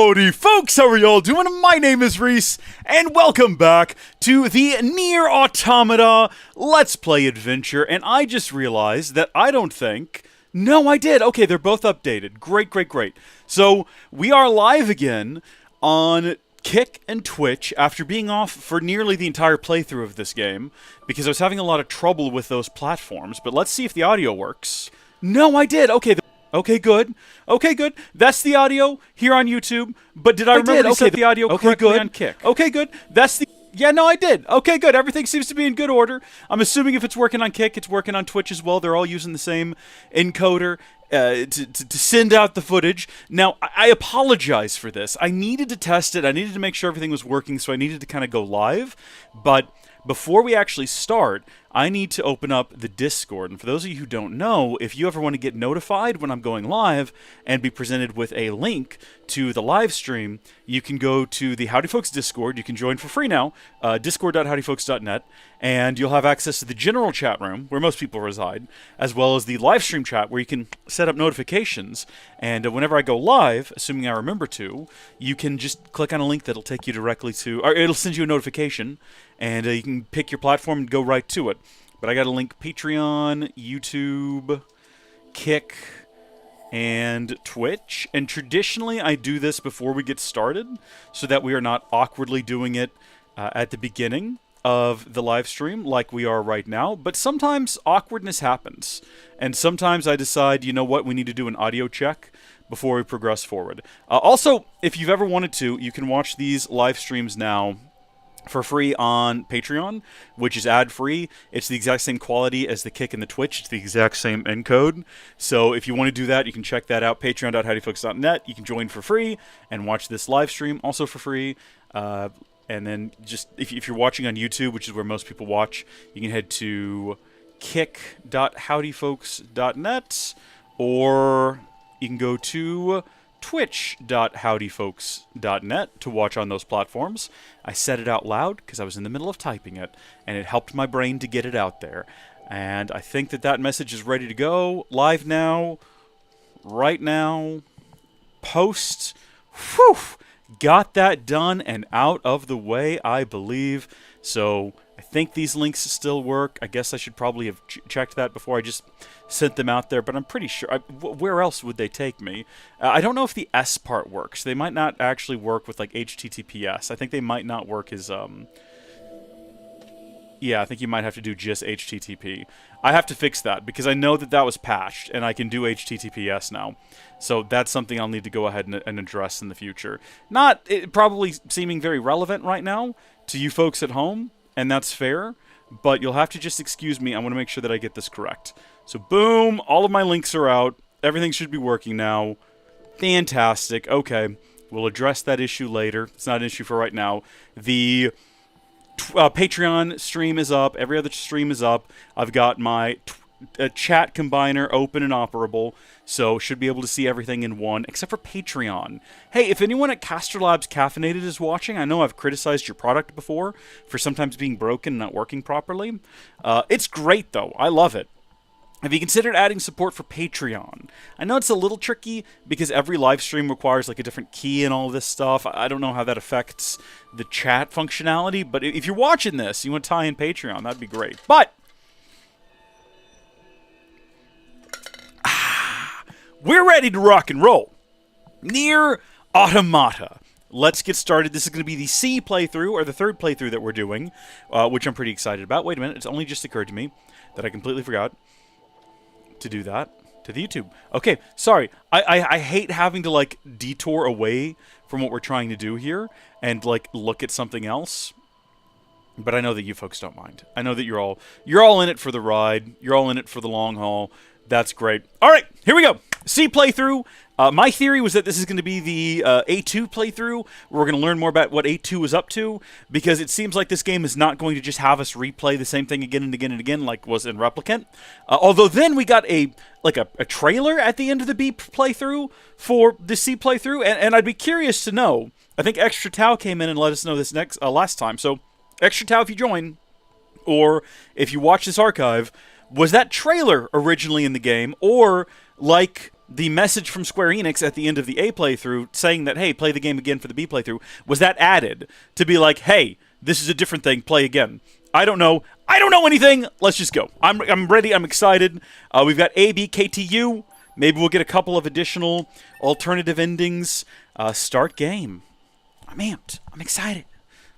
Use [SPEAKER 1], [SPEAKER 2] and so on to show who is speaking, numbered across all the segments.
[SPEAKER 1] Howdy folks, how are y'all doing? My name is Reese, and welcome back to the NieR Automata Let's Play Adventure. And I just realized that I don't think... No, I did. Okay, they're both updated. Great, great, great. So, we are live again on Kick and Twitch after being off for nearly the entire playthrough of this game, because I was having a lot of trouble with those platforms. But let's see if the audio works. No, I did. Okay, okay, good. Okay, good. That's the audio here on YouTube. But did I remember to set the audio correctly on Kick? Okay, good. That's the... Yeah, no, I did. Okay, good. Everything seems to be in good order. I'm assuming if it's working on Kick, it's working on Twitch as well. They're all using the same encoder to send out the footage. Now, I apologize for this. I needed to test it. I needed to make sure everything was working, so I needed to kind of go live. But before we actually start, I need to open up the Discord. And for those of you who don't know, if you ever want to get notified when I'm going live and be presented with a link to the live stream, you can go to the Howdy Folks Discord. You can join for free now, discord.howdyfolks.net, and you'll have access to the general chat room, where most people reside, as well as the live stream chat, where you can set up notifications. And whenever I go live, assuming I remember to, you can just click on a link that'll take you directly to, or it'll send you a notification, and you can pick your platform and go right to it. But I got to link Patreon, YouTube, Kick, and Twitch. And traditionally, I do this before we get started, so that we are not awkwardly doing it at the beginning of the live stream like we are right now. But sometimes awkwardness happens. And sometimes I decide, you know what, we need to do an audio check before we progress forward. Also, if you've ever wanted to, you can watch these live streams now for free on Patreon, which is ad-free. It's the exact same quality as the Kick and the Twitch. It's the exact same encode. So if you want to do that, you can check that out, patreon.howdyfolks.net. You can join for free and watch this live stream also for free. And then just, if you're watching on YouTube, which is where most people watch, you can head to kick.howdyfolks.net, or you can go to twitch.howdyfolks.net to watch on those platforms. I said it out loud because I was in the middle of typing it, and it helped my brain to get it out there. And I think that message is ready to go. Live now. Right now. Post. Whew! Got that done and out of the way, I believe. So I think these links still work. I guess I should probably have checked that before I just sent them out there, but I'm pretty sure. Where else would they take me? I don't know if the S part works. They might not actually work with like HTTPS. I think they might not work as yeah, I think you might have to do just HTTP. I have to fix that because I know that was patched and I can do HTTPS now. So that's something I'll need to go ahead and address in the future. Not probably seeming very relevant right now to you folks at home, and that's fair, but you'll have to just excuse me. I want to make sure that I get this correct. So boom, all of my links are out. Everything should be working now. Fantastic. Okay, we'll address that issue later. It's not an issue for right now. The Patreon stream is up. Every other stream is up. I've got my chat combiner open and operable, so should be able to see everything in one, except for Patreon. Hey, if anyone at Caster Labs Caffeinated is watching, I know I've criticized your product before for sometimes being broken and not working properly. It's great, though. I love it. Have you considered adding support for Patreon? I know it's a little tricky because every live stream requires like a different key and all this stuff. I don't know how that affects the chat functionality, but if you're watching this, you want to tie in Patreon, that'd be great. But we're ready to rock and roll. NieR Automata. Let's get started. This is going to be the C playthrough, or the third playthrough that we're doing, which I'm pretty excited about. Wait a minute, it's only just occurred to me that I completely forgot to do that to the YouTube. Okay, sorry. I hate having to like detour away from what we're trying to do here and like look at something else. But I know that you folks don't mind. I know that you're all in it for the ride. You're all in it for the long haul. That's great. All right, here we go. C playthrough. My theory was that this is going to be the A2 playthrough. We're going to learn more about what A2 is up to, because it seems like this game is not going to just have us replay the same thing again and again and again like was in Replicant. Although then we got a trailer at the end of the B playthrough for the C playthrough, and I'd be curious to know. I think Extra Tau came in and let us know this last time. So Extra Tau, if you join, or if you watch this archive, was that trailer originally in the game, or like the message from Square Enix at the end of the A playthrough saying that, hey, play the game again for the B playthrough, was that added to be like, hey, this is a different thing, play again. I don't know. I don't know anything. Let's just go. I'm ready. I'm excited. We've got A, B, K, T, U. Maybe we'll get a couple of additional alternative endings. Start game. I'm amped. I'm excited.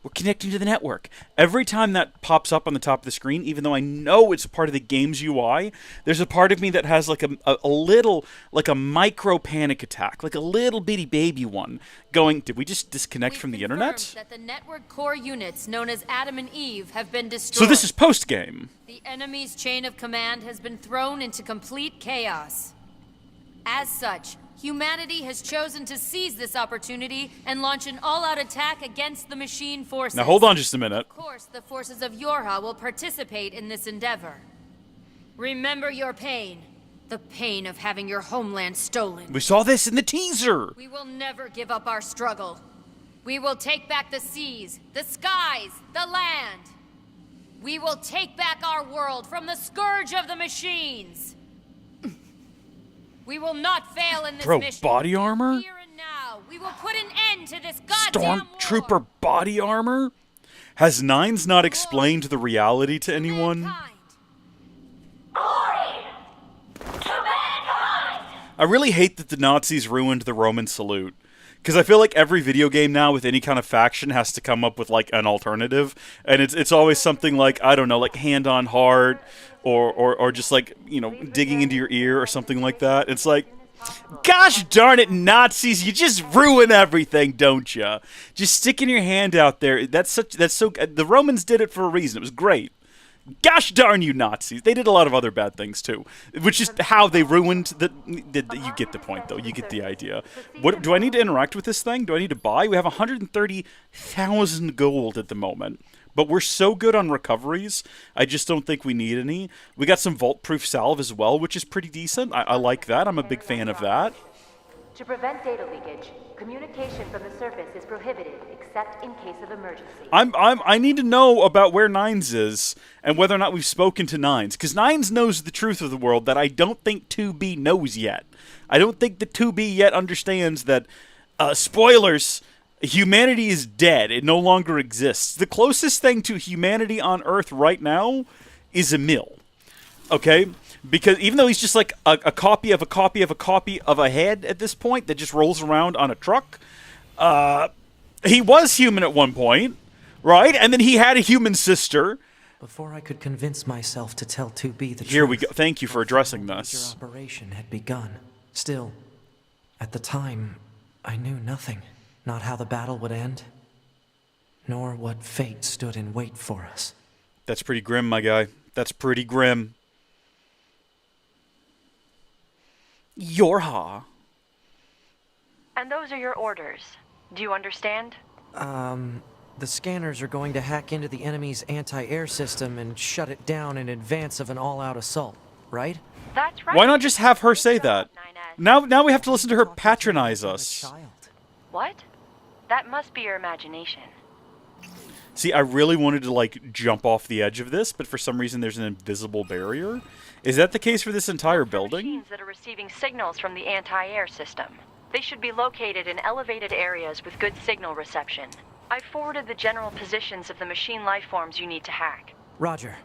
[SPEAKER 1] We're connecting to the network. Every time that pops up on the top of the screen, even though I know it's part of the game's UI, there's a part of me that has like a little, like a micro panic attack, like a little bitty baby one, going, did we just disconnect from the internet?
[SPEAKER 2] That the network core units known as Adam and Eve have been destroyed.
[SPEAKER 1] So this is post-game.
[SPEAKER 2] The enemy's chain of command has been thrown into complete chaos. As such, humanity has chosen to seize this opportunity and launch an all-out attack against the machine forces.
[SPEAKER 1] Now hold on just a minute.
[SPEAKER 2] Of course, the forces of Yorha will participate in this endeavor. Remember your pain. The pain of having your homeland stolen.
[SPEAKER 1] We saw this in the teaser.
[SPEAKER 2] We will never give up our struggle. We will take back the seas, the skies, the land. We will take back our world from the scourge of the machines. We will not fail in this mission.
[SPEAKER 1] Body armor?
[SPEAKER 2] Here and now, we will put an end to this goddamn
[SPEAKER 1] Stormtrooper
[SPEAKER 2] war.
[SPEAKER 1] body armor? Has Nines not explained the reality to anyone?
[SPEAKER 2] Mankind.
[SPEAKER 1] I really hate that the Nazis ruined the Roman salute. Because I feel like every video game now with any kind of faction has to come up with, like, an alternative. And it's always something like, I don't know, like hand on heart, or just, like, you know, digging into your ear or something like that. It's like, gosh darn it, Nazis, you just ruin everything, don't you? Just sticking your hand out there. That's so. The Romans did it for a reason. It was great. Gosh darn you, Nazis. They did a lot of other bad things, too. Which is how they ruined the... You get the point, though. You get the idea. What do I need to interact with this thing? Do I need to buy? We have 130,000 gold at the moment. But we're so good on recoveries, I just don't think we need any. We got some vault-proof salve as well, which is pretty decent. I like that. I'm a big fan of that.
[SPEAKER 3] To prevent data leakage, communication from the surface is prohibited except in case of emergency.
[SPEAKER 1] I need to know about where Nines is and whether or not we've spoken to Nines, because Nines knows the truth of the world that I don't think 2B knows yet. I don't think the 2B yet understands that, spoilers, humanity is dead. It no longer exists. The closest thing to humanity on Earth right now is a mill. Okay? Because even though he's just like a copy of a copy of a copy of a head at this point that just rolls around on a truck, he was human at one point, right? And then he had a human sister.
[SPEAKER 4] Before I could convince myself to tell 2B the truth.
[SPEAKER 1] Here we go. Thank you for addressing this.
[SPEAKER 4] Major operation had begun. Still, at the time, I knew nothing. Not how the battle would end, nor what fate stood in wait for us.
[SPEAKER 1] That's pretty grim, my guy. That's pretty grim. Yorha.
[SPEAKER 3] And those are your orders. Do you understand?
[SPEAKER 4] The scanners are going to hack into the enemy's anti-air system and shut it down in advance of an all-out assault, right?
[SPEAKER 3] That's right.
[SPEAKER 1] Why not just have her say that? Now we have to listen to her patronize us.
[SPEAKER 3] What? That must be your imagination.
[SPEAKER 1] See, I really wanted to, like, jump off the edge of this, but for some reason there's an invisible barrier. Is that the case for this entire building?
[SPEAKER 3] Machines that are receiving signals from the anti-air system. They should be located in elevated areas with good signal reception. I forwarded the general positions of the machine life forms you need to hack.
[SPEAKER 4] Roger.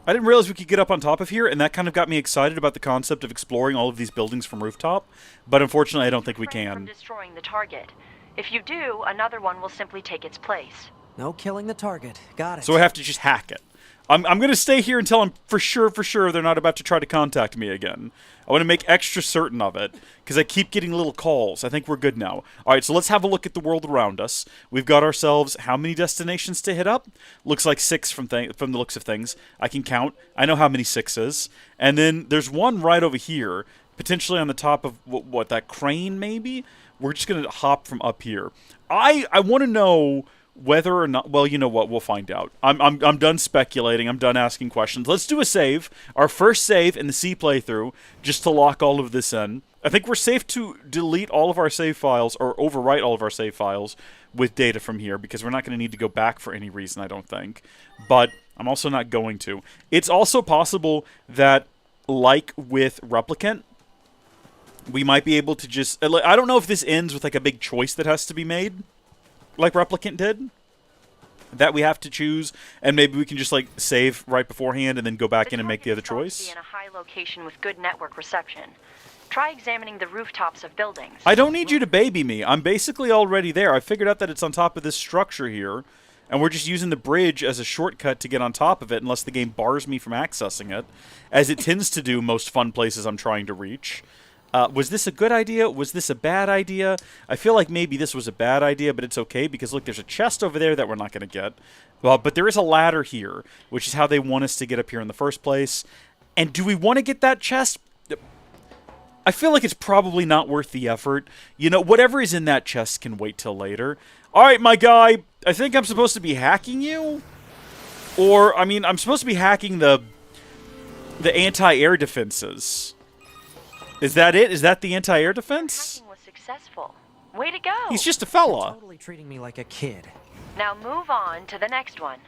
[SPEAKER 1] I didn't realize we could get up on top of here, and that kind of got me excited about the concept of exploring all of these buildings from rooftop, but unfortunately I don't think we
[SPEAKER 3] Refrain
[SPEAKER 1] can.
[SPEAKER 3] from destroying the target. If you do, another one will simply take its place.
[SPEAKER 4] No killing the target. Got it.
[SPEAKER 1] So I have to just hack it. I'm going to stay here until I'm for sure they're not about to try to contact me again. I want to make extra certain of it, because I keep getting little calls. I think we're good now. Alright, so let's have a look at the world around us. We've got ourselves how many destinations to hit up? Looks like 6 from the looks of things. I can count. I know how many 6s. And then there's one right over here, potentially on the top of, what that crane maybe? We're just going to hop from up here. I want to know whether or not... Well, you know what? We'll find out. I'm done speculating. I'm done asking questions. Let's do a save. Our first save in the C playthrough, just to lock all of this in. I think we're safe to delete all of our save files, or overwrite all of our save files with data from here, because we're not going to need to go back for any reason, I don't think. But I'm also not going to. It's also possible that, like with Replicant, we might be able to just... I don't know if this ends with, like, a big choice that has to be made, like Replicant did, that we have to choose, and maybe we can just, like, save right beforehand and then go back in and make the other choice.
[SPEAKER 3] Be in a high location with good network reception. Try examining the rooftops of buildings.
[SPEAKER 1] I don't need you to baby me. I'm basically already there. I figured out that it's on top of this structure here, and we're just using the bridge as a shortcut to get on top of it, unless the game bars me from accessing it, as it tends to do most fun places I'm trying to reach. Was this a good idea? Was this a bad idea? I feel like maybe this was a bad idea, but it's okay, because look, there's a chest over there that we're not going to get. Well, but there is a ladder here, which is how they want us to get up here in the first place. And do we want to get that chest? I feel like it's probably not worth the effort. You know, whatever is in that chest can wait till later. Alright, my guy, I think I'm supposed to be hacking you? Or, I mean, I'm supposed to be hacking the anti-air defenses. Is that it? Is that the anti-air defense?
[SPEAKER 3] Hacking was successful. Way to go!
[SPEAKER 1] He's just a fella.
[SPEAKER 4] Totally treating me like a kid.
[SPEAKER 3] Now move on to the next one.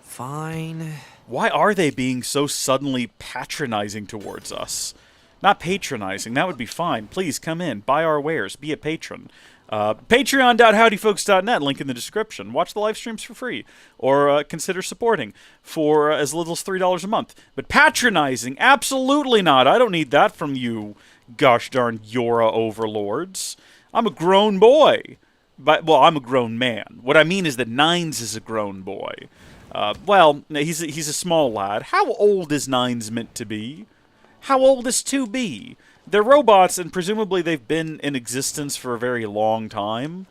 [SPEAKER 4] Fine.
[SPEAKER 1] Why are they being so suddenly patronizing towards us? Not patronizing, that would be fine. Please, come in, buy our wares, be a patron. Patreon.howdyfolks.net, link in the description. Watch the live streams for free, or consider supporting for as little as $3 a month. But patronizing, absolutely not. I don't need that from you, gosh darn Yora overlords. I'm a grown boy. Well, I'm a grown man. What I mean is that Nines is a grown boy. Well, he's a small lad. How old is Nines meant to be? How old is 2B? They're robots, and presumably they've been in existence for a very long time.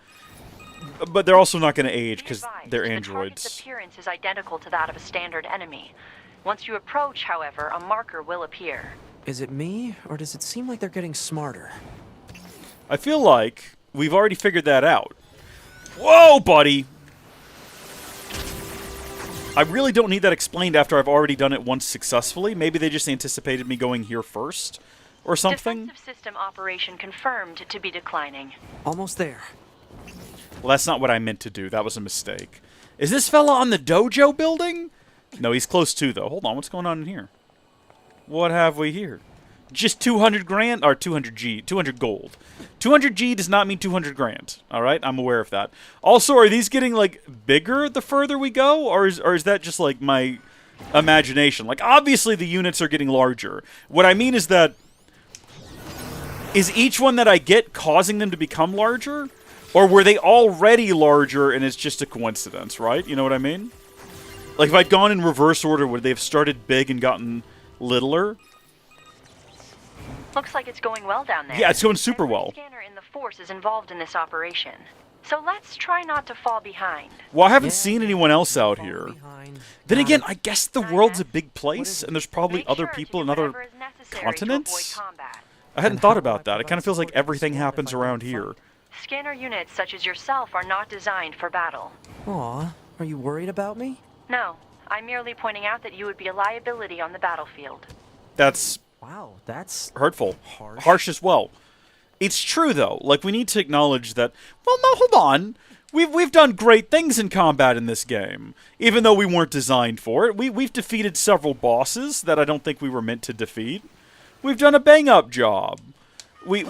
[SPEAKER 1] But they're also not going to age, because they're androids.
[SPEAKER 3] The target's appearance is identical to that of a standard enemy. Once you approach, however, a marker will appear.
[SPEAKER 4] Is it me, or does it seem like they're getting smarter?
[SPEAKER 1] I feel like we've already figured that out. Whoa, buddy! I really don't need that explained after I've already done it once successfully. Maybe they just anticipated me going here first, or something.
[SPEAKER 3] Defensive system operation confirmed to be declining.
[SPEAKER 4] Almost there.
[SPEAKER 1] Well, that's not what I meant to do. That was a mistake. Is this fella on the dojo building? No, he's close to, though. Hold on, what's going on in here? What have we here? Just 200 grand, or 200 gold. 200 G does not mean 200 grand, alright? I'm aware of that. Also, are these getting, like, bigger the further we go? Or is that just, like, my imagination? Like, obviously the units are getting larger. What I mean is that... Is each one that I get causing them to become larger? Or were they already larger and it's just a coincidence, right? You know what I mean? Like, if I'd gone in reverse order, would they have started big and gotten littler?
[SPEAKER 3] Looks like it's going well down there.
[SPEAKER 1] Yeah, it's going super well.
[SPEAKER 3] Every scanner in the force is involved in this operation. So let's try not to fall behind.
[SPEAKER 1] Well, I haven't seen anyone else out here.
[SPEAKER 4] Behind.
[SPEAKER 1] Then again, I guess the world's a big place, and there's probably other people in other continents? I hadn't thought about that. It kind of feels like everything happens around here.
[SPEAKER 3] Scanner units such as yourself are not designed for battle.
[SPEAKER 4] Aw, are you worried about me?
[SPEAKER 3] No, I'm merely pointing out that you would be a liability on the battlefield.
[SPEAKER 1] That's
[SPEAKER 4] Wow, that's
[SPEAKER 1] hurtful.
[SPEAKER 4] harsh.
[SPEAKER 1] Harsh as well. It's true, though. Like, we need to acknowledge that... Well, no, hold on. We've done great things in combat in this game, even though we weren't designed for it. We've defeated several bosses that I don't think we were meant to defeat. We've done a bang-up job. We...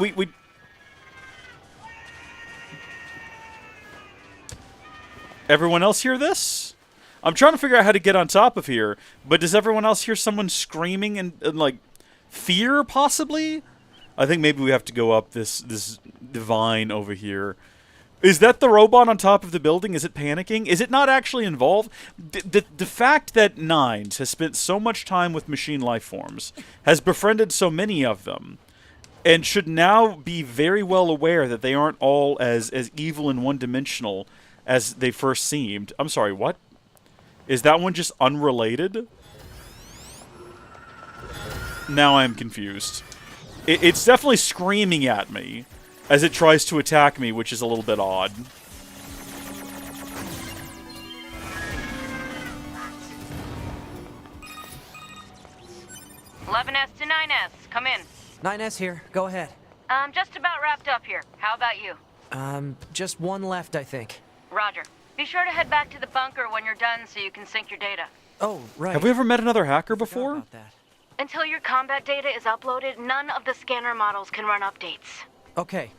[SPEAKER 1] Everyone else hear this? I'm trying to figure out how to get on top of here, but does everyone else hear someone screaming and like, fear, possibly? I think maybe we have to go up this divine over here. Is that the robot on top of the building? Is it panicking? Is it not actually involved? The fact that Nines has spent so much time with machine life forms, has befriended so many of them, and should now be very well aware that they aren't all as evil and one-dimensional as they first seemed. I'm sorry, what? Is that one just unrelated? Now I'm confused. It's definitely screaming at me as it tries to attack me, which is a little bit odd.
[SPEAKER 3] S to 9S, come in.
[SPEAKER 4] 9S here, go ahead.
[SPEAKER 3] I'm just about wrapped up here. How about you?
[SPEAKER 4] Just one left, I think.
[SPEAKER 3] Roger. Be sure to head back to the bunker when you're done so you can sync your data.
[SPEAKER 4] Oh, right.
[SPEAKER 1] Have we ever met another hacker
[SPEAKER 4] Forgot
[SPEAKER 1] before?
[SPEAKER 4] about that.
[SPEAKER 3] Until your combat data is uploaded, none of the scanner models can run updates.
[SPEAKER 4] Okay,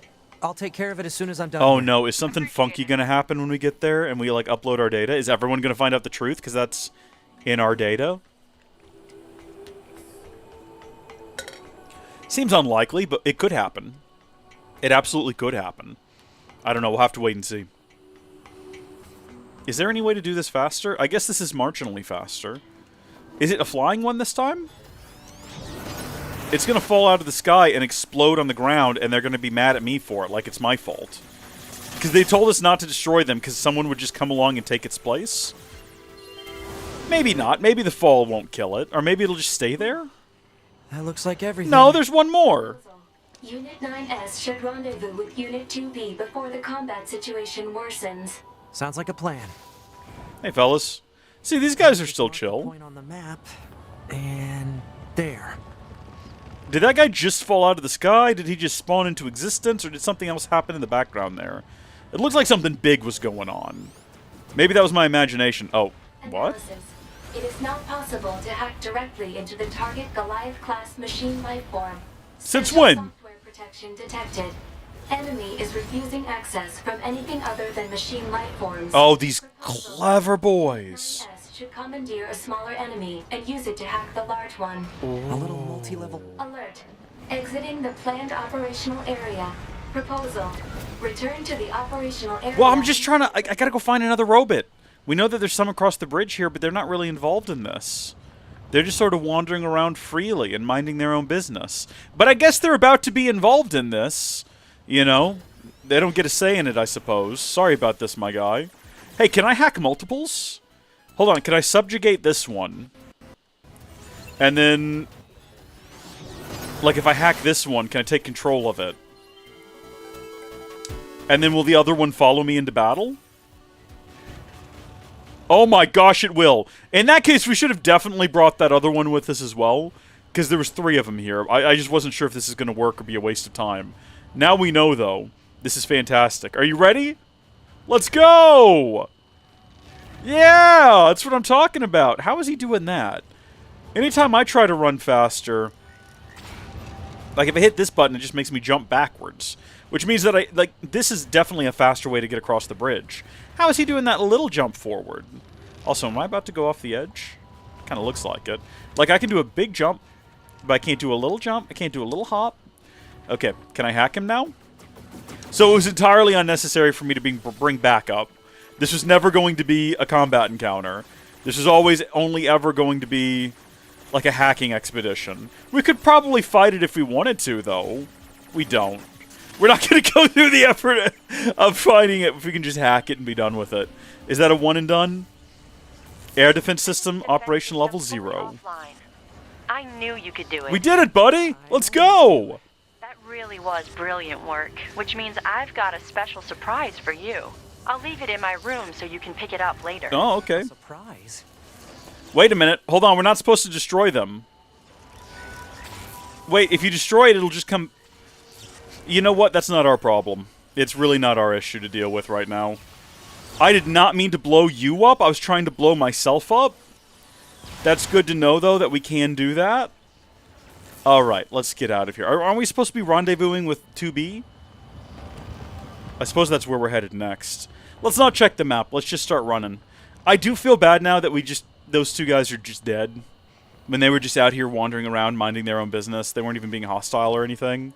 [SPEAKER 4] I'll take care of it as soon as I'm done.
[SPEAKER 1] Oh
[SPEAKER 4] here.
[SPEAKER 1] no, is something funky gonna happen when we get there and we, like, upload our data? Is everyone gonna find out the truth? Because that's in our data? Seems unlikely, but it could happen. It absolutely could happen. I don't know, we'll have to wait and see. Is there any way to do this faster? I guess this is marginally faster. Is it a flying one this time? It's gonna fall out of the sky and explode on the ground, and they're gonna be mad at me for it, like it's my fault. Because they told us not to destroy them, because someone would just come along and take its place. Maybe not. Maybe the fall won't kill it. Or maybe it'll just stay there?
[SPEAKER 4] That looks like everything.
[SPEAKER 1] No, there's one more!
[SPEAKER 5] Unit 9S should rendezvous with Unit 2B before the combat situation worsens.
[SPEAKER 4] Sounds like a plan.
[SPEAKER 1] Hey, fellas. See, these guys are still chill.
[SPEAKER 4] Point on the map, and there.
[SPEAKER 1] Did that guy just fall out of the sky? Did he just spawn into existence? Or did something else happen in the background there? It looks like something big was going on. Maybe that was my imagination. Oh, what?
[SPEAKER 5] Analysis. It is not possible to hack directly into the target Goliath-class machine lifeform.
[SPEAKER 1] Since
[SPEAKER 5] Special
[SPEAKER 1] when?
[SPEAKER 5] Software protection detected. Enemy is refusing access from anything other than machine lifeforms.
[SPEAKER 1] Oh, these
[SPEAKER 5] Proposal.
[SPEAKER 1] clever boys.
[SPEAKER 5] 9S should commandeer a smaller enemy and use it to hack the large one.
[SPEAKER 4] A little multi-level.
[SPEAKER 5] Alert. Exiting the planned operational area. Proposal. Return to the operational area.
[SPEAKER 1] Well, I'm just trying to... I gotta go find another robot. We know that there's some across the bridge here, but they're not really involved in this. They're just sort of wandering around freely and minding their own business. But I guess they're about to be involved in this. You know? They don't get a say in it, I suppose. Sorry about this, my guy. Hey, can I hack multiples? Hold on, can I subjugate this one? And then... like, if I hack this one, can I take control of it? And then will the other one follow me into battle? Oh my gosh, it will. In that case, we should have definitely brought that other one with us as well. Because there was 3 of them here. I just wasn't sure if this is going to work or be a waste of time. Now we know, though. This is fantastic. Are you ready? Let's go! Yeah! That's what I'm talking about. How is he doing that? Anytime I try to run faster... like, if I hit this button, it just makes me jump backwards. Which means that this is definitely a faster way to get across the bridge. How is he doing that little jump forward? Also, am I about to go off the edge? Kind of looks like it. Like, I can do a big jump, but I can't do a little jump. I can't do a little hop. Okay, can I hack him now? So it was entirely unnecessary for me to bring back up. This was never going to be a combat encounter. This was always only ever going to be like a hacking expedition. We could probably fight it if we wanted to, though. We don't. We're not going to go through the effort of fighting it if we can just hack it and be done with it. Is that a one and done? Air defense system, operation level 0.
[SPEAKER 3] Offline. I knew you could do it.
[SPEAKER 1] We did it, buddy! Let's go!
[SPEAKER 3] That really was brilliant work, which means I've got a special surprise for you. I'll leave it in my room so you can pick it up later.
[SPEAKER 1] Oh, okay.
[SPEAKER 4] Surprise.
[SPEAKER 1] Wait a minute. Hold on, we're not supposed to destroy them. Wait, if you destroy it, it'll just come... You know what? That's not our problem. It's really not our issue to deal with right now. I did not mean to blow you up. I was trying to blow myself up. That's good to know, though, that we can do that. Alright, let's get out of here. Aren't we supposed to be rendezvousing with 2B? I suppose that's where we're headed next. Let's not check the map. Let's just start running. I do feel bad now that those 2 guys are just dead. When they were just out here wandering around, minding their own business. They weren't even being hostile or anything.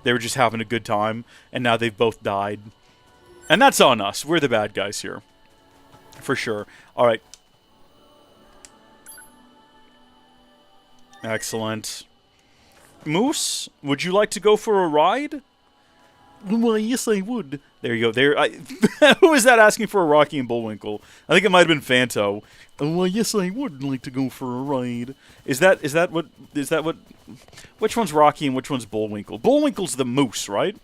[SPEAKER 1] They were just having a good time. And now they've both died. And that's on us. We're the bad guys here. For sure. Alright. Excellent. Moose, would you like to go for a ride? Well, yes, I would. There you go. Who was that asking for a Rocky and Bullwinkle? I think it might have been Fanto. Well, yes, I would like to go for a ride. Is that what? Which one's Rocky and which one's Bullwinkle? Bullwinkle's the moose, right?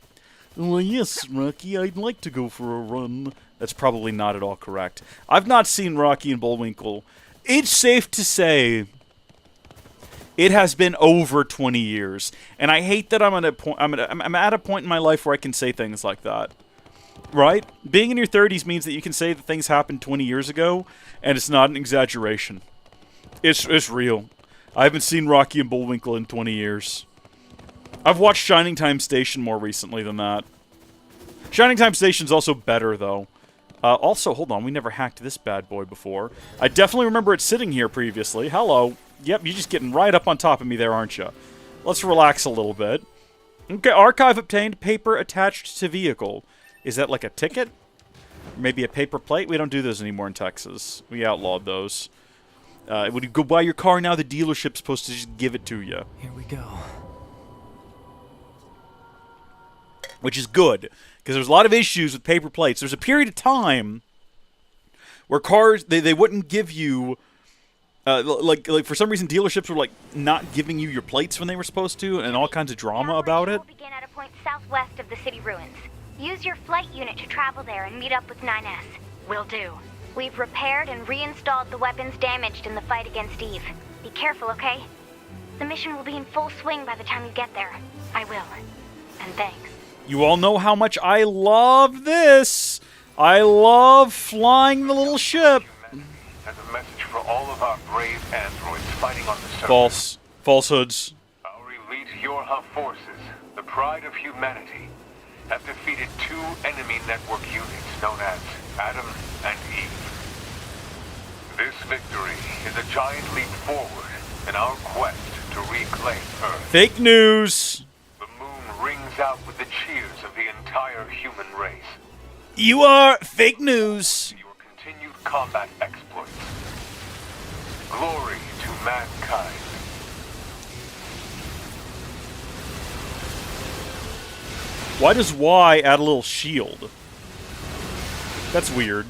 [SPEAKER 1] Well, yes, Rocky, I'd like to go for a run. That's probably not at all correct. I've not seen Rocky and Bullwinkle. It's safe to say it has been over 20 years, and I hate that I'm at a point in my life where I can say things like that. Right? Being in your 30s means that you can say that things happened 20 years ago, and it's not an exaggeration. It's real. I haven't seen Rocky and Bullwinkle in 20 years. I've watched Shining Time Station more recently than that. Shining Time Station's also better, though. Also, hold on, we never hacked this bad boy before. I definitely remember it sitting here previously. Hello. Yep, you're just getting right up on top of me there, aren't you? Let's relax a little bit. Okay, archive obtained, paper attached to vehicle. Is that like a ticket? Maybe a paper plate? We don't do those anymore in Texas. We outlawed those. When you go buy your car now, the dealership's supposed to just give it to you.
[SPEAKER 4] Here we go.
[SPEAKER 1] Which is good, because there's a lot of issues with paper plates. There's a period of time where cars, they wouldn't give you, like for some reason dealerships were like not giving you your plates when they were supposed to, and all kinds of drama about it.
[SPEAKER 6] Will begin at a point southwest of the city ruins. Use your flight unit to travel there and meet up with 9S. Will do. We've repaired and reinstalled the weapons damaged in the fight against Eve. Be careful, okay? The mission will be in full swing by the time you get there. I will. And thanks.
[SPEAKER 1] You all know how much I love this. I love flying the little ship.
[SPEAKER 7] As a message for all of our brave androids fighting on the surface.
[SPEAKER 1] False. Falsehoods.
[SPEAKER 7] Our elite Yorha forces, the pride of humanity, have defeated 2 enemy network units known as Adam and Eve. This victory is a giant leap forward in our quest to reclaim Earth.
[SPEAKER 1] Fake news.
[SPEAKER 7] The moon rings out with the cheers of the entire human race.
[SPEAKER 1] You are fake news.
[SPEAKER 7] Your continued combat exploits. Glory to mankind.
[SPEAKER 1] Why does Y add a little shield? That's weird.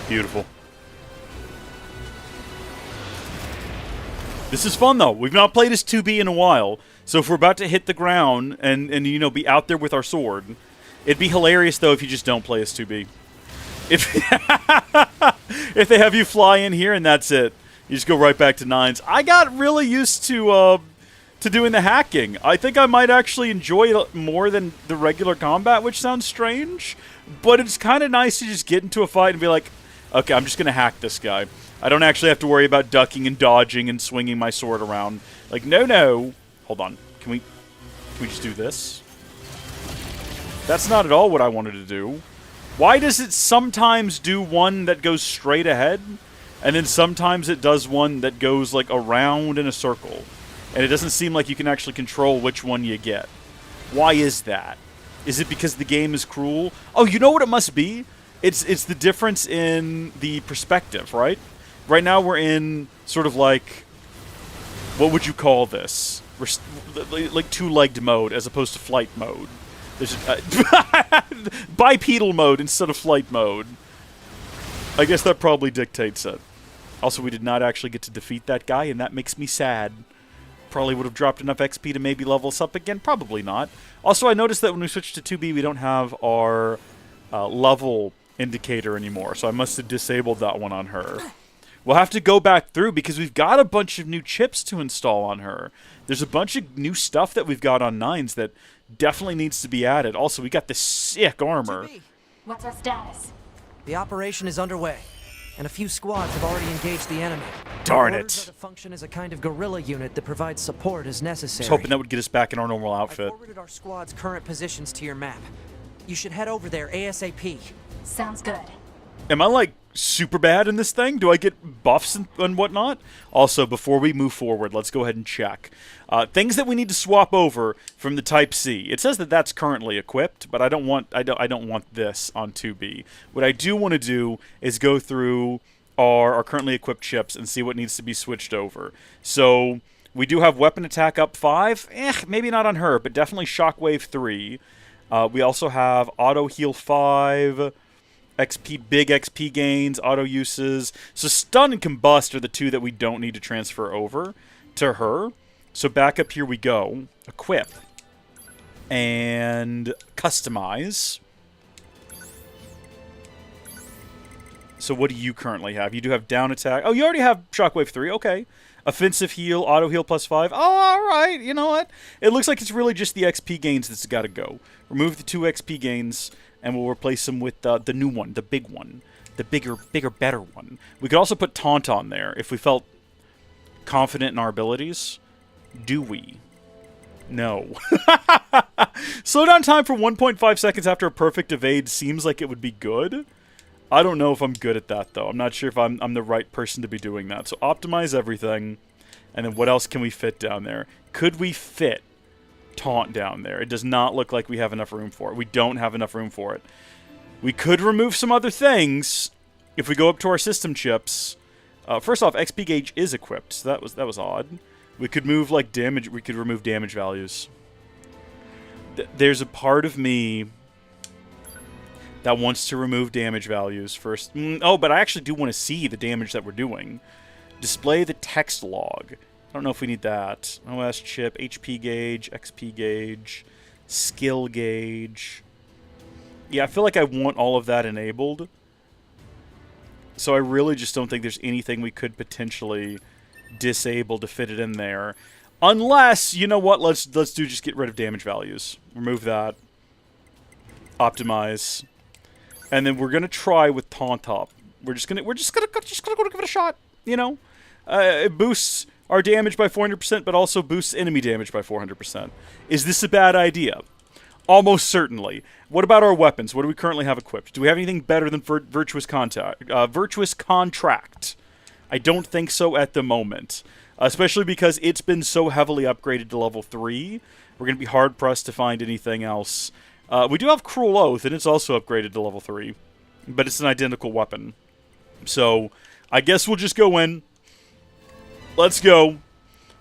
[SPEAKER 1] Beautiful. This is fun, though. We've not played as 2B in a while, so if we're about to hit the ground and you know, be out there with our sword, it'd be hilarious, though, if you just don't play as 2B. If they have you fly in here and that's it. You just go right back to 9s. I got really used to doing the hacking. I think I might actually enjoy it more than the regular combat, which sounds strange, but it's kind of nice to just get into a fight and be like, okay, I'm just going to hack this guy. I don't actually have to worry about ducking and dodging and swinging my sword around. Like, no. Hold on. Can we just do this? That's not at all what I wanted to do. Why does it sometimes do one that goes straight ahead, and then sometimes it does one that goes, like, around in a circle? And it doesn't seem like you can actually control which one you get. Why is that? Is it because the game is cruel? Oh, you know what it must be? It's the difference in the perspective, right? Right now we're in sort of like, what would you call this? We're like two-legged mode as opposed to flight mode. There's bipedal mode instead of flight mode. I guess that probably dictates it. Also, we did not actually get to defeat that guy, and that makes me sad. Probably would have dropped enough XP to maybe level us up again. Probably not. Also, I noticed that when we switched to 2B, we don't have our level indicator anymore, so I must have disabled that one on her. We'll have to go back through because we've got a bunch of new chips to install on her. There's a bunch of new stuff that we've got on 9s that definitely needs to be added. Also, we got this sick armor.
[SPEAKER 5] What's our status?
[SPEAKER 4] The operation is underway, and a few squads have already engaged the enemy.
[SPEAKER 1] Darn
[SPEAKER 4] Orders
[SPEAKER 1] it.
[SPEAKER 4] are to function as a kind of guerrilla unit that provides support as necessary.
[SPEAKER 1] I was hoping that would get us back in our normal
[SPEAKER 4] I
[SPEAKER 1] outfit.
[SPEAKER 4] forwarded our squad's current positions to your map. You should head over there ASAP.
[SPEAKER 5] Sounds good.
[SPEAKER 1] Am I, like, super bad in this thing? Do I get buffs and whatnot? Also, before we move forward, let's go ahead and check. Things that we need to swap over from the Type C. It says that that's currently equipped, but I don't want this on 2B. What I do want to do is go through our currently equipped chips and see what needs to be switched over. So, we do have weapon attack up 5. Maybe not on her, but definitely shockwave 3. We also have auto heal 5. Big XP gains, auto uses. So stun and combust are the two that we don't need to transfer over to her. So back up here we go. Equip. And customize. So what do you currently have? You do have down attack. Oh, you already have shockwave 3. Okay. Offensive heal, auto heal +5. Oh, alright, you know what? It looks like it's really just the XP gains that's got to go. Remove the 2 XP gains, and we'll replace them with the new one, the big one. The bigger, better one. We could also put Taunt on there if we felt confident in our abilities. Do we? No. Slowdown time for 1.5 seconds after a perfect evade seems like it would be good. I don't know if I'm good at that, though. I'm not sure if I'm the right person to be doing that. So optimize everything. And then what else can we fit down there? Could we fit Taunt down there? It does not look like we have enough room for it. We don't have enough room for it. We could remove some other things if we go up to our system chips. First off, XP gauge is equipped, so that was odd. We could move, like, damage. We could remove damage values. There's a part of me that wants to remove damage values first. Oh, but I actually do want to see the damage that we're doing. Display the text log. I don't know if we need that. OS chip, HP gauge, XP gauge, skill gauge. Yeah, I feel like I want all of that enabled. So I really just don't think there's anything we could potentially disable to fit it in there. Unless, you know what, let's just get rid of damage values. Remove that. Optimize. And then we're gonna try with Taunt Up. We're just gonna go to give it a shot. You know, it boosts our damage by 400%, but also boosts enemy damage by 400%. Is this a bad idea? Almost certainly. What about our weapons? What do we currently have equipped? Do we have anything better than Virtuous Contract? I don't think so at the moment. Especially because it's been so heavily upgraded to level 3. We're going to be hard-pressed to find anything else. We do have Cruel Oath, and it's also upgraded to level 3. But it's an identical weapon. So, I guess we'll just go in. Let's go.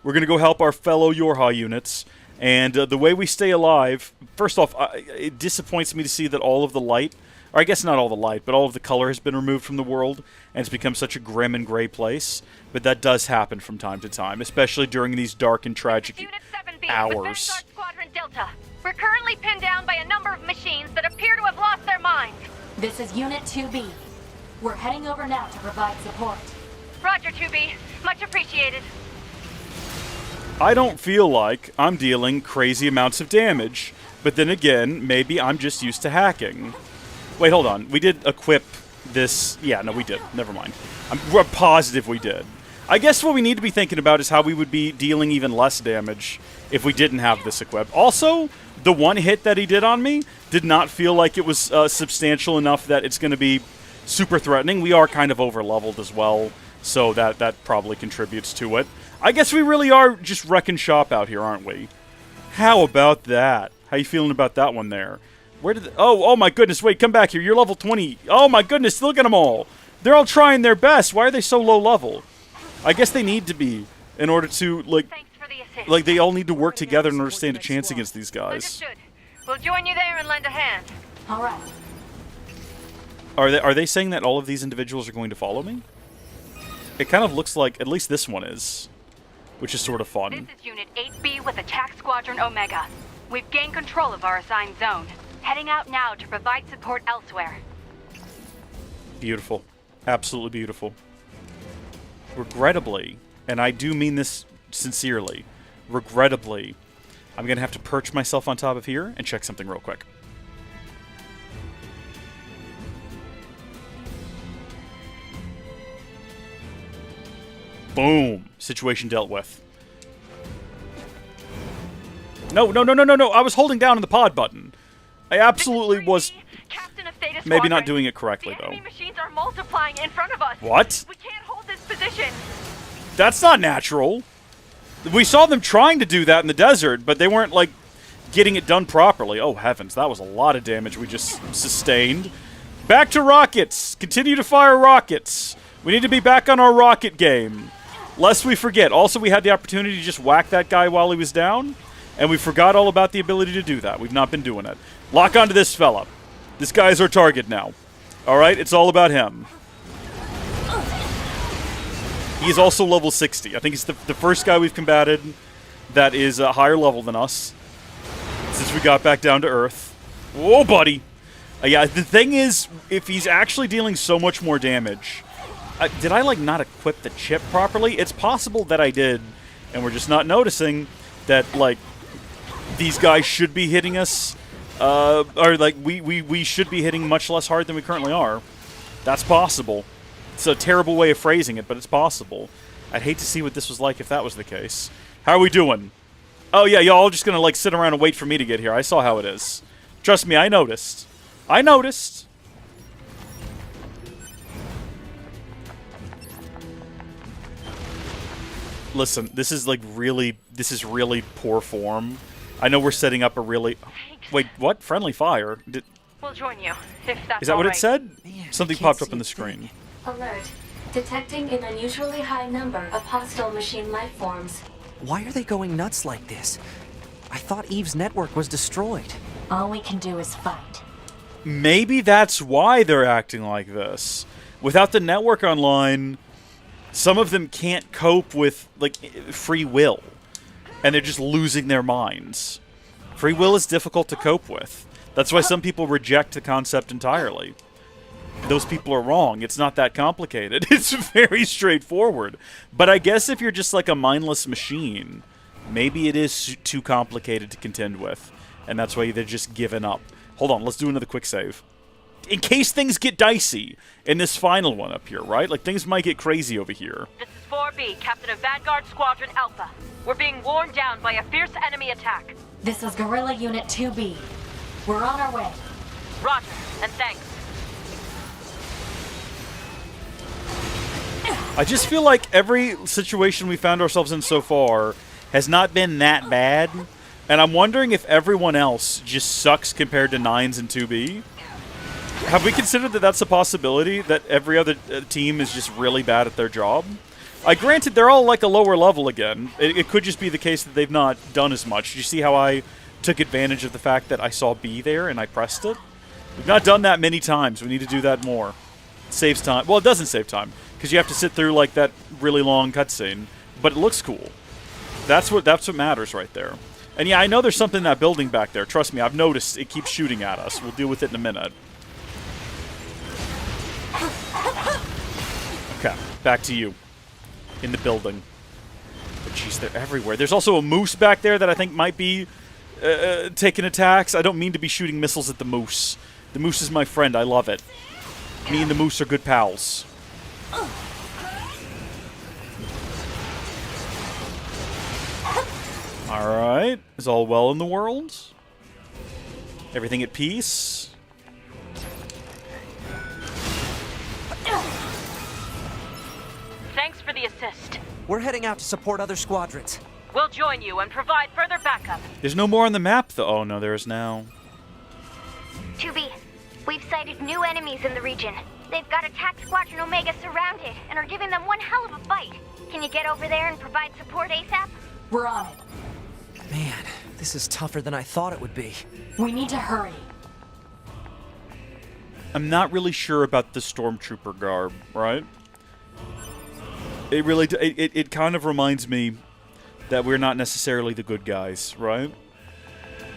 [SPEAKER 1] We're going to go help our fellow Yorha units. And the way we stay alive... First off, it disappoints me to see that all of the light... Or I guess not all the light, but all of the color has been removed from the world. And it's become such a grim and gray place. But that does happen from time to time. Especially during these dark and tragic hours.
[SPEAKER 3] Squadron Delta. We're currently pinned down by a number of machines that appear to have lost their minds.
[SPEAKER 5] This is Unit 2B. We're heading over now to provide support.
[SPEAKER 3] Roger, 2B. Much appreciated.
[SPEAKER 1] I don't feel like I'm dealing crazy amounts of damage. But then again, maybe I'm just used to hacking. Wait, hold on. We did equip this... Yeah, no, we did. Never mind. We're positive we did. I guess what we need to be thinking about is how we would be dealing even less damage if we didn't have this equipped. Also, the one hit that he did on me did not feel like it was substantial enough that it's going to be super threatening. We are kind of over-leveled as well, so that probably contributes to it. I guess we really are just wrecking shop out here, aren't we? How about that? How you feeling about that one there? Where did oh my goodness, wait, come back here. You're level 20. Oh my goodness, look at them all. They're all trying their best. Why are they so low level? I guess they need to be in order to, like, they all need to work together in order to stand a chance against these guys.
[SPEAKER 3] Understood. We'll join you there and lend a hand.
[SPEAKER 5] All right.
[SPEAKER 1] Are they saying that all of these individuals are going to follow me? It kind of looks like at least this one is, which is sort of fun.
[SPEAKER 3] This is Unit 8B with Attack Squadron Omega. We've gained control of our assigned zone. Heading out now to provide support elsewhere.
[SPEAKER 1] Beautiful. Absolutely beautiful. Regrettably, and I do mean this sincerely, regrettably, I'm going to have to perch myself on top of here and check something real quick. Boom. Situation dealt with. No. I was holding down the pod button. I absolutely was maybe not doing it correctly, though.
[SPEAKER 3] The enemy machines are multiplying in front of us.
[SPEAKER 1] What?
[SPEAKER 3] We can't hold this position.
[SPEAKER 1] That's not natural. We saw them trying to do that in the desert, but they weren't, like, getting it done properly. Oh, heavens. That was a lot of damage we just sustained. Back to rockets. Continue to fire rockets. We need to be back on our rocket game. Lest we forget. Also, we had the opportunity to just whack that guy while he was down, and we forgot all about the ability to do that. We've not been doing it. Lock onto this fella. This guy is our target now. Alright, it's all about him. He's also level 60. I think he's the first guy we've combated that is a higher level than us since we got back down to Earth. Whoa, buddy! Yeah, the thing is, if he's actually dealing so much more damage, did I, like, not equip the chip properly? It's possible that I did, and we're just not noticing that, like, these guys should be hitting us, or, like, we should be hitting much less hard than we currently are. That's possible. It's a terrible way of phrasing it, but it's possible. I'd hate to see what this was like if that was the case. How are we doing? Oh, yeah, y'all just gonna, like, sit around and wait for me to get here. I saw how it is. Trust me, I noticed. I noticed. Listen, this is really poor form. I know we're setting up a really... Wait, what? Friendly fire?
[SPEAKER 3] We'll join you, if that's
[SPEAKER 1] Is that what
[SPEAKER 3] all
[SPEAKER 1] it said?
[SPEAKER 4] Man,
[SPEAKER 1] Something
[SPEAKER 4] I can't
[SPEAKER 1] popped up
[SPEAKER 4] see
[SPEAKER 1] on the
[SPEAKER 4] a
[SPEAKER 1] screen.
[SPEAKER 4] thing.
[SPEAKER 5] Alert. Detecting an unusually high number of hostile machine life forms.
[SPEAKER 4] Why are they going nuts like this? I thought Eve's network was destroyed.
[SPEAKER 5] All we can do is fight.
[SPEAKER 1] Maybe that's why they're acting like this. Without the network online, some of them can't cope with, like, free will. And they're just losing their minds. Free will is difficult to cope with. That's why some people reject the concept entirely. Those people are wrong. It's not that complicated. It's very straightforward. But I guess if you're just like a mindless machine, maybe it is too complicated to contend with. And that's why they're just giving up. Hold on, let's do another quick save. In case things get dicey in this final one up here, right? Like, things might get crazy over here.
[SPEAKER 3] This is 4B, Captain of Vanguard Squadron Alpha. We're being worn down by a fierce enemy attack.
[SPEAKER 5] This is Guerrilla Unit 2B. We're on our way.
[SPEAKER 3] Roger, and thanks.
[SPEAKER 1] I just feel like every situation we found ourselves in so far has not been that bad. And I'm wondering if everyone else just sucks compared to 9s and 2B. Have we considered that that's a possibility, that every other team is just really bad at their job? Granted, they're all like a lower level again. It could just be the case that they've not done as much. Did you see how I took advantage of the fact that I saw B there and I pressed it? We've not done that many times. We need to do that more. It saves time. Well, it doesn't save time, because you have to sit through like that really long cutscene. But it looks cool. That's what matters right there. And yeah, I know there's something in that building back there. Trust me, I've noticed it keeps shooting at us. We'll deal with it in a minute. Okay, back to you. In the building. But jeez, they're everywhere. There's also a moose back there that I think might be taking attacks. I don't mean to be shooting missiles at the moose. The moose is my friend. I love it. Me and the moose are good pals. Alright. Is all well in the world? Everything at peace?
[SPEAKER 3] Thanks for the assist.
[SPEAKER 4] We're heading out to support other squadrons.
[SPEAKER 3] We'll join you and provide further backup.
[SPEAKER 1] There's no more on the map, though. Oh, no, there is now.
[SPEAKER 6] 2B, we've sighted new enemies in the region. They've got attack Squadron Omega surrounded and are giving them one hell of a fight. Can you get over there and provide support ASAP?
[SPEAKER 5] We're on it.
[SPEAKER 4] Man, this is tougher than I thought it would be.
[SPEAKER 5] We need to hurry.
[SPEAKER 1] I'm not really sure about the Stormtrooper garb, right? It really... It kind of reminds me that we're not necessarily the good guys, right?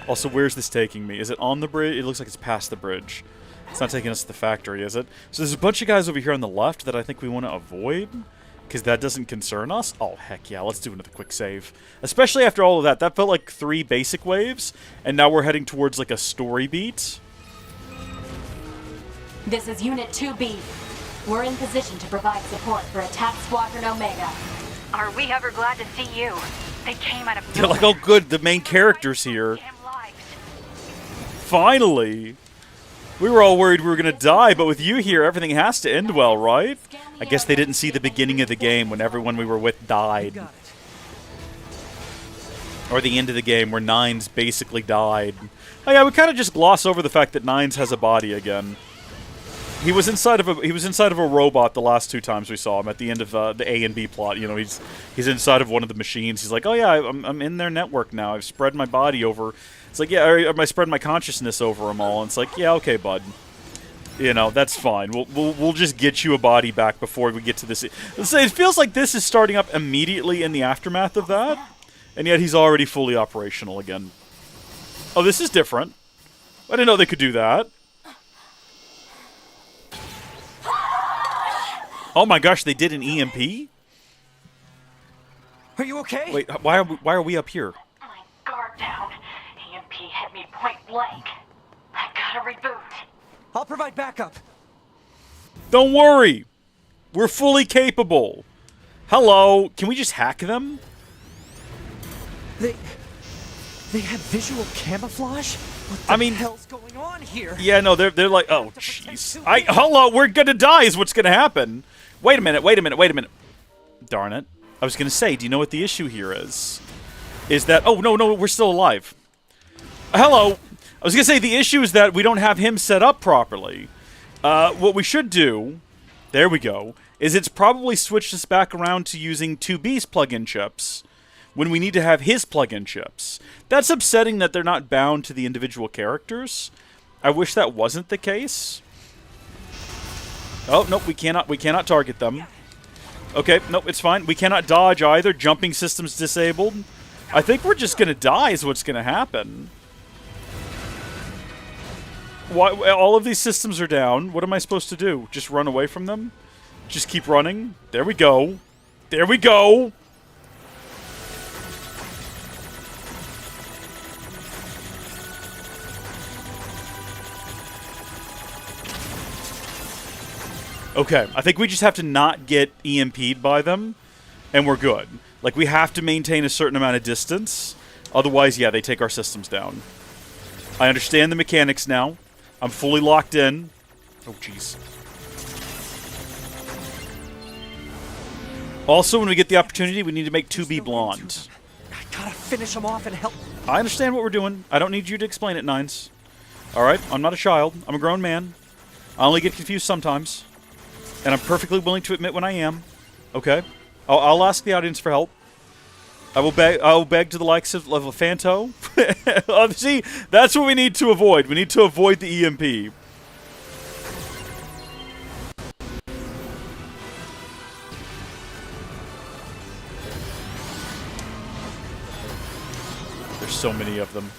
[SPEAKER 1] Also, where's this taking me? Is it on the bridge? It looks like it's past the bridge. It's not taking us to the factory, is it? So there's a bunch of guys over here on the left that I think we want to avoid, because that doesn't concern us. Oh, heck yeah, let's do another quick save. Especially after all of that. That felt like 3 basic waves, and now we're heading towards, like, a story beat.
[SPEAKER 5] This is Unit 2B. We're in position to provide support for Attack Squadron Omega.
[SPEAKER 3] Are we ever glad to see you? They came out of
[SPEAKER 1] They're
[SPEAKER 3] nowhere.
[SPEAKER 1] like, oh good, the main character's here.
[SPEAKER 3] Damn lives.
[SPEAKER 1] Finally! We were all worried we were going to die, but with you here, everything has to end well, right? I guess they didn't see the beginning of the game when everyone we were with died.
[SPEAKER 4] Got it.
[SPEAKER 1] Or the end of the game where Nines basically died. Oh yeah, we kind of just gloss over the fact that Nines has a body again. He was inside of a robot the last 2 times we saw him at the end of the A and B plot. You know, he's inside of one of the machines. He's like, oh yeah, I'm in their network now. I've spread my body over. It's like, yeah, I spread my consciousness over them all. And it's like, yeah, okay, bud. You know, that's fine. We'll just get you a body back before we get to this. So it feels like this is starting up immediately in the aftermath of that, and yet he's already fully operational again. Oh, this is different. I didn't know they could do that. Oh my gosh, they did an EMP?
[SPEAKER 4] Are you okay?
[SPEAKER 1] Wait, why are we up here?
[SPEAKER 3] My guard down. EMP hit me point blank. I gotta reboot.
[SPEAKER 4] I'll provide backup.
[SPEAKER 1] Don't worry. We're fully capable. Hello, can we just hack them?
[SPEAKER 4] They have visual camouflage? What the hell's going on here?
[SPEAKER 1] Yeah, no, they're like, oh, jeez. Hello, we're gonna die is what's gonna happen. Wait a minute. Darn it. I was gonna say, do you know what the issue here is? Is that, oh, no, we're still alive. Hello. I was gonna say, the issue is that we don't have him set up properly. What we should do, there we go, is it's probably switched us back around to using 2B's plug-in chips when we need to have his plug-in chips. That's upsetting that they're not bound to the individual characters. I wish that wasn't the case. Oh, nope, we cannot target them. Okay, nope, it's fine. We cannot dodge either. Jumping system's disabled. I think we're just gonna die is what's gonna happen. Why, all of these systems are down. What am I supposed to do? Just run away from them? Just keep running? There we go. There we go! Okay, I think we just have to not get EMP'd by them, and we're good. Like, we have to maintain a certain amount of distance. Otherwise, yeah, they take our systems down. I understand the mechanics now. I'm fully locked in. Oh, jeez. Also, when we get the opportunity, we need to make 2B blonde.
[SPEAKER 4] I gotta finish him off and help.
[SPEAKER 1] I understand what we're doing. I don't need you to explain it, Nines. Alright, I'm not a child. I'm a grown man. I only get confused sometimes. And I'm perfectly willing to admit when I am. Okay? I'll ask the audience for help. I will beg to the likes of Fanto. See, that's what we need to avoid. We need to avoid the EMP. There's so many of them.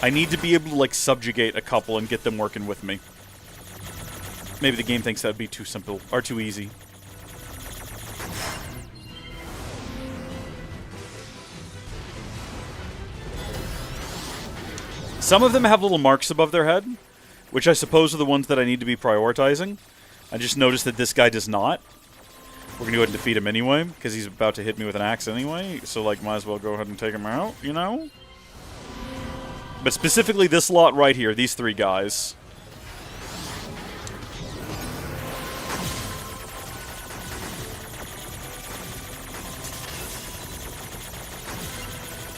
[SPEAKER 1] I need to be able to, like, subjugate a couple and get them working with me. Maybe the game thinks that'd be too simple, or too easy. Some of them have little marks above their head, which I suppose are the ones that I need to be prioritizing. I just noticed that this guy does not. We're gonna go ahead and defeat him anyway, because he's about to hit me with an axe anyway, so, like, might as well go ahead and take him out, you know? But specifically this lot right here, these three guys.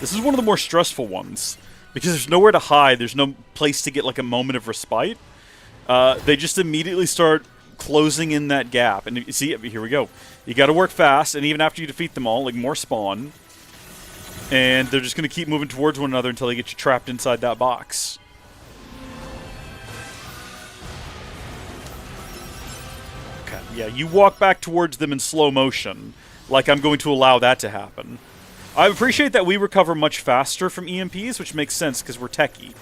[SPEAKER 1] This is one of the more stressful ones, because there's nowhere to hide, there's no place to get, like, a moment of respite. They just immediately start closing in that gap. And you see, here we go. You gotta work fast, and even after you defeat them all, like, more spawn. And they're just gonna keep moving towards one another until they get you trapped inside that box. Okay, yeah, you walk back towards them in slow motion, like I'm going to allow that to happen. I appreciate that we recover much faster from EMPs, which makes sense because we're techie.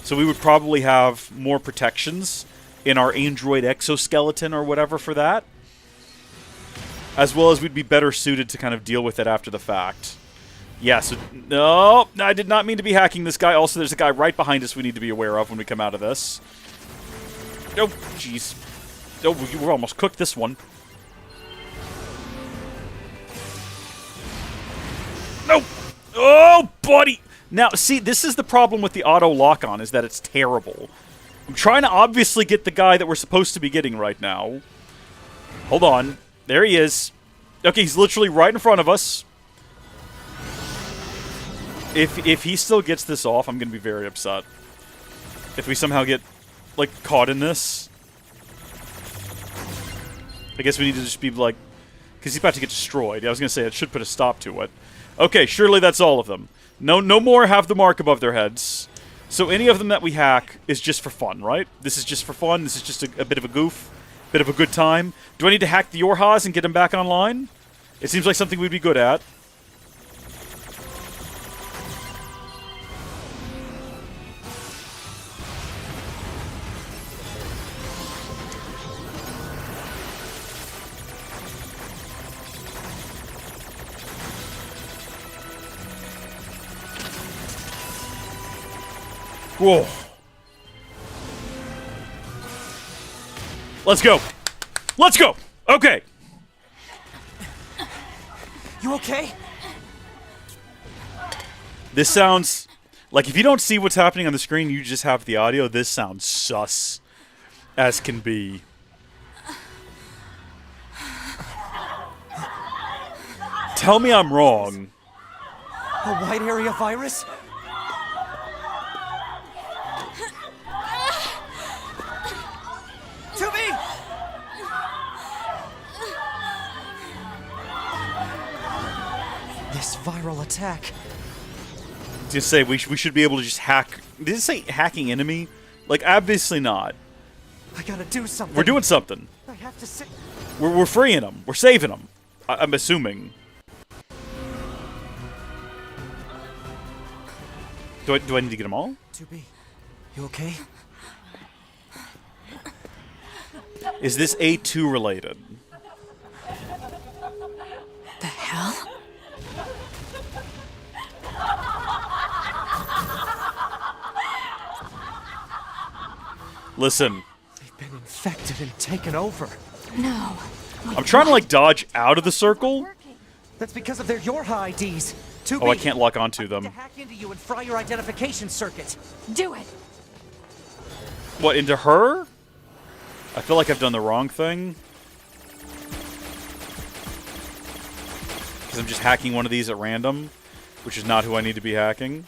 [SPEAKER 1] So we would probably have more protections in our android exoskeleton or whatever for that. As well as we'd be better suited to kind of deal with it after the fact. Yeah, so... No, I did not mean to be hacking this guy. Also, there's a guy right behind us we need to be aware of when we come out of this. Oh, jeez. Oh, we almost cooked this one. No! Oh, buddy! Now, see, this is the problem with the auto lock-on, is that it's terrible. I'm trying to obviously get the guy that we're supposed to be getting right now. Hold on. There he is. Okay, he's literally right in front of us. If he still gets this off, I'm going to be very upset. If we somehow get, like, caught in this. I guess we need to just be, like... Because he's about to get destroyed. I was going to say, it should put a stop to it. Okay, surely that's all of them. No more have the mark above their heads. So any of them that we hack is just for fun, right? This is just for fun. This is just a bit of a goof. Bit of a good time. Do I need to hack the Yorhas and get him back online? It seems like something we'd be good at. Whoa. Let's go. Let's go. Okay.
[SPEAKER 4] You okay?
[SPEAKER 1] This sounds like, if you don't see what's happening on the screen, you just have the audio. This sounds sus as can be. Tell me I'm wrong.
[SPEAKER 4] A wide area virus? To me! This viral attack.
[SPEAKER 1] Just say we should be able to just hack. Did it say hacking enemy? Like, obviously not.
[SPEAKER 4] I gotta do something.
[SPEAKER 1] We're doing something.
[SPEAKER 4] I have to sit.
[SPEAKER 1] We're freeing them. We're saving them. I'm assuming. Do I need to get them all?
[SPEAKER 4] 2B, you okay?
[SPEAKER 1] Is this A2 related?
[SPEAKER 2] The hell?
[SPEAKER 1] Listen,
[SPEAKER 4] They've been infected and taken over.
[SPEAKER 2] No.
[SPEAKER 1] I'm trying to, like, dodge out of the circle.
[SPEAKER 4] That's because of their Yorha IDs. 2B.
[SPEAKER 1] Oh, I can't lock onto
[SPEAKER 4] I need
[SPEAKER 1] them.
[SPEAKER 4] to hack into you and fry your identification circuit.
[SPEAKER 2] Do it.
[SPEAKER 1] What, into her? I feel like I've done the wrong thing. Because I'm just hacking one of these at random, which is not who I need to be hacking.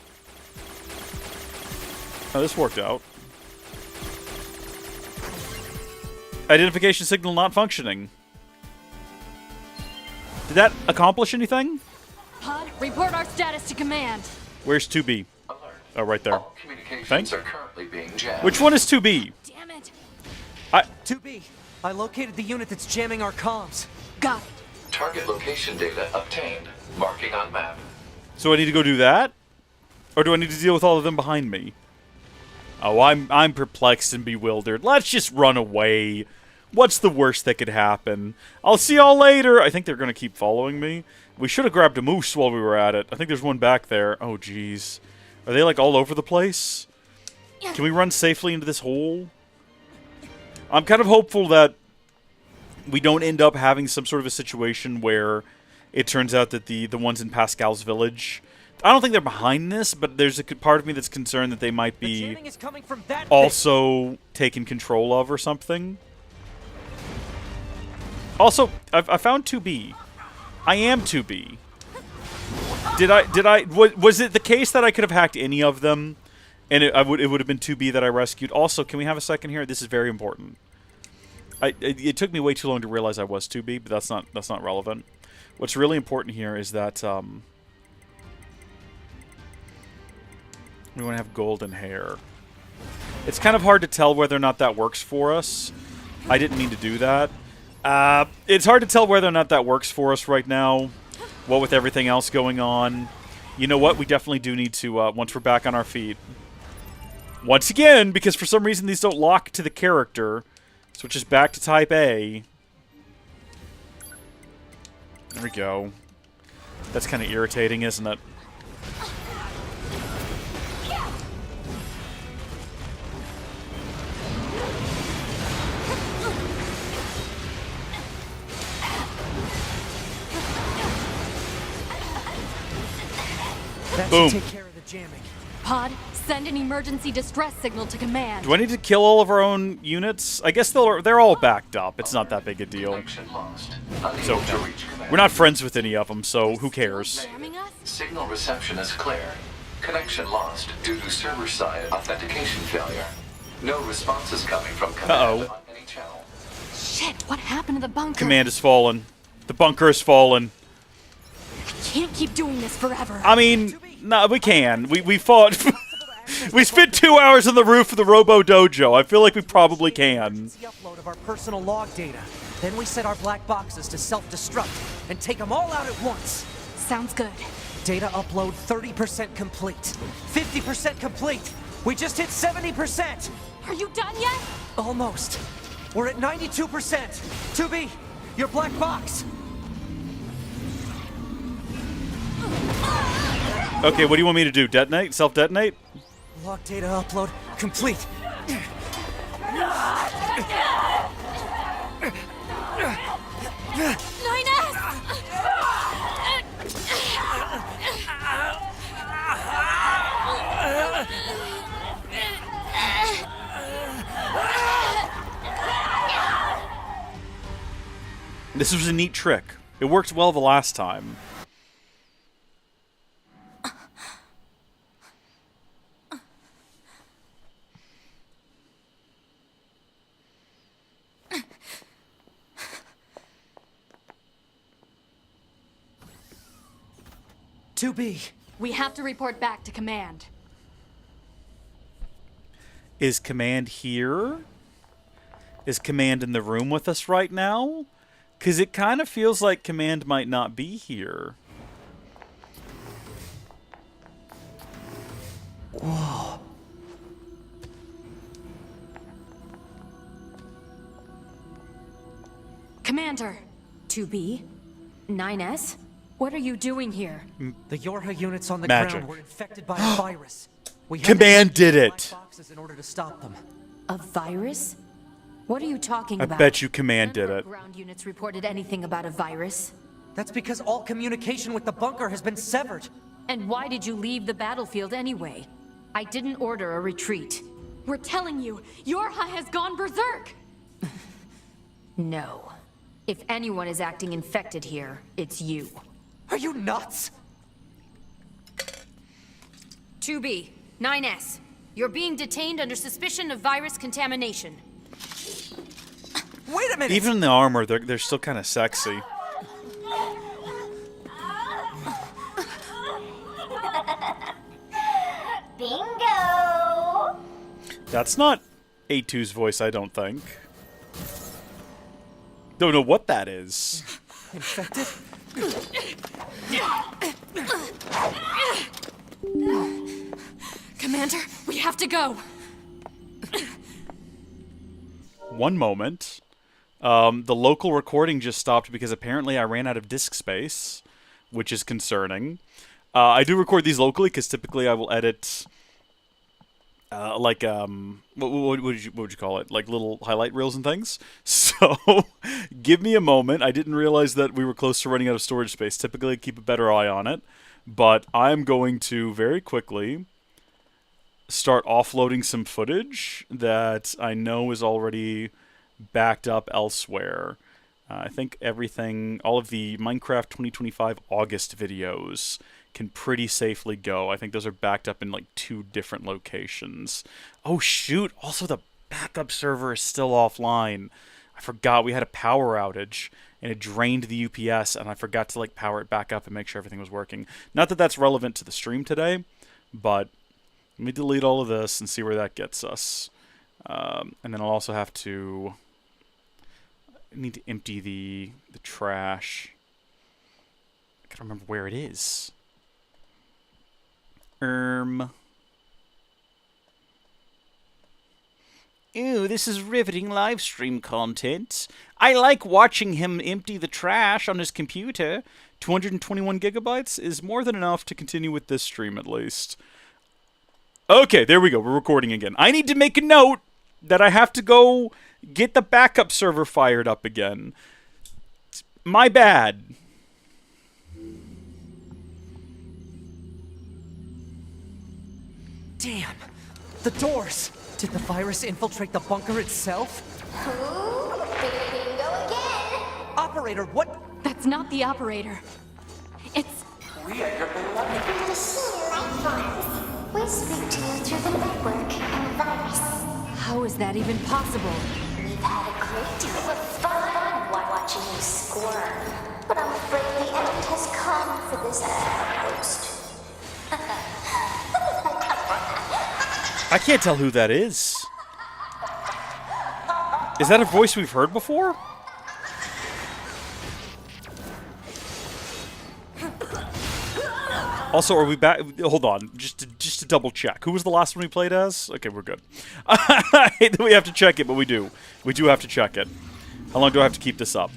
[SPEAKER 1] Oh, this worked out. Identification signal not functioning. Did that accomplish anything?
[SPEAKER 2] Pod, report our status to command.
[SPEAKER 1] Where's 2B?
[SPEAKER 7] Alert.
[SPEAKER 1] Oh, right there.
[SPEAKER 7] All communications
[SPEAKER 1] Thanks.
[SPEAKER 7] are currently being jammed.
[SPEAKER 1] Which one is 2B?
[SPEAKER 2] Damn it.
[SPEAKER 4] 2B, I located the unit that's jamming our comms.
[SPEAKER 2] Got it.
[SPEAKER 7] Target location data obtained. Marking on map.
[SPEAKER 1] So I need to go do that? Or do I need to deal with all of them behind me? Oh, I'm perplexed and bewildered. Let's just run away. What's the worst that could happen? I'll see y'all later. I think they're going to keep following me. We should have grabbed a moose while we were at it. I think there's one back there. Oh, jeez. Are they, like, all over the place? Can we run safely into this hole? I'm kind of hopeful that we don't end up having some sort of a situation where it turns out that the ones in Pascal's village... I don't think they're behind this, but there's a part of me that's concerned that they might
[SPEAKER 4] The
[SPEAKER 1] be
[SPEAKER 4] jamming is coming from that bit.
[SPEAKER 1] also taken control of or something. Also, I found 2B. I am 2B. Was it the case that I could have hacked any of them, and it would have been 2B that I rescued? Also, can we have a second here? This is very important. It took me way too long to realize I was 2B, but that's not relevant. What's really important here is that we want to have golden hair. It's kind of hard to tell whether or not that works for us. I didn't mean to do that. It's hard to tell whether or not that works for us right now. What with everything else going on. You know what? We definitely do need to, once we're back on our feet. Once again, because for some reason these don't lock to the character. Switch us back to Type A. There we go. That's kind of irritating, isn't it?
[SPEAKER 4] That
[SPEAKER 1] Boom.
[SPEAKER 4] should take care of the jamming.
[SPEAKER 2] Pod, send an emergency distress signal to command.
[SPEAKER 1] Do I need to kill all of our own units? I guess they're all backed up. It's not that big a deal.
[SPEAKER 7] Connection lost. Unable
[SPEAKER 1] So,
[SPEAKER 7] to reach command.
[SPEAKER 1] we're not friends with any of them, so who cares?
[SPEAKER 2] Jamming us?
[SPEAKER 7] Signal reception is clear. Connection lost due to server-side authentication failure. No response is coming from command on any channel.
[SPEAKER 2] Shit, what happened to the bunker?
[SPEAKER 1] Command has fallen. The bunker has fallen.
[SPEAKER 2] Can't keep doing this forever.
[SPEAKER 1] I mean, no, we can. We fought. We spent 2 hours on the roof of the Robo Dojo. I feel like we probably can.
[SPEAKER 4] The upload of our personal log data. Then we set our black boxes to self-destruct and take them all out at once.
[SPEAKER 2] Sounds good.
[SPEAKER 4] Data upload 30% complete. 50% complete. We just hit 70%.
[SPEAKER 2] Are you done yet?
[SPEAKER 4] Almost. We're at 92%. 2B, your black box.
[SPEAKER 1] Okay, what do you want me to do? Detonate? Self-detonate?
[SPEAKER 4] Log data upload complete.
[SPEAKER 1] This was a neat trick. It worked well the last time.
[SPEAKER 4] To be.
[SPEAKER 2] We have to report back to command.
[SPEAKER 1] Is Command here? Is Command in the room with us right now? Because it kind of feels like Command might not be here.
[SPEAKER 4] Whoa.
[SPEAKER 2] Commander! 2B? 9S? What are you doing here?
[SPEAKER 4] The Yorha units on the
[SPEAKER 1] Magic.
[SPEAKER 4] ground were infected by a virus. We had
[SPEAKER 1] Command
[SPEAKER 4] to
[SPEAKER 1] did it.
[SPEAKER 4] find boxes in order to stop them.
[SPEAKER 2] A virus? What are you talking
[SPEAKER 1] I
[SPEAKER 2] about?
[SPEAKER 1] bet you Command did
[SPEAKER 2] None of
[SPEAKER 1] it.
[SPEAKER 2] our ground units reported anything about a virus.
[SPEAKER 4] That's because all communication with the bunker has been severed.
[SPEAKER 2] And why did you leave the battlefield anyway? I didn't order a retreat. We're telling you, Yorha has gone berserk! No. If anyone is acting infected here, it's you.
[SPEAKER 4] Are you nuts?
[SPEAKER 2] 2B, 9S. You're being detained under suspicion of virus contamination.
[SPEAKER 4] Wait a minute!
[SPEAKER 1] Even in the armor, they're still kind of sexy.
[SPEAKER 6] Bingo!
[SPEAKER 1] That's not A2's voice, I don't think. Don't know what that is.
[SPEAKER 4] Infected?
[SPEAKER 2] Commander, we have to go!
[SPEAKER 1] One moment. The local recording just stopped because apparently I ran out of disk space, which is concerning. I do record these locally because typically I will edit, what would you call it? Like little highlight reels and things. So, give me a moment. I didn't realize that we were close to running out of storage space. Typically, I keep a better eye on it. But I'm going to very quickly start offloading some footage that I know is already backed up elsewhere. I think everything, all of the Minecraft 2025 August videos can pretty safely go. I think those are backed up in like 2 different locations. Oh shoot, also the backup server is still offline. I forgot we had a power outage and it drained the UPS and I forgot to like power it back up and make sure everything was working. Not that that's relevant to the stream today, but let me delete all of this and see where that gets us. And then I'll also have to... I need to empty the trash. I can't remember where it is. Ew, this is riveting live stream content. I like watching him empty the trash on his computer. 221 gigabytes is more than enough to continue with this stream at least. Okay, there we go. We're recording again. I need to make a note that I have to go get the backup server fired up again. My bad.
[SPEAKER 4] Damn! The doors! Did the virus infiltrate the bunker itself?
[SPEAKER 6] Ooh, bingo again!
[SPEAKER 4] Operator, what?
[SPEAKER 2] That's not the operator. It's...
[SPEAKER 6] Machine life forms. We speak to you through the network and virus.
[SPEAKER 2] How is that even possible?
[SPEAKER 6] We've had a great deal of fun watching you squirm. But I'm afraid the end has come for this host.
[SPEAKER 1] I can't tell who that is. Is that a voice we've heard before? Also, are we back? Hold on, just to double check. Who was the last one we played as? Okay, we're good. I hate that we have to check it, but we do. We do have to check it. How long do I have to keep this up?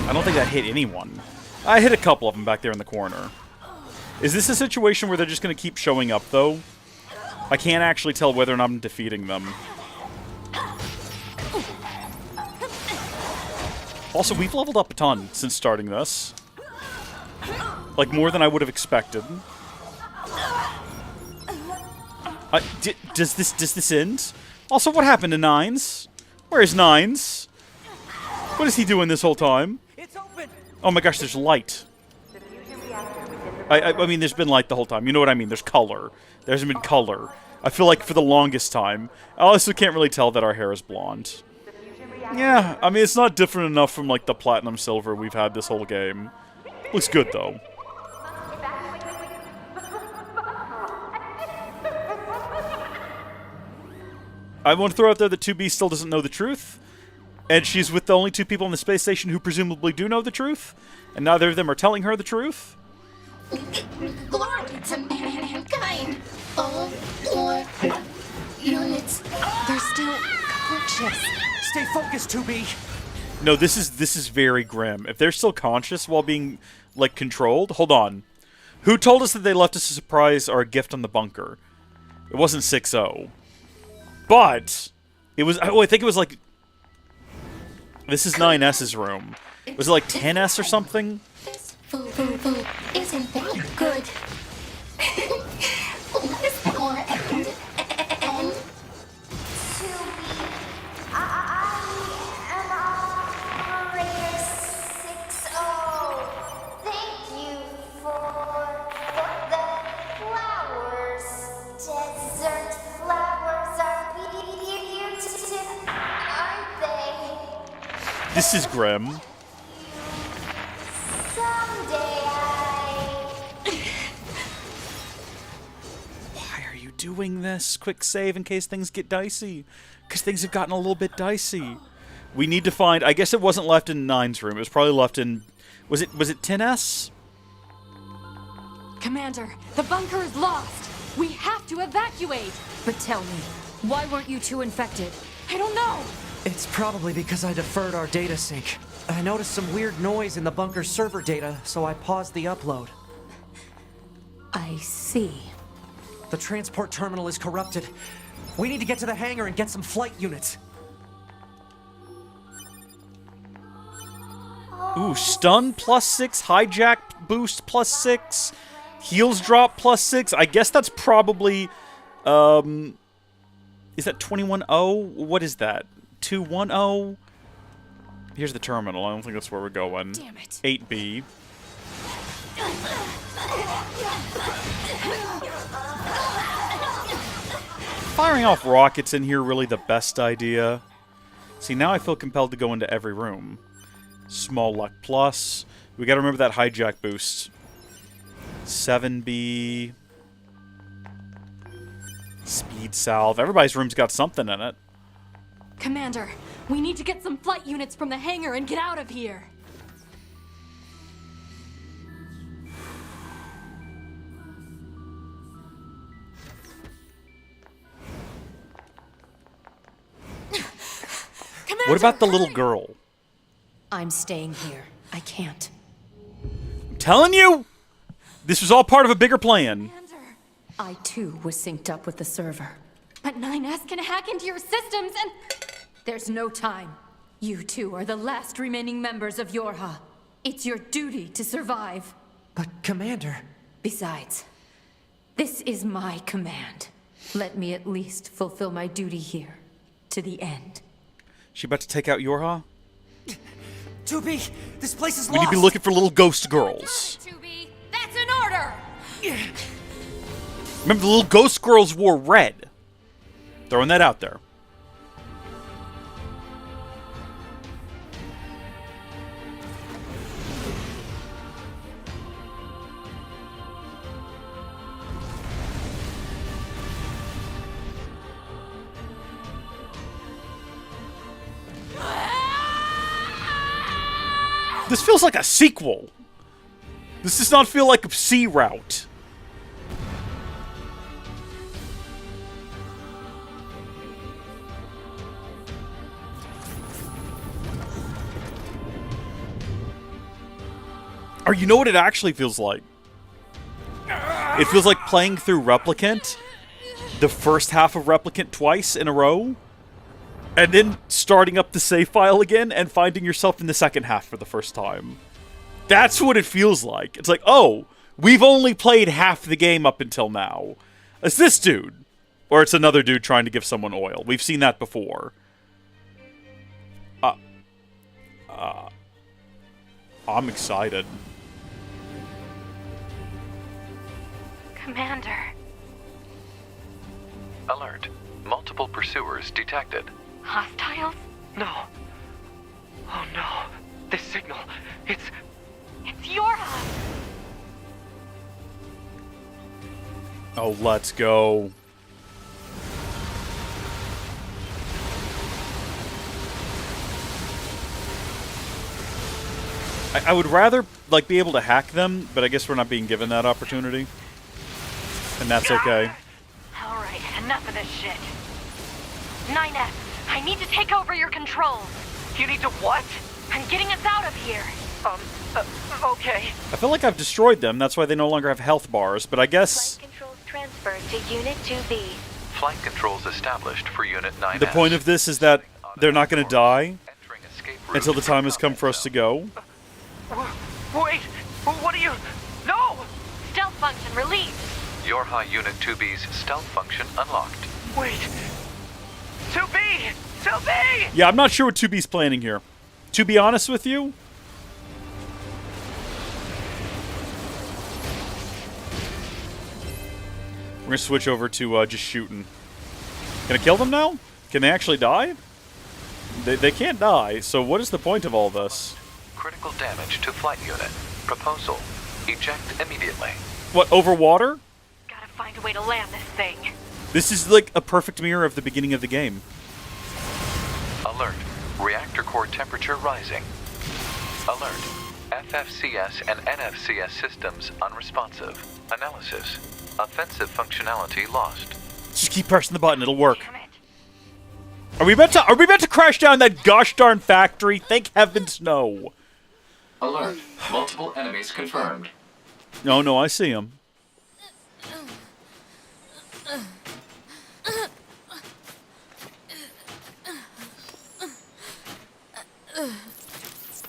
[SPEAKER 1] I don't think I hit anyone. I hit a couple of them back there in the corner. Is this a situation where they're just going to keep showing up, though? I can't actually tell whether or not I'm defeating them. Also, we've leveled up a ton since starting this. Like, more than I would have expected. Does this end? Also, what happened to Nines? Where's Nines? What is he doing this whole time?
[SPEAKER 4] It's open.
[SPEAKER 1] Oh my gosh, there's light. I mean, there's been light the whole time. You know what I mean? There's color. There hasn't been color. I feel like for the longest time. I also can't really tell that our hair is blonde. Yeah, I mean, it's not different enough from, like, the platinum silver we've had this whole game. Looks good, though. I want to throw out there that 2B still doesn't know the truth. And she's with the only two people on the space station who presumably do know the truth. And neither of them are telling her the truth.
[SPEAKER 5] Glory to mankind. All four units.
[SPEAKER 8] They're still conscious.
[SPEAKER 4] Stay focused, 2B.
[SPEAKER 1] No, this is very grim. If they're still conscious while being, like, controlled... Hold on. Who told us that they left us a surprise or a gift on the bunker? It wasn't 6-0. But... It was... Oh, I think it was, like... This is 9S's room. Was it, like, 10S or something?
[SPEAKER 5] This food isn't very good. This more and
[SPEAKER 1] This is grim. Why are you doing this? Quick save in case things get dicey. Because things have gotten a little bit dicey. We need to find... I guess it wasn't left in 9's room. It was probably left in... Was it 10S?
[SPEAKER 8] Commander, the bunker is lost. We have to evacuate.
[SPEAKER 2] But tell me, why weren't you two infected?
[SPEAKER 8] I don't know.
[SPEAKER 4] It's probably because I deferred our data sync. I noticed some weird noise in the bunker's server data, so I paused the upload.
[SPEAKER 8] I see.
[SPEAKER 4] The transport terminal is corrupted. We need to get to the hangar and get some flight units.
[SPEAKER 1] Ooh, stun +6, hijack boost +6, heals drop +6. I guess that's probably, is that 21-0? What is that? 210? Here's the terminal. I don't think that's where we're going.
[SPEAKER 8] Damn it.
[SPEAKER 1] 8B. Firing off rockets in here really the best idea? See, now I feel compelled to go into every room. Small luck plus. We gotta remember that hijack boost. 7B. Speed salve. Everybody's room's got something in it.
[SPEAKER 8] Commander, we need to get some flight units from the hangar and get out of here. Commander,
[SPEAKER 1] What about the
[SPEAKER 8] hurry!
[SPEAKER 1] little girl?
[SPEAKER 2] I'm staying here. I can't.
[SPEAKER 1] I'm telling you! This was all part of a bigger plan.
[SPEAKER 8] Commander.
[SPEAKER 2] I too was synced up with the server.
[SPEAKER 8] But 9S can hack into your systems and...
[SPEAKER 2] There's no time. You two are the last remaining members of Yorha. It's your duty to survive.
[SPEAKER 4] But, Commander...
[SPEAKER 2] Besides, this is my command. Let me at least fulfill my duty here, to the end.
[SPEAKER 1] She about to take out Yorha?
[SPEAKER 4] 2B, this place is
[SPEAKER 1] We
[SPEAKER 4] lost!
[SPEAKER 1] need to be looking for little ghost girls.
[SPEAKER 2] 2B, that's an order!
[SPEAKER 1] Remember, the little ghost girls wore red. Throwing that out there. This feels like a sequel. This does not feel like a sea route. Or you know what it actually feels like? It feels like playing through Replicant the first half of Replicant twice in a row, and then starting up the save file again and finding yourself in the second half for the first time. That's what it feels like. It's like, oh, we've only played half the game up until now. It's this dude. Or it's another dude trying to give someone oil. We've seen that before. I'm excited.
[SPEAKER 3] Commander.
[SPEAKER 9] Alert. Multiple pursuers detected.
[SPEAKER 3] Hostiles?
[SPEAKER 4] No. Oh no. This signal. It's
[SPEAKER 3] Your
[SPEAKER 1] Oh, let's go. I would rather, like, be able to hack them, but I guess we're not being given that opportunity. And that's okay.
[SPEAKER 3] Alright, enough of this shit. 9S, I need to take over your controls.
[SPEAKER 4] You need to what?
[SPEAKER 3] I'm getting us out of here.
[SPEAKER 4] Okay.
[SPEAKER 1] I feel like I've destroyed them, that's why they no longer have health bars, but I guess
[SPEAKER 3] Flight controls transferred to Unit 2B.
[SPEAKER 9] Flight controls established for Unit 9S.
[SPEAKER 1] the point of this is that they're not going to die
[SPEAKER 9] Entering escape route
[SPEAKER 1] until the time has
[SPEAKER 9] from
[SPEAKER 1] come for us to go.
[SPEAKER 4] Wait. What are you? No.
[SPEAKER 3] Stealth function released.
[SPEAKER 9] Your High Unit 2B's stealth function unlocked.
[SPEAKER 4] Wait. 2B. 2B.
[SPEAKER 1] Yeah, I'm not sure what 2B's planning here. To be honest with you, we're going to switch over to just shooting. Can I kill them now? Can they actually die? They can't die, so what is the point of all this?
[SPEAKER 9] Critical damage to flight unit. Proposal. Eject immediately.
[SPEAKER 1] What, over water?
[SPEAKER 3] Gotta find a way to land this thing.
[SPEAKER 1] This is like a perfect mirror of the beginning of the game.
[SPEAKER 9] Alert. Reactor core temperature rising. Alert. FFCS and NFCS systems unresponsive. Analysis. Offensive functionality lost.
[SPEAKER 1] Just keep pressing the button, it'll work.
[SPEAKER 3] Damn it.
[SPEAKER 1] Are we about to crash down that gosh darn factory? Thank heavens no.
[SPEAKER 10] Alert. Multiple enemies confirmed.
[SPEAKER 1] No, I see him.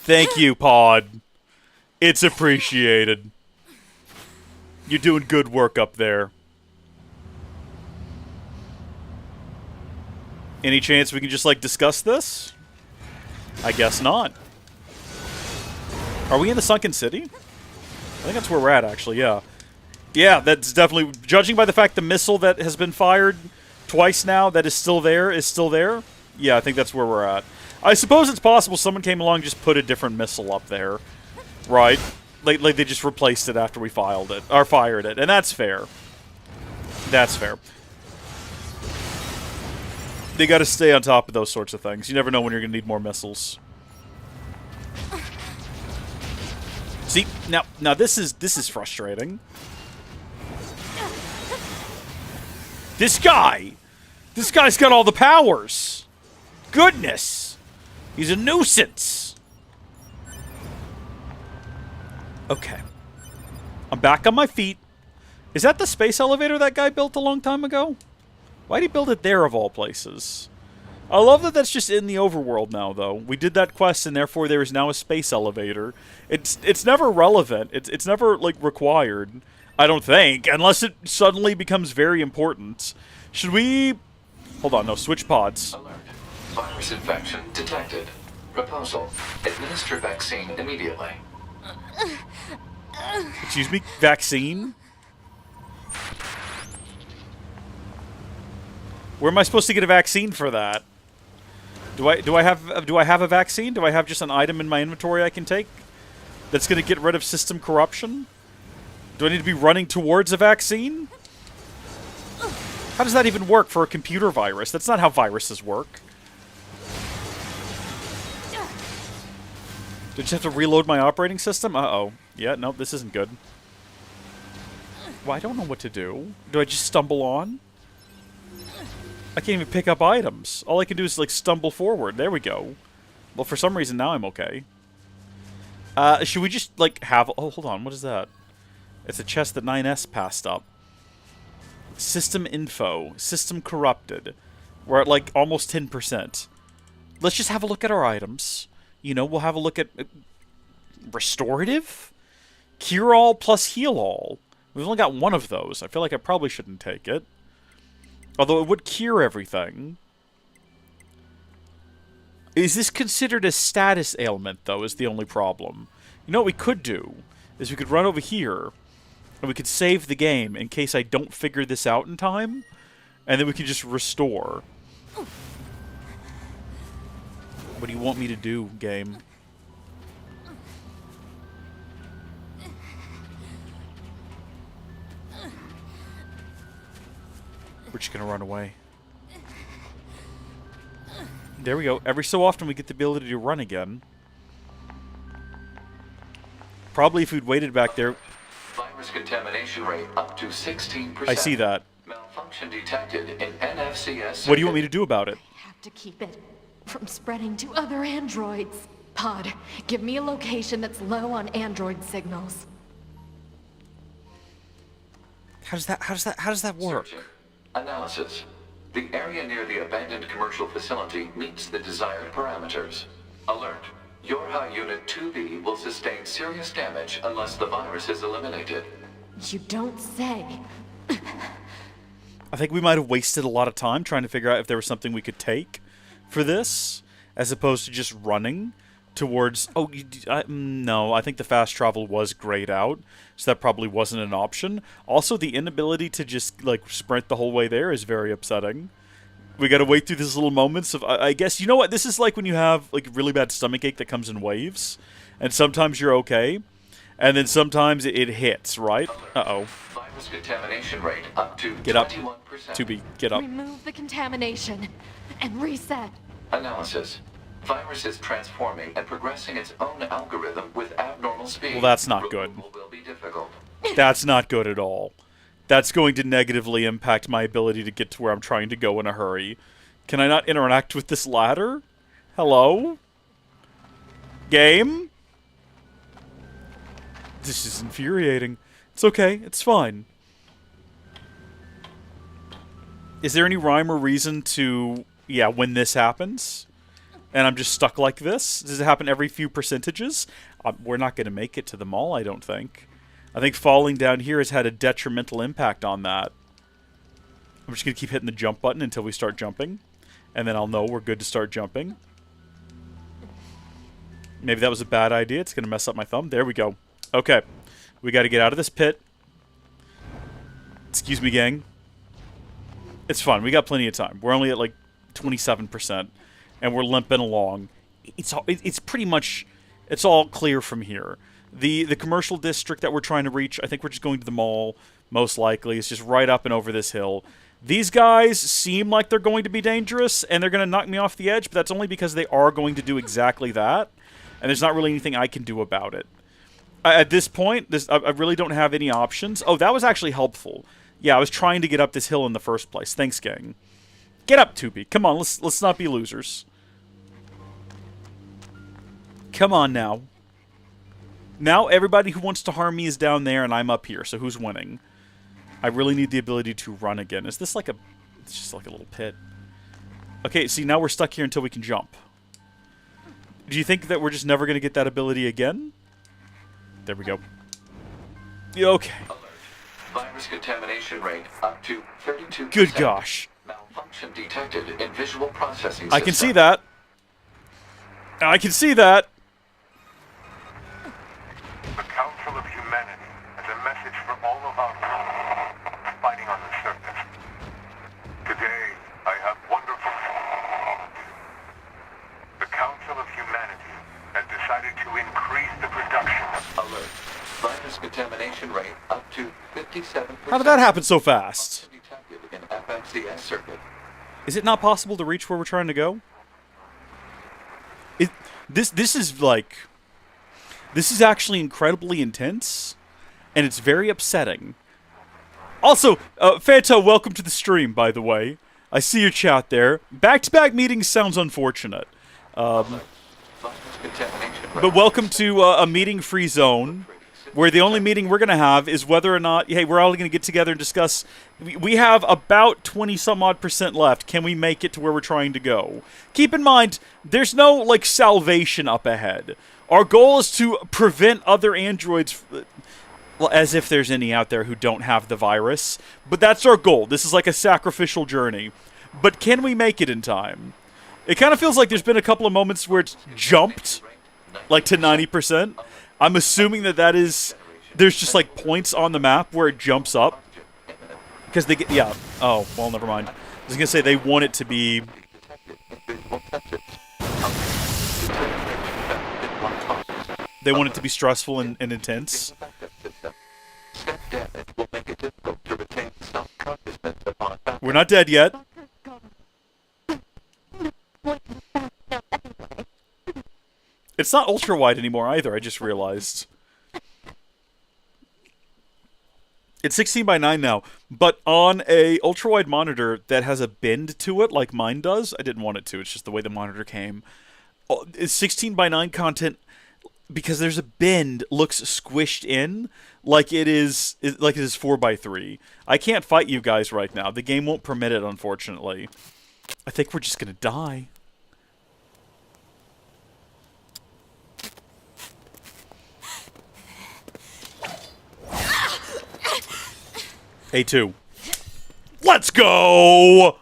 [SPEAKER 1] Thank you, Pod. It's appreciated. You're doing good work up there. Any chance we can just, like, discuss this? I guess not. Are we in the Sunken City? I think that's where we're at, actually, yeah. Yeah, that's definitely... Judging by the fact the missile that has been fired twice now that is still there. Yeah, I think that's where we're at. I suppose it's possible someone came along and just put a different missile up there. Right? Like they just replaced it after we fired it. And that's fair. That's fair. They gotta stay on top of those sorts of things. You never know when you're gonna need more missiles. See, now this is frustrating. This guy's got all the powers. Goodness. He's a nuisance. Okay. I'm back on my feet. Is that the space elevator that guy built a long time ago? Why'd he build it there of all places? I love that that's just in the overworld now, though. We did that quest, and therefore there is now a space elevator. It's never relevant. It's never, like, required. I don't think. Unless it suddenly becomes very important. Should we... Hold on, no. Switch pods.
[SPEAKER 10] Alert. Virus infection detected. Proposal. Administer vaccine immediately.
[SPEAKER 1] Excuse me? Vaccine? Where am I supposed to get a vaccine for that? Do I have a vaccine? Do I have just an item in my inventory I can take that's going to get rid of system corruption? Do I need to be running towards a vaccine? How does that even work for a computer virus? That's not how viruses work. Did you have to reload my operating system? Uh-oh. Yeah, nope, this isn't good. Well, I don't know what to do. Do I just stumble on? I can't even pick up items. All I can do is, like, stumble forward. There we go. Well, for some reason, now I'm okay. Should we just, like, have... Oh, hold on. What is that? It's a chest that 9S passed up. System info. System corrupted. We're at like almost 10%. Let's just have a look at our items. You know, we'll have a look at restorative? Cure all plus heal all. We've only got one of those. I feel like I probably shouldn't take it. Although it would cure everything. Is this considered a status ailment, though, is the only problem. You know what we could do? Is we could run over here, and we could save the game in case I don't figure this out in time, and then we can just restore. What do you want me to do, game? We're just gonna run away. There we go. Every so often we get the ability to run again. Probably if we'd waited back there.
[SPEAKER 10] Virus contamination rate up to 16%.
[SPEAKER 1] I see that.
[SPEAKER 10] Malfunction detected in NFCS.
[SPEAKER 1] What do you want me to do about it?
[SPEAKER 8] I have to keep it from spreading to other androids. Pod, give me a location that's low on android signals.
[SPEAKER 1] How does that work?
[SPEAKER 10] Searching. Analysis. The area near the abandoned commercial facility meets the desired parameters. Alert. Your high unit 2B will sustain serious damage unless the virus is eliminated.
[SPEAKER 8] You don't say.
[SPEAKER 1] I think we might have wasted a lot of time trying to figure out if there was something we could take for this, as opposed to just running towards... Oh, no, I think the fast travel was grayed out, so that probably wasn't an option. Also, the inability to just, like, sprint the whole way there is very upsetting. We gotta wait through these little moments of... I guess, you know what? This is like when you have, like, really bad stomachache that comes in waves, and sometimes you're okay, and then sometimes it hits, right? Uh-oh.
[SPEAKER 10] Virus contamination rate up to
[SPEAKER 1] Get up.
[SPEAKER 10] 21%.
[SPEAKER 1] 2B, get up.
[SPEAKER 8] Remove the contamination and reset.
[SPEAKER 10] Analysis. Virus is transforming and progressing its own algorithm with abnormal speed.
[SPEAKER 1] Well, that's not good.
[SPEAKER 10] Removal will be difficult.
[SPEAKER 1] That's not good at all. That's going to negatively impact my ability to get to where I'm trying to go in a hurry. Can I not interact with this ladder? Hello? Game? This is infuriating. It's okay. It's fine. Is there any rhyme or reason to, yeah, when this happens? And I'm just stuck like this? Does it happen every few percentages? We're not going to make it to the mall, I don't think. I think falling down here has had a detrimental impact on that. I'm just going to keep hitting the jump button until we start jumping. And then I'll know we're good to start jumping. Maybe that was a bad idea. It's going to mess up my thumb. There we go. Okay. We got to get out of this pit. Excuse me, gang. It's fun. We got plenty of time. We're only at like 27%. And we're limping along. It's pretty much... It's all clear from here. The commercial district that we're trying to reach, I think we're just going to the mall, most likely. It's just right up and over this hill. These guys seem like they're going to be dangerous, and they're going to knock me off the edge, but that's only because they are going to do exactly that. And there's not really anything I can do about it. At this point, I really don't have any options. Oh, that was actually helpful. Yeah, I was trying to get up this hill in the first place. Thanks, gang. Get up, 2B. Come on, let's not be losers. Come on now. Now everybody who wants to harm me is down there and I'm up here, so who's winning? I really need the ability to run again. Is this like a... It's just like a little pit. Okay, see, now we're stuck here until we can jump. Do you think that we're just never going to get that ability again? There we go. Yeah, okay.
[SPEAKER 10] Alert. Virus contamination rate up to 32%.
[SPEAKER 1] Good gosh.
[SPEAKER 10] Malfunction detected in visual processing system.
[SPEAKER 1] I can see that. I can see that.
[SPEAKER 7] The Council of Humanity has a message for all of our people fighting on the surface. Today, I have wonderful news. The Council of Humanity has decided to increase the production of...
[SPEAKER 10] Alert. Virus contamination rate up to 57%.
[SPEAKER 1] How did that happen so fast?
[SPEAKER 10] Detected in FMCS circuit.
[SPEAKER 1] Is it not possible to reach where we're trying to go? This is like... This is actually incredibly intense, and it's very upsetting. Also, Fanta, welcome to the stream, by the way. I see your chat there. Back-to-back meetings sounds unfortunate. But welcome to a meeting-free zone. where the only meeting we're going to have is whether or not, hey, we're all going to get together and discuss. We have about 20-some-odd% left. Can we make it to where we're trying to go? Keep in mind, there's no, like, salvation up ahead. Our goal is to prevent other androids, well, as if there's any out there who don't have the virus. But that's our goal. This is like a sacrificial journey. But can we make it in time? It kind of feels like there's been a couple of moments where it's jumped, like, to 90%. I'm assuming that is... There's just, like, points on the map where it jumps up. Because they get... Yeah. Oh, well, never mind. I was going to say they want it to be... They want it to be stressful and intense. We're not dead yet. It's not ultra-wide anymore either, I just realized. It's 16 by 9 now, but on a ultra-wide monitor that has a bend to it, like mine does, I didn't want it to, it's just the way the monitor came. It's 16 by 9 content, because there's a bend, looks squished in, like it is 4 by 3. I can't fight you guys right now. The game won't permit it, unfortunately. I think we're just gonna die. A2. Let's go!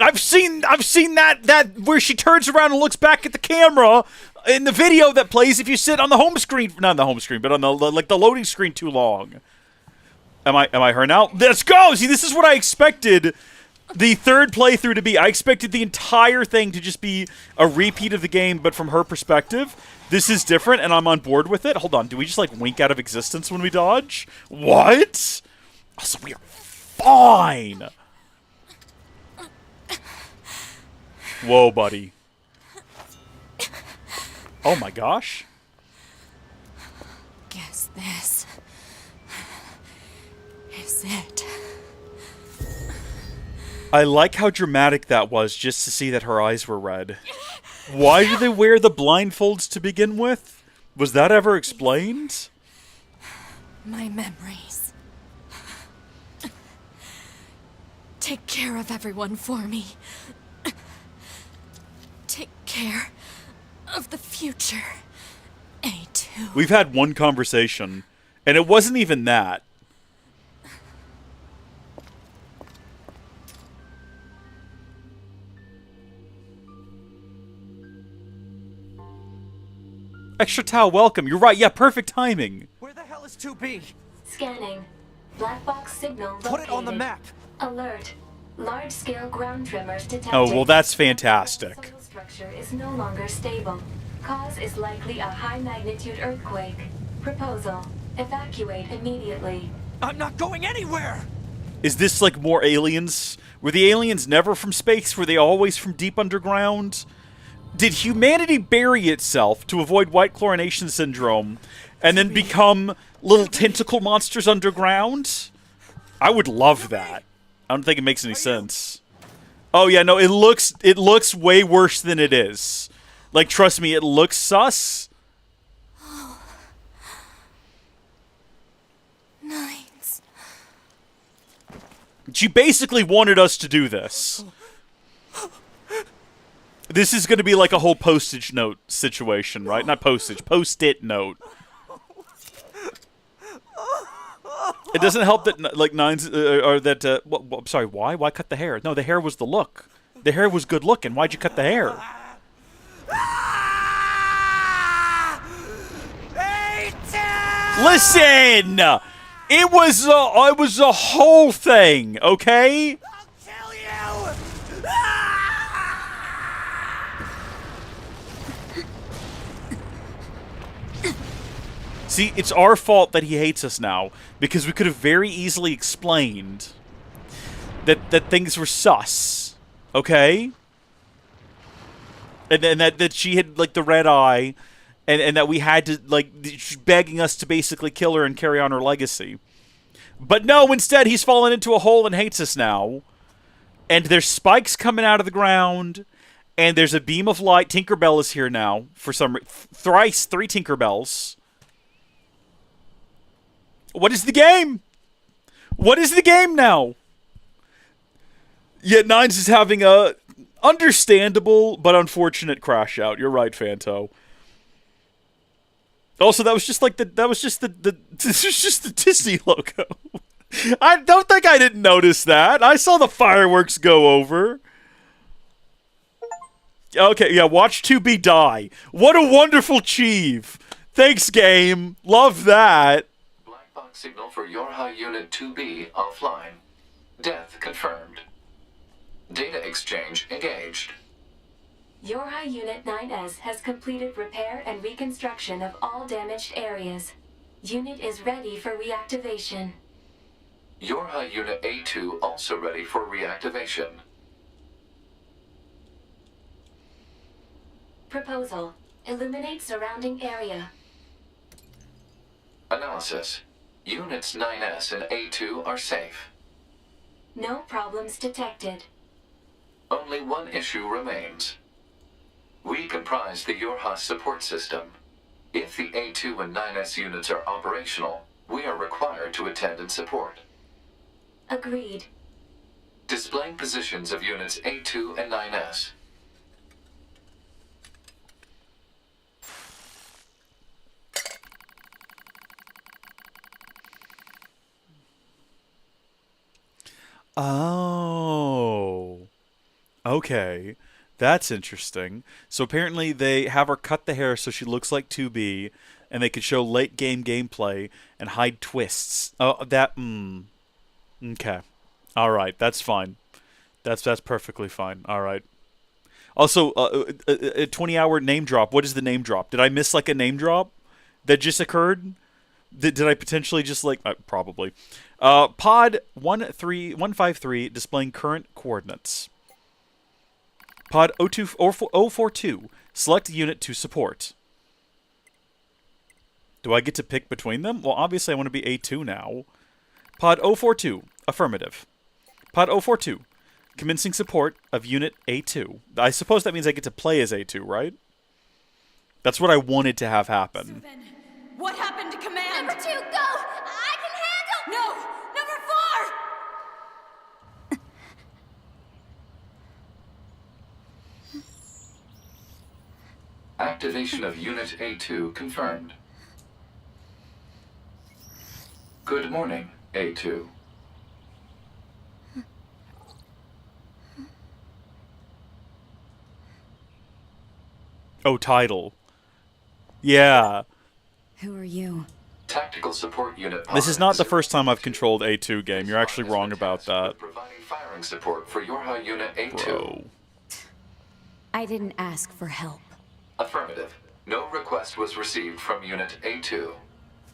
[SPEAKER 1] I've seen that where she turns around and looks back at the camera in the video that plays if you sit on the home screen, not on the home screen, but on the the loading screen too long. Am I her now? Let's go! See, this is what I expected the third playthrough to be. I expected the entire thing to just be a repeat of the game, but from her perspective. This is different, and I'm on board with it. Hold on, do we just, like, wink out of existence when we dodge? What? Also, we are fine! Whoa, buddy. Oh my gosh.
[SPEAKER 8] Guess this is it.
[SPEAKER 1] I like how dramatic that was just to see that her eyes were red. Why do they wear the blindfolds to begin with? Was that ever explained?
[SPEAKER 8] My memories. Take care of everyone for me. Take care of the future, A2.
[SPEAKER 1] We've had one conversation, and it wasn't even that. Extra towel, welcome. You're right. Yeah, perfect timing.
[SPEAKER 11] Where the hell is 2B?
[SPEAKER 5] Scanning. Black box signal located.
[SPEAKER 11] Put it on the map.
[SPEAKER 5] Alert. Large-scale ground tremors detected.
[SPEAKER 1] Oh, well, that's fantastic.
[SPEAKER 5] The soil structure is no longer stable. Cause is likely a high-magnitude earthquake. Proposal. Evacuate immediately.
[SPEAKER 11] I'm not going anywhere!
[SPEAKER 1] Is this like more aliens? Were the aliens never from space? Were they always from deep underground? Did humanity bury itself to avoid white chlorination syndrome and then become little tentacle monsters underground? I would love that. I don't think it makes any sense. Oh yeah, no, it looks way worse than it is. Like, trust me, it looks sus.
[SPEAKER 8] Nines.
[SPEAKER 1] She basically wanted us to do this. This is going to be like a whole postage note situation, right? Not postage, post-it note. It doesn't help that, like, Nines, or that, I'm sorry, why? Why cut the hair? No, the hair was the look. The hair was good looking. Why'd you cut the hair? Listen! It was a whole thing, okay?
[SPEAKER 11] I'll tell you!
[SPEAKER 1] See, it's our fault that he hates us now, because we could have very easily explained that things were sus, okay? And that she had, like, the red eye, and that we had to, like, she's begging us to basically kill her and carry on her legacy. But no, instead, he's fallen into a hole and hates us now. And there's spikes coming out of the ground, and there's a beam of light. Tinkerbell is here now, for some reason. Three Tinkerbells. What is the game? What is the game now? Yeah, Nines is having a understandable but unfortunate crash out. You're right, Fanto. Also, that was just like this was just the Disney logo. I don't think I didn't notice that. I saw the fireworks go over. Okay, yeah, watch 2B die. What a wonderful achieve. Thanks, game. Love that.
[SPEAKER 10] Black box signal for Yorha Unit 2B offline. Death confirmed. Data exchange engaged.
[SPEAKER 5] Yorha Unit 9S has completed repair and reconstruction of all damaged areas. Unit is ready for reactivation.
[SPEAKER 10] Yorha Unit A2 also ready for reactivation.
[SPEAKER 5] Proposal. Illuminate surrounding area.
[SPEAKER 10] Analysis. Units 9S and A2 are safe.
[SPEAKER 5] No problems detected.
[SPEAKER 10] Only one issue remains. We comprise the Yorha support system. If the A2 and 9S units are operational, we are required to attend and support.
[SPEAKER 5] Agreed.
[SPEAKER 10] Displaying positions of units A2 and 9S.
[SPEAKER 1] Oh. Okay. That's interesting. So apparently they have her cut the hair so she looks like 2B, and they can show late game gameplay and hide twists. Oh, that, Okay. Alright, that's fine. That's perfectly fine. Alright. Also, a 20-hour name drop. What is the name drop? Did I miss, like, a name drop that just occurred? Did I potentially just, like... probably. Pod 153 displaying current coordinates. Pod 042, select unit to support. Do I get to pick between them? Well, obviously I want to be A2 now. Pod 042, affirmative. Pod 042, commencing support of unit A2. I suppose that means I get to play as A2, right? That's what I wanted to have happen.
[SPEAKER 8] So then, what happened to command?
[SPEAKER 2] Number 2, go! I can handle...
[SPEAKER 8] No! Number 4!
[SPEAKER 10] Activation of Unit A2 confirmed. Good morning, A2.
[SPEAKER 1] Oh, title. Yeah.
[SPEAKER 8] Who are you?
[SPEAKER 10] Tactical support unit.
[SPEAKER 1] This is not the first time I've controlled A2 game. You're actually wrong about that.
[SPEAKER 10] Providing firing support for Yorha Unit A2.
[SPEAKER 1] Bro.
[SPEAKER 8] I didn't ask for help.
[SPEAKER 10] Affirmative. No request was received from Unit A2.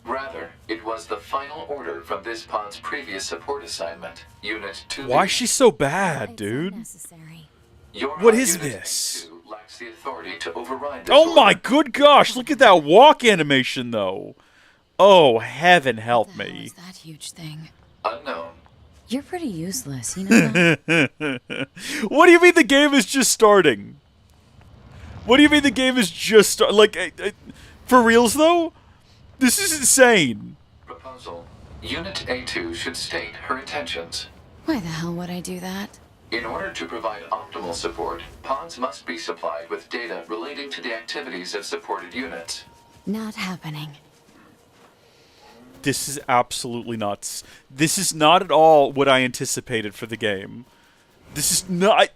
[SPEAKER 10] Rather, it was the final order from this pod's previous support assignment, Unit 2B.
[SPEAKER 1] Why is she so bad, dude?
[SPEAKER 8] Necessary.
[SPEAKER 1] What is
[SPEAKER 10] Unit
[SPEAKER 1] this?
[SPEAKER 10] A2 lacks the authority to override this
[SPEAKER 1] Oh my
[SPEAKER 10] order.
[SPEAKER 1] good gosh, look at that walk animation though. Oh, heaven help
[SPEAKER 8] What the hell
[SPEAKER 1] me.
[SPEAKER 8] is that huge thing?
[SPEAKER 10] Unknown.
[SPEAKER 8] You're pretty useless, you know that?
[SPEAKER 1] What do you mean the game is just starting? What do you mean the game is just for reals though? This is insane.
[SPEAKER 10] Proposal. Unit A2 should state her intentions.
[SPEAKER 8] Why the hell would I do that?
[SPEAKER 10] In order to provide optimal support, pods must be supplied with data relating to the activities of supported units.
[SPEAKER 8] Not happening.
[SPEAKER 1] This is absolutely nuts. This is not at all what I anticipated for the game. This is not...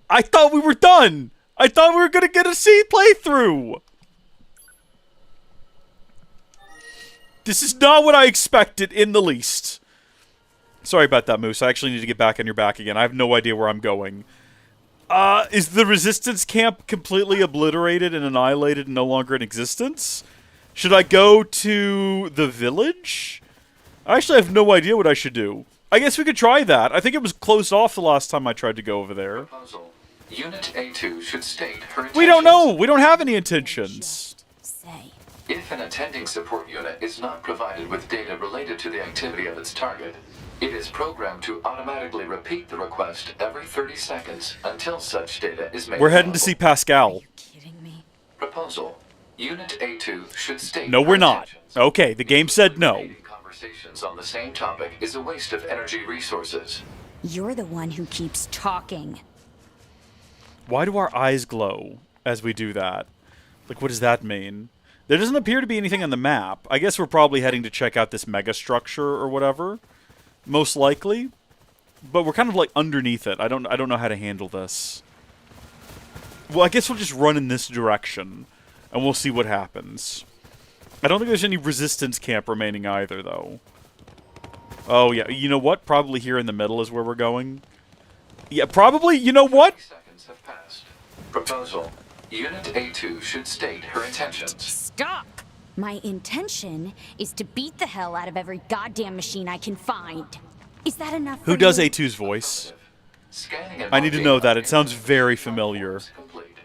[SPEAKER 1] I thought we were done! I thought we were gonna get a C playthrough! This is not what I expected in the least. Sorry about that, Moose. I actually need to get back on your back again. I have no idea where I'm going. Is the resistance camp completely obliterated and annihilated and no longer in existence? Should I go to the village? I actually have no idea what I should do. I guess we could try that. I think it was closed off the last time I tried to go over there.
[SPEAKER 10] Proposal. Unit A2 should state her intentions.
[SPEAKER 1] We don't know. We don't have any intentions.
[SPEAKER 8] Say.
[SPEAKER 10] If an attending support unit is not provided with data related to the activity of its target, it is programmed to automatically repeat the request every 30 seconds until such data is made
[SPEAKER 1] We're heading to see
[SPEAKER 10] available.
[SPEAKER 1] Pascal.
[SPEAKER 8] Kidding me?
[SPEAKER 10] Proposal. Unit A2 should state
[SPEAKER 1] No,
[SPEAKER 10] her
[SPEAKER 1] we're not.
[SPEAKER 10] intentions.
[SPEAKER 1] Okay, the game said no.
[SPEAKER 10] Relating Conversations on the same topic is a waste of energy resources.
[SPEAKER 12] You're the one who keeps talking.
[SPEAKER 1] Why do our eyes glow as we do that? Like, what does that mean? There doesn't appear to be anything on the map. I guess we're probably heading to check out this mega structure or whatever. Most likely. But we're kind of like underneath it. I don't know how to handle this. Well, I guess we'll just run in this direction. And we'll see what happens. I don't think there's any resistance camp remaining either, though. Oh, yeah. You know what? Probably here in the middle is where we're going. Yeah, probably. You know what?
[SPEAKER 10] 30 seconds have passed. Proposal. Unit A2 should state her intentions.
[SPEAKER 12] Stop! My intention is to beat the hell out of every goddamn machine I can find. Is that enough for
[SPEAKER 1] Who does
[SPEAKER 12] you?
[SPEAKER 1] A2's voice?
[SPEAKER 10] Scanning and
[SPEAKER 1] I need to know that. It sounds very familiar.
[SPEAKER 10] Complete.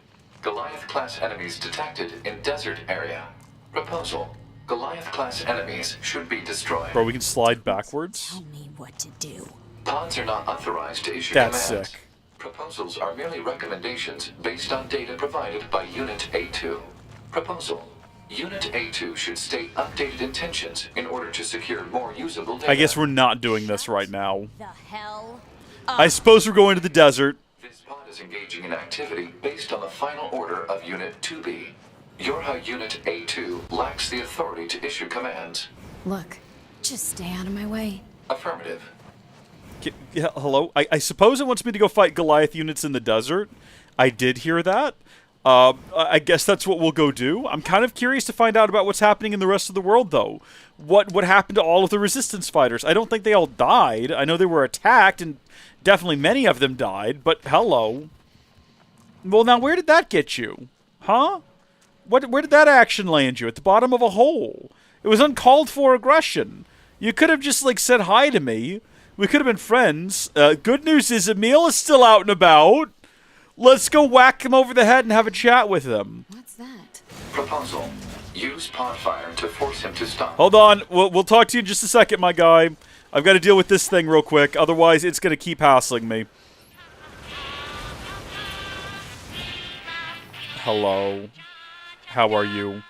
[SPEAKER 10] Goliath-class enemies detected in desert area. Proposal. Goliath-class enemies should be destroyed.
[SPEAKER 1] Bro, we can slide backwards?
[SPEAKER 12] Tell me what to do.
[SPEAKER 10] Pods are not authorized to issue
[SPEAKER 1] That's
[SPEAKER 10] commands.
[SPEAKER 1] sick.
[SPEAKER 10] Proposals are merely recommendations based on data provided by Unit A2. Proposal. Unit A2 should state updated intentions in order to secure more usable data.
[SPEAKER 1] I guess we're not doing this right now.
[SPEAKER 12] The hell?
[SPEAKER 1] I suppose we're going to the desert.
[SPEAKER 10] This pod is engaging in activity based on the final order of Unit 2B. Your Unit A2 lacks the authority to issue commands.
[SPEAKER 8] Look, just stay out of my way.
[SPEAKER 10] Affirmative.
[SPEAKER 1] Yeah, hello? I suppose it wants me to go fight Goliath units in the desert. I did hear that. I guess that's what we'll go do. I'm kind of curious to find out about what's happening in the rest of the world, though. What happened to all of the resistance fighters? I don't think they all died. I know they were attacked, and definitely many of them died, but hello. Well, now, where did that get you? Huh? Where did that action land you? At the bottom of a hole. It was uncalled for aggression. You could have just, like, said hi to me. We could have been friends. Good news is Emil is still out and about. Let's go whack him over the head and have a chat with him.
[SPEAKER 8] What's that?
[SPEAKER 10] Proposal. Use pod fire to force him to stop.
[SPEAKER 1] Hold on. We'll talk to you in just a second, my guy. I've got to deal with this thing real quick. Otherwise, it's going to keep hassling me. Hello. How are you?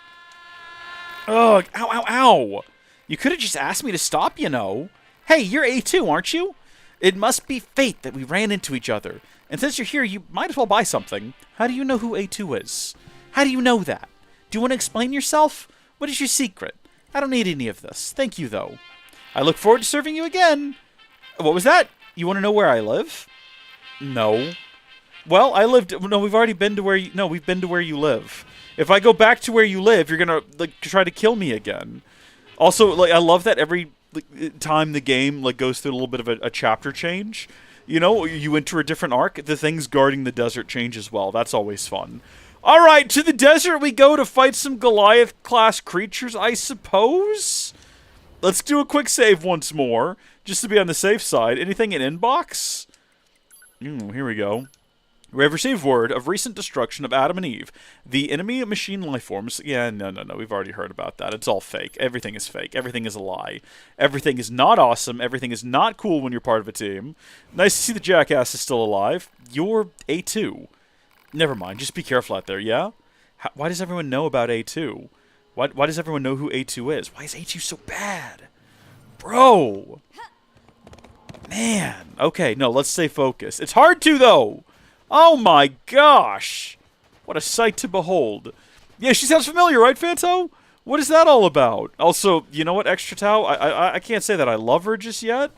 [SPEAKER 1] Ugh. Ow, ow, ow. You could have just asked me to stop, you know. Hey, you're A2, aren't you? It must be fate that we ran into each other. And since you're here, you might as well buy something. How do you know who A2 is? How do you know that? Do you want to explain yourself? What is your secret? I don't need any of this. Thank you, though. I look forward to serving you again. What was that? You want to know where I live? No. Well, I lived... No, we've already been to where you... No, we've been to where you live. If I go back to where you live, you're going to, like, try to kill me again. Also, like, I love that every time the game, like, goes through a little bit of a chapter change. You know, you enter a different arc, the things guarding the desert change as well. That's always fun. Alright, to the desert we go to fight some Goliath-class creatures, I suppose? Let's do a quick save once more, just to be on the safe side. Anything in inbox? Here we go. We have received word of recent destruction of Adam and Eve. The enemy machine lifeforms... Yeah, no. We've already heard about that. It's all fake. Everything is fake. Everything is a lie. Everything is not awesome. Everything is not cool when you're part of a team. Nice to see the jackass is still alive. You're A2. Never mind. Just be careful out there, yeah? Why does everyone know about A2? Why does everyone know who A2 is? Why is A2 so bad? Bro! Man. Okay, no, let's stay focused. It's hard to, though! Oh my gosh! What a sight to behold. Yeah, she sounds familiar, right, Fanto? What is that all about? Also, you know what, Extra Tau? I can't say that I love her just yet.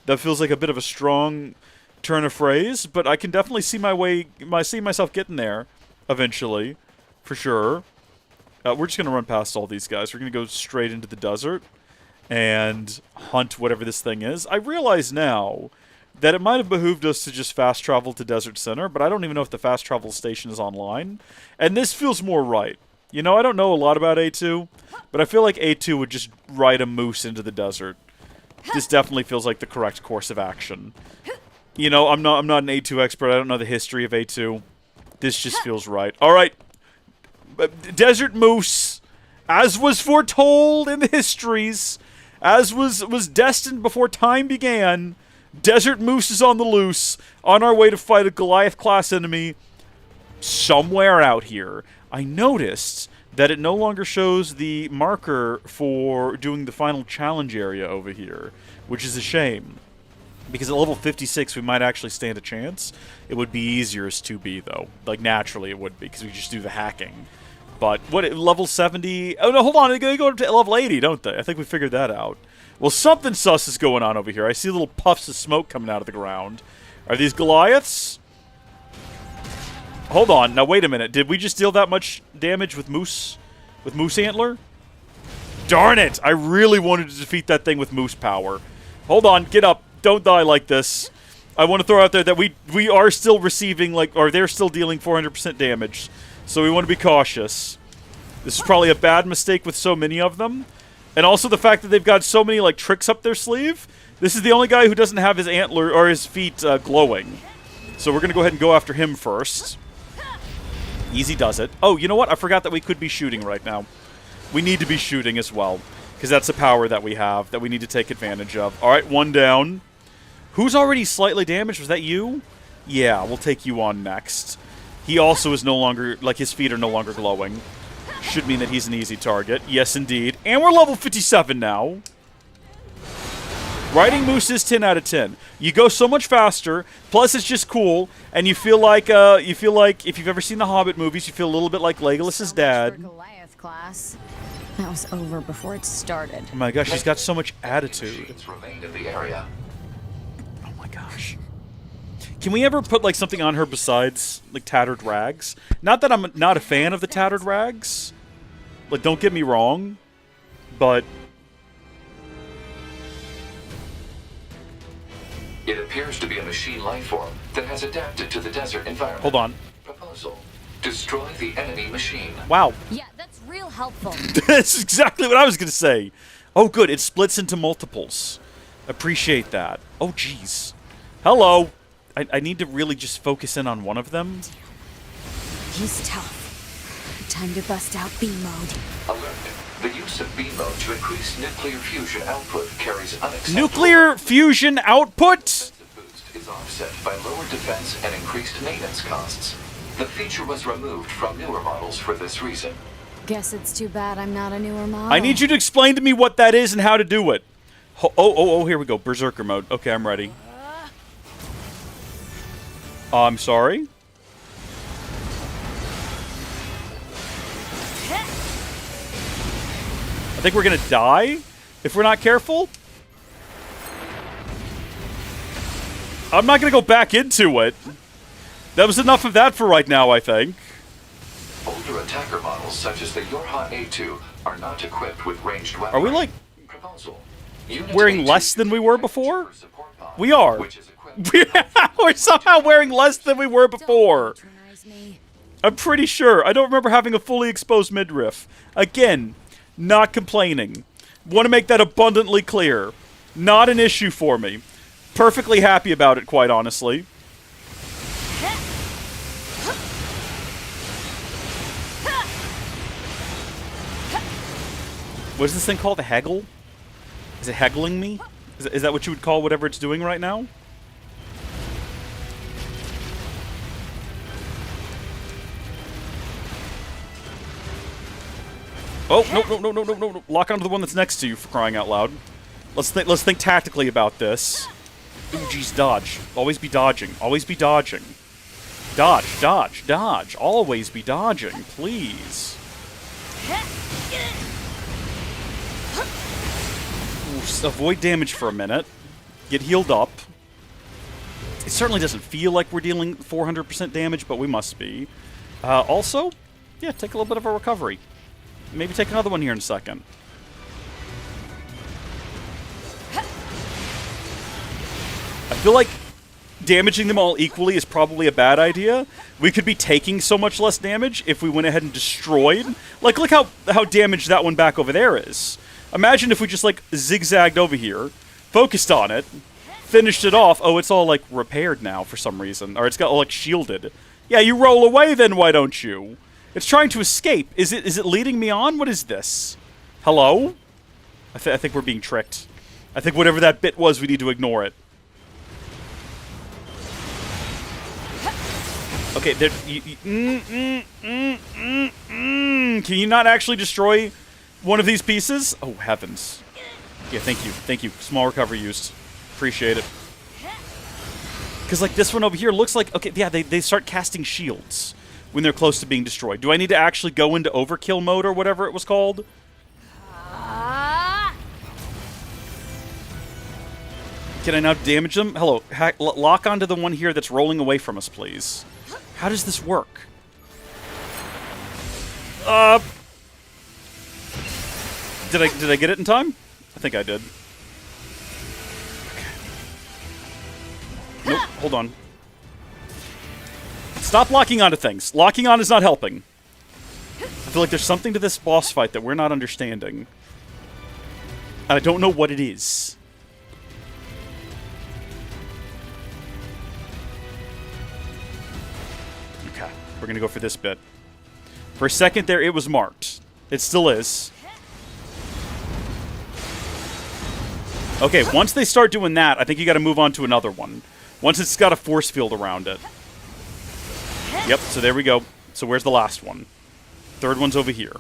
[SPEAKER 1] That feels like a bit of a strong turn of phrase, but I can definitely see myself getting there eventually, for sure. We're just going to run past all these guys. We're going to go straight into the desert and hunt whatever this thing is. I realize now that it might have behooved us to just fast travel to Desert Center, but I don't even know if the fast travel station is online. And this feels more right. You know, I don't know a lot about A2, but I feel like A2 would just ride a moose into the desert. This definitely feels like the correct course of action. You know, I'm not an A2 expert. I don't know the history of A2. This just feels right. All right. Desert Moose, as was foretold in the histories, as was destined before time began, Desert Moose is on the loose, on our way to fight a Goliath-class enemy somewhere out here. I noticed that it no longer shows the marker for doing the final challenge area over here, which is a shame. Because at level 56, we might actually stand a chance. It would be easier as 2B, though. Like, naturally it would be, because we just do the hacking. But, what, level 70? Oh, no, hold on, they go to level 80, don't they? I think we figured that out. Well, something sus is going on over here. I see little puffs of smoke coming out of the ground. Are these Goliaths? Hold on, now wait a minute. Did we just deal that much damage with Moose Antler? Darn it! I really wanted to defeat that thing with Moose Power. Hold on, get up. Don't die like this. I want to throw out there that we are still receiving, like, or they're still dealing 400% damage. So we want to be cautious. This is probably a bad mistake with so many of them. And also the fact that they've got so many, like, tricks up their sleeve. This is the only guy who doesn't have his antler, or his feet, glowing. So we're going to go ahead and go after him first. Easy does it. Oh, you know what? I forgot that we could be shooting right now. We need to be shooting as well. Because that's a power that we have that we need to take advantage of. Alright, one down. Who's already slightly damaged? Was that you? Yeah, we'll take you on next. He also is no longer, like, his feet are no longer glowing. Should mean that he's an easy target. Yes, indeed. And we're level 57 now. Riding Moose is 10 out of 10. You go so much faster, plus it's just cool, and you feel like if you've ever seen the Hobbit movies, you feel a little bit like Legolas's dad.
[SPEAKER 12] Goliath class. That was over before it started.
[SPEAKER 1] Oh my gosh, she's got so much attitude.
[SPEAKER 10] Remained in the area.
[SPEAKER 1] Oh my gosh. Can we ever put, like, something on her besides, like, tattered rags? Not that I'm not a fan of the tattered rags. Like, don't get me wrong. But...
[SPEAKER 10] It appears to be a machine lifeform that has adapted to the desert environment.
[SPEAKER 1] Hold on.
[SPEAKER 10] Proposal. Destroy the enemy machine.
[SPEAKER 1] Wow.
[SPEAKER 12] Yeah, that's real helpful.
[SPEAKER 1] That's exactly what I was going to say. Oh, good. It splits into multiples. Appreciate that. Oh, jeez. Hello. I need to really just focus in on one of them.
[SPEAKER 12] He's tough. Time to bust out B mode.
[SPEAKER 10] Alert. The use of B mode to increase nuclear fusion output carries unacceptable...
[SPEAKER 1] Nuclear fusion output?
[SPEAKER 10] The boost is offset by lower defense and increased maintenance costs. The feature was removed from newer models for this reason.
[SPEAKER 12] Guess it's too bad I'm not a newer model.
[SPEAKER 1] I need you to explain to me what that is and how to do it. Oh, here we go. Berserker mode. Okay, I'm ready. I'm sorry? I think we're gonna die if we're not careful. I'm not gonna go back into it. That was enough of that for right now, I think.
[SPEAKER 10] Older attacker models such as the Yorha A2 are not equipped with ranged weapons.
[SPEAKER 1] Are we, like,
[SPEAKER 10] Proposal. Unit
[SPEAKER 1] wearing
[SPEAKER 10] A2
[SPEAKER 1] less than we were before?
[SPEAKER 10] support pod,
[SPEAKER 1] We are.
[SPEAKER 10] which is equipped
[SPEAKER 1] We're somehow wearing less than we were before. I'm pretty sure. I don't remember having a fully exposed midriff. Again, not complaining. Want to make that abundantly clear. Not an issue for me. Perfectly happy about it, quite honestly. What is this thing called? A heggle? Is it heggling me? Is that what you would call whatever it's doing right now? Oh, no. Lock onto the one that's next to you, for crying out loud. Let's think tactically about this. Ooh, geez, dodge. Always be dodging. Always be dodging. Dodge, dodge, dodge. Always be dodging, please. Ooh, avoid damage for a minute. Get healed up. It certainly doesn't feel like we're dealing 400% damage, but we must be. Also, yeah, take a little bit of a recovery. Maybe take another one here in a second. I feel like damaging them all equally is probably a bad idea. We could be taking so much less damage if we went ahead and destroyed. Like, look how damaged that one back over there is. Imagine if we just, like, zigzagged over here, focused on it, finished it off. Oh, it's all, like, repaired now for some reason. Or it's got, like, shielded. Yeah, you roll away then, why don't you? It's trying to escape. Is it leading me on? What is this? Hello? I think we're being tricked. I think whatever that bit was, we need to ignore it. Okay, there... Can you not actually destroy one of these pieces? Oh, heavens. Yeah, thank you. Thank you. Small recovery used. Appreciate it. Because, like, this one over here looks like... Okay, yeah, they start casting shields when they're close to being destroyed. Do I need to actually go into overkill mode or whatever it was called? Can I now damage them? Hello. Lock onto the one here that's rolling away from us, please. How does this work? Did I get it in time? I think I did. Okay. Nope, hold on. Stop locking onto things. Locking on is not helping. I feel like there's something to this boss fight that we're not understanding. And I don't know what it is. Okay, we're gonna go for this bit. For a second there, it was marked. It still is. Okay, once they start doing that, I think you gotta move on to another one. Once it's got a force field around it. Yep, so there we go. So where's the last one? Third one's over here.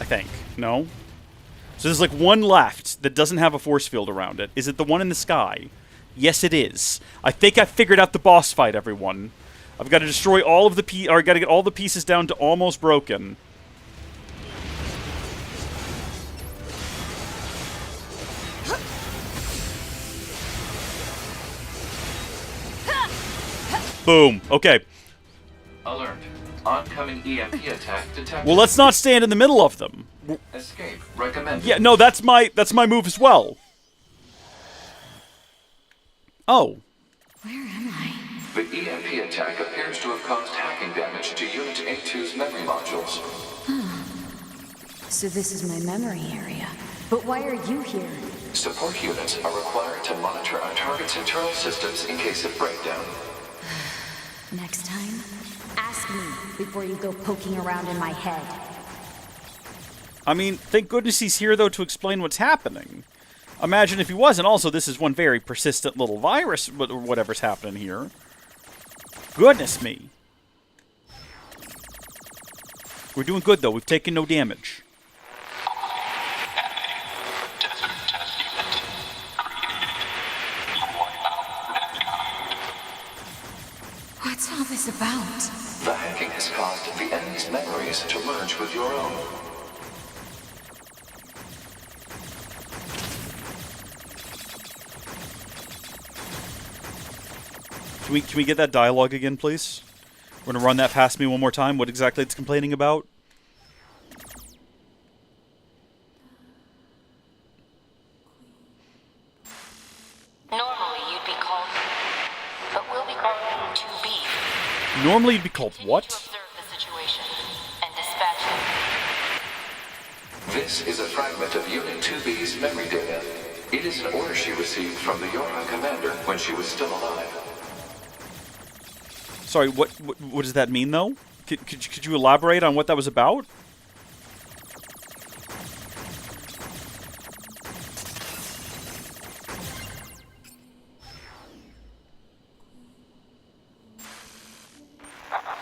[SPEAKER 1] I think. No? So there's like one left that doesn't have a force field around it. Is it the one in the sky? Yes, it is. I think I figured out the boss fight, everyone. I've got to destroy all of the or got to get all the pieces down to almost broken. Boom. Okay.
[SPEAKER 10] Alert. Oncoming EMP attack detected.
[SPEAKER 1] Well, let's not stand in the middle of them.
[SPEAKER 10] Escape recommended.
[SPEAKER 1] Yeah, no, that's my move as well. Oh.
[SPEAKER 8] Where am I?
[SPEAKER 10] The EMP attack appears to have caused hacking damage to Unit A2's memory modules.
[SPEAKER 12] So this is my memory area. But why are you here?
[SPEAKER 10] Support units are required to monitor our target's internal systems in case of breakdown.
[SPEAKER 12] Next time, ask me before you go poking around in my head.
[SPEAKER 1] I mean, thank goodness he's here, though, to explain what's happening. Imagine if he wasn't. Also, this is one very persistent little virus, or whatever's happening here. Goodness me. We're doing good, though. We've taken no damage.
[SPEAKER 8] What's all this about?
[SPEAKER 10] The hacking has caused the enemy's memories to merge with your own.
[SPEAKER 1] Can we get that dialogue again, please? We're gonna run that past me one more time. What exactly it's complaining about?
[SPEAKER 13] Normally you'd be called, but we'll be calling you 2B.
[SPEAKER 1] Normally you'd be called what?
[SPEAKER 13] To observe the situation and dispatch them.
[SPEAKER 10] This is a fragment of Unit 2B's memory data. It is an order she received from the Yorha commander when she was still alive.
[SPEAKER 1] Sorry, what does that mean, though? Could you elaborate on what that was about?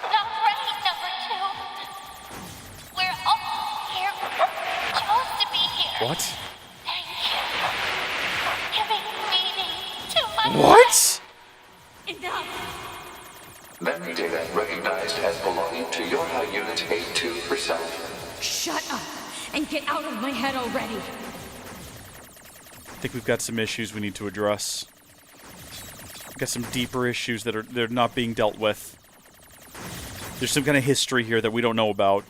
[SPEAKER 13] Not ready, number 2. We're all here. Chose to be here.
[SPEAKER 1] What?
[SPEAKER 13] Thank you. Giving meaning to my
[SPEAKER 1] What?
[SPEAKER 13] Enough.
[SPEAKER 10] Memory data recognized as belonging to Yorha Unit A2 herself.
[SPEAKER 8] Shut up and get out of my head already.
[SPEAKER 1] I think we've got some issues we need to address. We've got some deeper issues that they're not being dealt with. There's some kind of history here that we don't know about.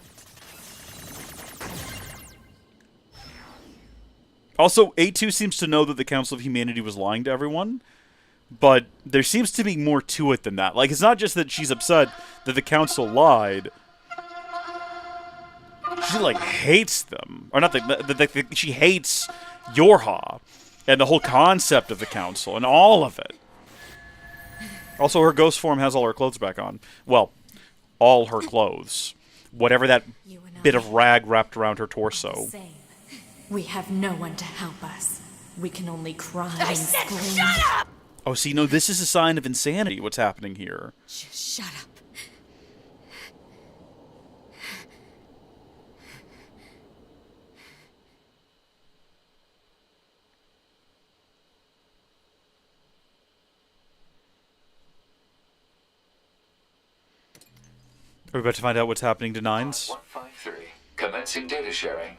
[SPEAKER 1] Also, A2 seems to know that the Council of Humanity was lying to everyone. But there seems to be more to it than that. Like, it's not just that she's upset that the council lied. She, like, hates them. Or not, she hates Yorha and the whole concept of the council and all of it. Also, her ghost form has all her clothes back on. Well, all her clothes. Whatever that bit of rag wrapped around her torso.
[SPEAKER 8] We have no one to help us. We can only cry
[SPEAKER 13] I
[SPEAKER 8] and
[SPEAKER 13] said
[SPEAKER 8] scream.
[SPEAKER 13] shut up!
[SPEAKER 1] Oh, see, no, this is a sign of insanity, what's happening here.
[SPEAKER 8] Shut up.
[SPEAKER 1] Are we about to find out what's happening to Nines?
[SPEAKER 10] 153. Commencing data sharing.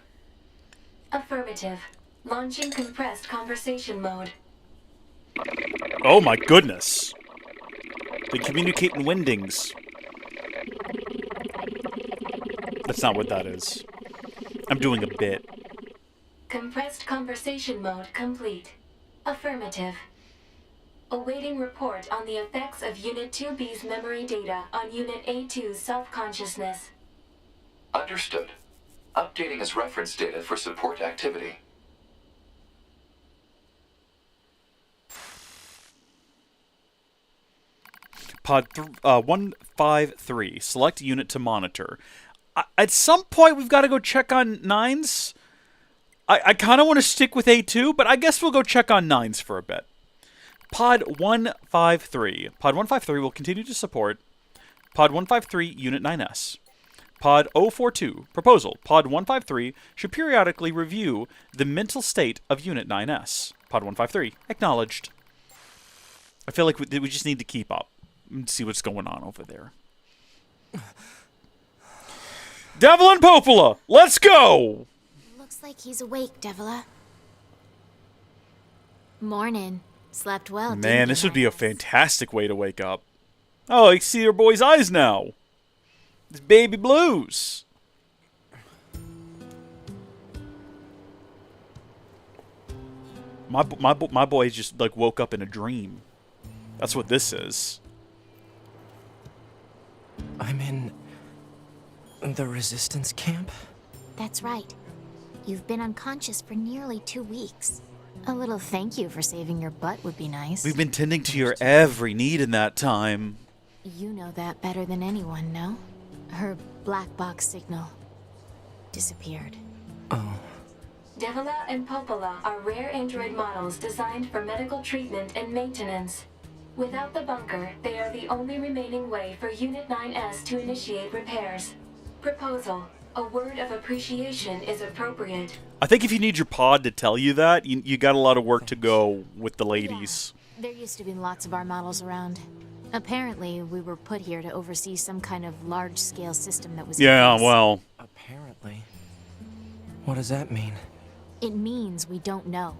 [SPEAKER 5] Affirmative. Launching compressed conversation mode.
[SPEAKER 1] Oh my goodness. They communicate in windings. That's not what that is. I'm doing a bit.
[SPEAKER 5] Compressed conversation mode complete. Affirmative. Awaiting report on the effects of Unit 2B's memory data on Unit A2's self-consciousness.
[SPEAKER 10] Understood. Updating as reference data for support activity.
[SPEAKER 1] Pod 153. Select unit to monitor. At some point, we've got to go check on Nines. I kind of want to stick with A2, but I guess we'll go check on Nines for a bit. Pod 153. Pod 153 will continue to support Pod 153 Unit 9S. Pod 042. Proposal. Pod 153 should periodically review the mental state of Unit 9S. Pod 153. Acknowledged. I feel like we just need to keep up and see what's going on over there. Devil and Popola, let's go!
[SPEAKER 12] Looks like he's awake, Devila. Morning. Slept well,
[SPEAKER 1] Man, this would be a fantastic way to wake up. Oh, I see your boy's eyes now. It's baby blues. My boy just like woke up in a dream. That's what this is.
[SPEAKER 4] I'm in the resistance camp?
[SPEAKER 12] That's right. You've been unconscious for nearly 2 weeks. A little thank you for saving your butt would be nice.
[SPEAKER 1] We've been tending to your every need in that time.
[SPEAKER 12] You know that better than anyone, no? Her black box signal disappeared.
[SPEAKER 4] Oh.
[SPEAKER 5] Devila and Popola are rare android models designed for medical treatment and maintenance. Without the bunker, they are the only remaining way for Unit 9S to initiate repairs. Proposal. A word of appreciation is appropriate.
[SPEAKER 1] I think if you need your pod to tell you that, you got a lot of work to go with the ladies.
[SPEAKER 12] Yeah, there used to be lots of our models around. Apparently, we were put here to oversee some kind of large-scale system that was...
[SPEAKER 1] Yeah, well...
[SPEAKER 4] Apparently. What does that mean?
[SPEAKER 12] It means we don't know.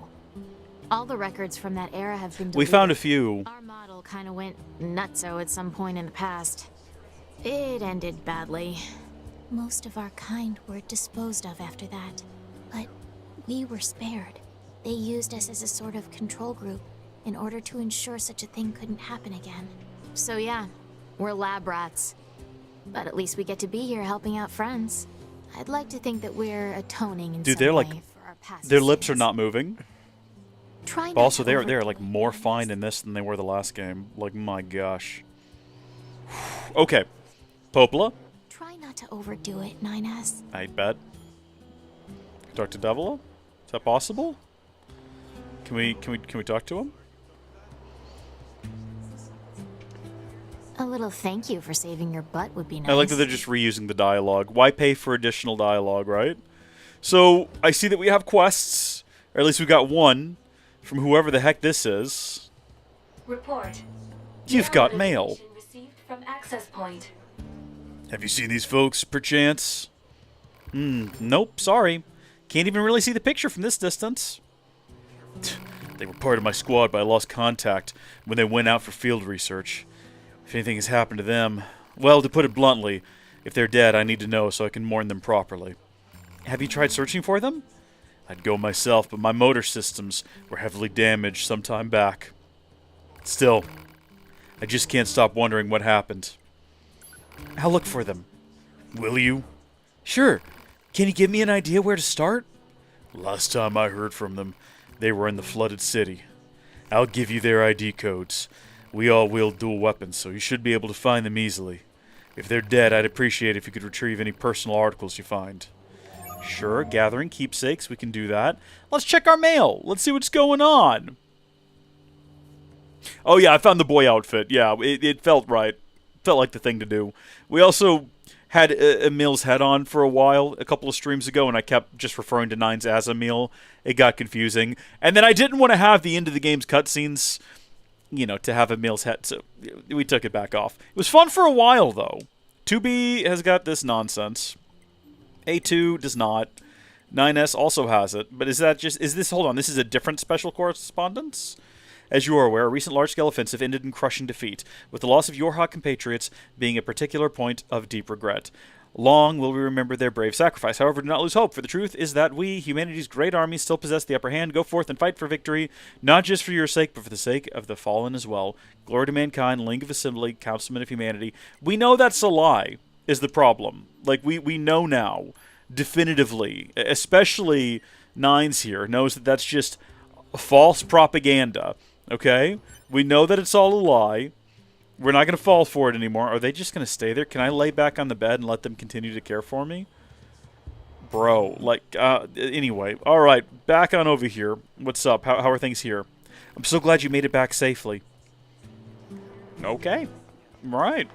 [SPEAKER 12] All the records from that era have been deleted.
[SPEAKER 1] We found a few.
[SPEAKER 12] Our model kind of went nutso at some point in the past. It ended badly. Most of our kind were disposed of after that. But we were spared. They used us as a sort of control group in order to ensure such a thing couldn't happen again. So yeah, we're lab rats. But at least we get to be here helping out friends. I'd like to think that we're atoning in
[SPEAKER 1] Dude,
[SPEAKER 12] some
[SPEAKER 1] they're
[SPEAKER 12] way
[SPEAKER 1] like...
[SPEAKER 12] for our past
[SPEAKER 1] Their lips are
[SPEAKER 12] sins.
[SPEAKER 1] not moving.
[SPEAKER 12] Try
[SPEAKER 1] But also,
[SPEAKER 12] not to
[SPEAKER 1] they're like
[SPEAKER 12] overdo it.
[SPEAKER 1] more fine in this than they were the last game. Like, my gosh. Okay. Popola?
[SPEAKER 12] Try not to overdo it, 9S.
[SPEAKER 1] I bet. Talk to Devila? Is that possible? Can we talk to him?
[SPEAKER 12] A little thank you for saving your butt would be nice.
[SPEAKER 1] I like that they're just reusing the dialogue. Why pay for additional dialogue, right? So, I see that we have quests. Or at least we got one. From whoever the heck this is.
[SPEAKER 5] Report.
[SPEAKER 1] You've got mail.
[SPEAKER 5] Received from access point.
[SPEAKER 1] Have you seen these folks, perchance? Nope, sorry. Can't even really see the picture from this distance. They were part of my squad, but I lost contact when they went out for field research. If anything has happened to them... Well, to put it bluntly, if they're dead, I need to know so I can mourn them properly. Have you tried searching for them? I'd go myself, but my motor systems were heavily damaged some time back. Still, I just can't stop wondering what happened. I'll look for them. Will you? Sure. Can you give me an idea where to start? Last time I heard from them, they were in the flooded city. I'll give you their ID codes. We all wield dual weapons, so you should be able to find them easily. If they're dead, I'd appreciate if you could retrieve any personal articles you find. Sure, gathering keepsakes, we can do that. Let's check our mail. Let's see what's going on. Oh yeah, I found the boy outfit. Yeah, it felt right. Felt like the thing to do. We also had Emil's head on for a while, a couple of streams ago, and I kept just referring to Nines as Emil. It got confusing. And then I didn't want to have the end of the game's cutscenes, you know, to have Emil's head, so we took it back off. It was fun for a while, though. 2B has got this nonsense. A2 does not. 9S also has it, but is this, hold on, this is a different special correspondence? As you are aware, a recent large-scale offensive ended in crushing defeat, with the loss of your hot compatriots being a particular point of deep regret. Long will we remember their brave sacrifice. However, do not lose hope, for the truth is that we, humanity's great army, still possess the upper hand. Go forth and fight for victory, not just for your sake, but for the sake of the fallen as well. Glory to mankind, Link of Assembly, Councilman of Humanity. We know that's a lie, is the problem. Like, we know now, definitively, especially Nines here, knows that that's just false propaganda, okay? We know that it's all a lie. We're not going to fall for it anymore. Are they just going to stay there? Can I lay back on the bed and let them continue to care for me? Bro, like, anyway. Alright, back on over here. What's up? How are things here? I'm so glad you made it back safely. Okay. Right.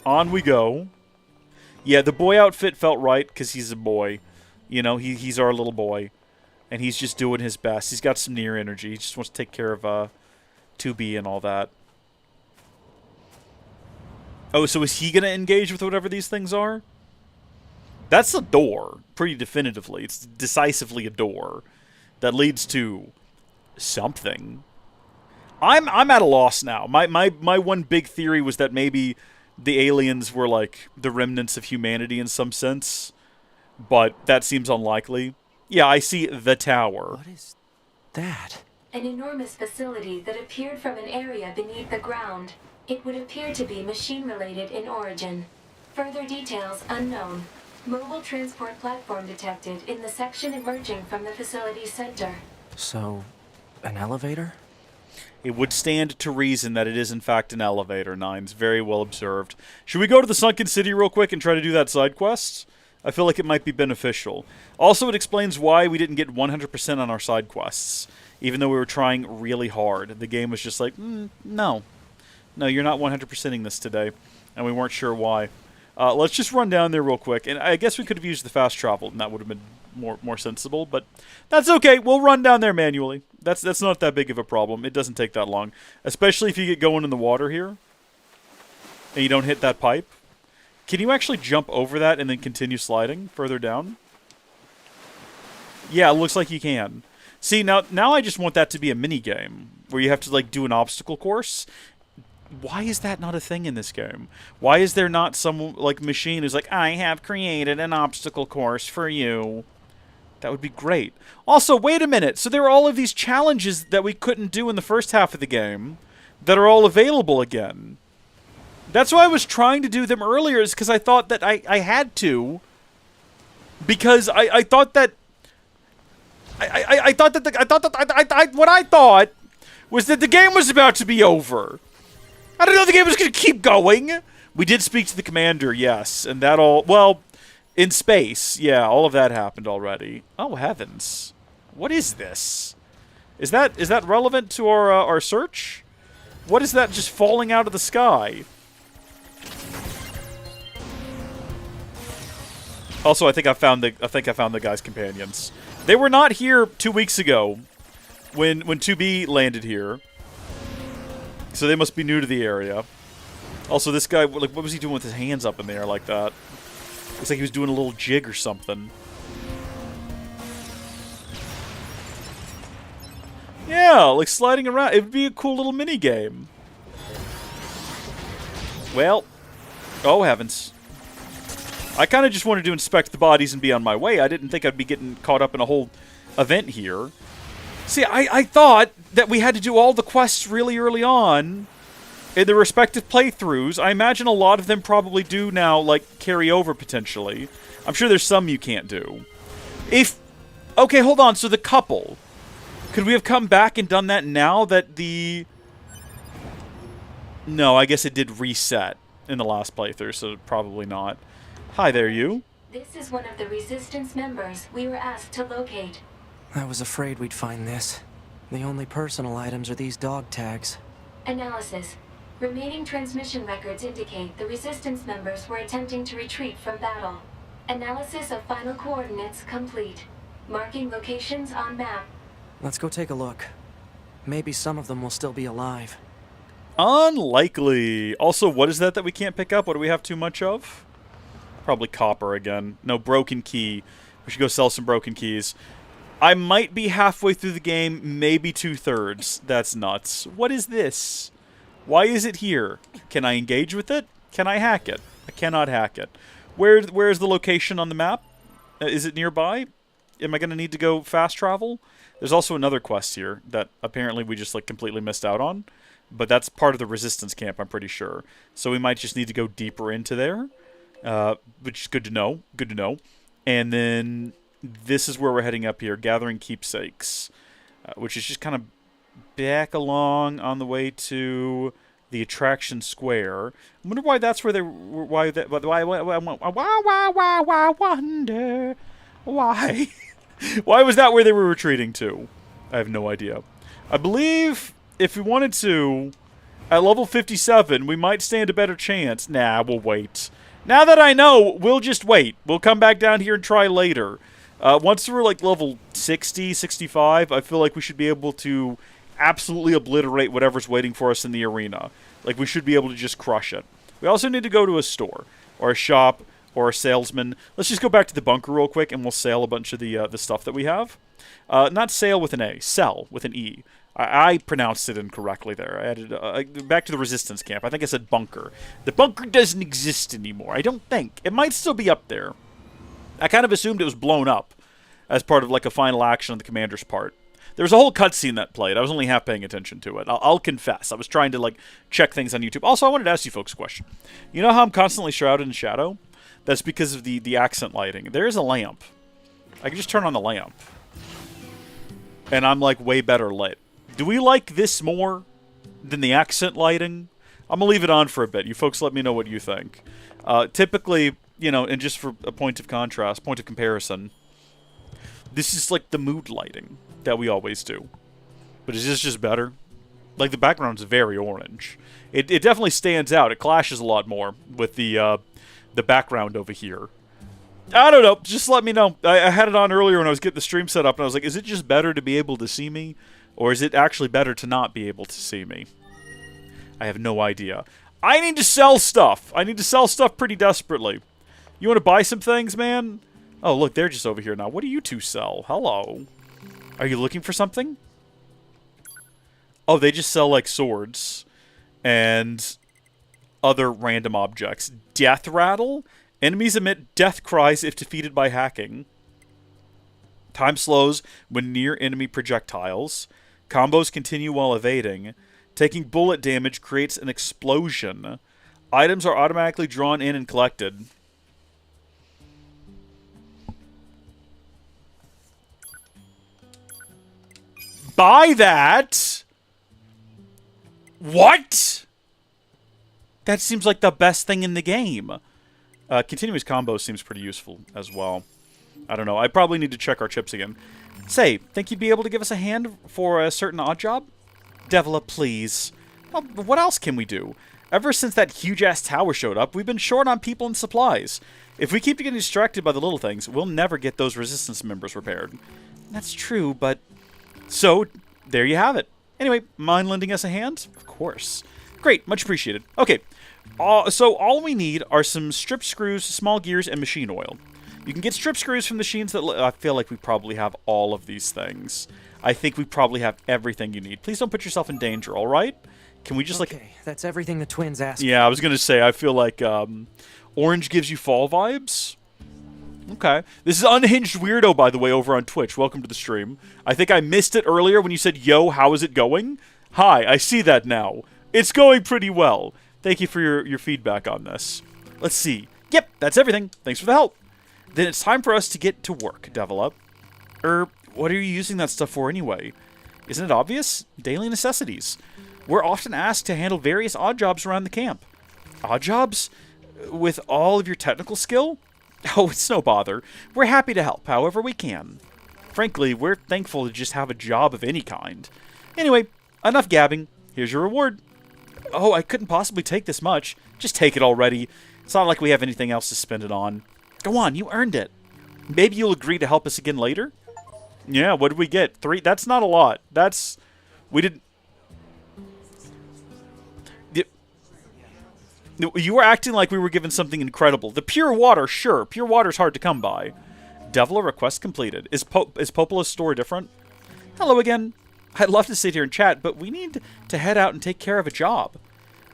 [SPEAKER 1] On we go. Yeah, the boy outfit felt right, because he's a boy. You know, he's our little boy. And he's just doing his best. He's got some NieR energy. He just wants to take care of 2B and all that. Oh, so is he going to engage with whatever these things are? That's a door, pretty definitively. It's decisively a door that leads to something. I'm at a loss now. My one big theory was that maybe the aliens were like the remnants of humanity in some sense, but that seems unlikely. Yeah, I see the tower.
[SPEAKER 4] What is that?
[SPEAKER 5] An enormous facility that appeared from an area beneath the ground. It would appear to be machine-related in origin. Further details unknown. Mobile transport platform detected in the section emerging from the facility's center.
[SPEAKER 4] So, an elevator?
[SPEAKER 1] It would stand to reason that it is in fact an elevator, Nines. Very well observed. Should we go to the Sunken City real quick and try to do that side quest? I feel like it might be beneficial. Also, it explains why we didn't get 100% on our side quests, even though we were trying really hard. The game was just like, no. No, you're not 100%ing this today, and we weren't sure why. Let's just run down there real quick, and I guess we could have used the fast travel, and that would have been more sensible, but that's okay. We'll run down there manually. That's not that big of a problem. It doesn't take that long, especially if you get going in the water here, and you don't hit that pipe. Can you actually jump over that and then continue sliding further down? Yeah, it looks like you can. See, now I just want that to be a mini game where you have to like do an obstacle course. Why is that not a thing in this game? Why is there not some like machine who's like, I have created an obstacle course for you? That would be great. Also, wait a minute. So there are all of these challenges that we couldn't do in the first half of the game that are all available again. That's why I was trying to do them earlier, is because I thought that I had to. Because I thought that what I thought was that the game was about to be over. I didn't know the game was going to keep going. We did speak to the commander, yes, and that all, well, in space, yeah, all of that happened already. Oh heavens, what is this? Is that relevant to our search? What is that just falling out of the sky? Also, I think I found the guy's companions. They were not here 2 weeks ago when 2B landed here. So they must be new to the area. Also, this guy, like, what was he doing with his hands up in the air like that? Looks like he was doing a little jig or something. Yeah, like sliding around. It would be a cool little mini game. Well, oh heavens. I kind of just wanted to inspect the bodies and be on my way. I didn't think I'd be getting caught up in a whole event here. See, I thought that we had to do all the quests really early on in the respective playthroughs. I imagine a lot of them probably do now, like, carry over potentially. I'm sure there's some you can't do. Okay, hold on, so the couple. Could we have come back and done that now that the... No, I guess it did reset in the last playthrough, so probably not. Hi there, you.
[SPEAKER 5] This is one of the Resistance members we were asked to locate.
[SPEAKER 4] I was afraid we'd find this. The only personal items are these dog tags.
[SPEAKER 5] Analysis. Remaining transmission records indicate the Resistance members were attempting to retreat from battle. Analysis of final coordinates complete. Marking locations on map.
[SPEAKER 4] Let's go take a look. Maybe some of them will still be alive.
[SPEAKER 1] Unlikely. Also, what is that we can't pick up? What do we have too much of? Probably copper again. No, broken key. We should go sell some broken keys. I might be halfway through the game, maybe 2/3. That's nuts. What is this? Why is it here? Can I engage with it? Can I hack it? I cannot hack it. Where's the location on the map? Is it nearby? Am I going to need to go fast travel? There's also another quest here that apparently we just like completely missed out on. But that's part of the resistance camp, I'm pretty sure. So we might just need to go deeper into there. Which is good to know. Good to know. And then this is where we're heading up here, gathering keepsakes. Which is just kind of back along on the way to the attraction square. I wonder why that's where they were. Why wonder why. Why was that where they were retreating to? I have no idea. I believe if we wanted to, at level 57, we might stand a better chance. Nah, we'll wait. Now that I know, we'll just wait. We'll come back down here and try later. Once we're like level 60, 65, I feel like we should be able to absolutely obliterate whatever's waiting for us in the arena. Like, we should be able to just crush it. We also need to go to a store, or a shop, or a salesman. Let's just go back to the bunker real quick, and we'll sell a bunch of the stuff that we have. Not sale with an A, sell with an E. I pronounced it incorrectly there. I added back to the resistance camp. I think I said bunker. The bunker doesn't exist anymore. I don't think. It might still be up there. I kind of assumed it was blown up as part of like a final action on the commander's part. There was a whole cutscene that played. I was only half paying attention to it. I'll confess. I was trying to like check things on YouTube. Also, I wanted to ask you folks a question. You know how I'm constantly shrouded in shadow? That's because of the accent lighting. There is a lamp. I can just turn on the lamp. And I'm like way better lit. Do we like this more than the accent lighting? I'm going to leave it on for a bit. You folks let me know what you think. Typically, you know, and just for a point of contrast, point of comparison, this is like the mood lighting that we always do. But is this just better? Like, the background's very orange. It definitely stands out. It clashes a lot more with the background over here. I don't know. Just let me know. I had it on earlier when I was getting the stream set up, and I was like, is it just better to be able to see me? Or is it actually better to not be able to see me? I have no idea. I need to sell stuff. I need to sell stuff pretty desperately. You want to buy some things, man? Oh, look, they're just over here now. What do you two sell? Hello. Are you looking for something? Oh, they just sell, like, swords. And other random objects. Death rattle? Enemies emit death cries if defeated by hacking. Time slows when near enemy projectiles. Combos continue while evading. Taking bullet damage creates an explosion. Items are automatically drawn in and collected. Buy that? What? That seems like the best thing in the game. Continuous combo seems pretty useful as well. I don't know. I probably need to check our chips again. Say, think you'd be able to give us a hand for a certain odd job? Devila, please. Well, what else can we do? Ever since that huge-ass tower showed up, we've been short on people and supplies. If we keep getting distracted by the little things, we'll never get those resistance members repaired. That's true, but... So, there you have it. Anyway, mind lending us a hand? Of course. Great, much appreciated. Okay, so all we need are some strip screws, small gears, and machine oil. You can get strip screws from machines that... I feel like we probably have all of these things. I think we probably have everything you need. Please don't put yourself in danger, alright? Can we just,
[SPEAKER 4] Okay, that's everything the twins asked.
[SPEAKER 1] Yeah, I was going to say, I feel like orange gives you fall vibes. Okay. This is Unhinged Weirdo, by the way, over on Twitch. Welcome to the stream. I think I missed it earlier when you said, yo, how is it going? Hi, I see that now. It's going pretty well. Thank you for your feedback on this. Let's see. Yep, that's everything. Thanks for the help. Then it's time for us to get to work, Devila. What are you using that stuff for anyway? Isn't it obvious? Daily necessities. We're often asked to handle various odd jobs around the camp. Odd jobs? With all of your technical skill? Oh, it's no bother. We're happy to help however we can. Frankly, we're thankful to just have a job of any kind. Anyway, enough gabbing. Here's your reward. Oh, I couldn't possibly take this much. Just take it already. It's not like we have anything else to spend it on. Go on, you earned it. Maybe you'll agree to help us again later? Yeah, what did we get? 3? That's not a lot. We didn't... You were acting like we were given something incredible. The pure water, sure. Pure water's hard to come by. Devil, request completed. Is Popola's store different? Hello again. I'd love to sit here and chat, but we need to head out and take care of a job.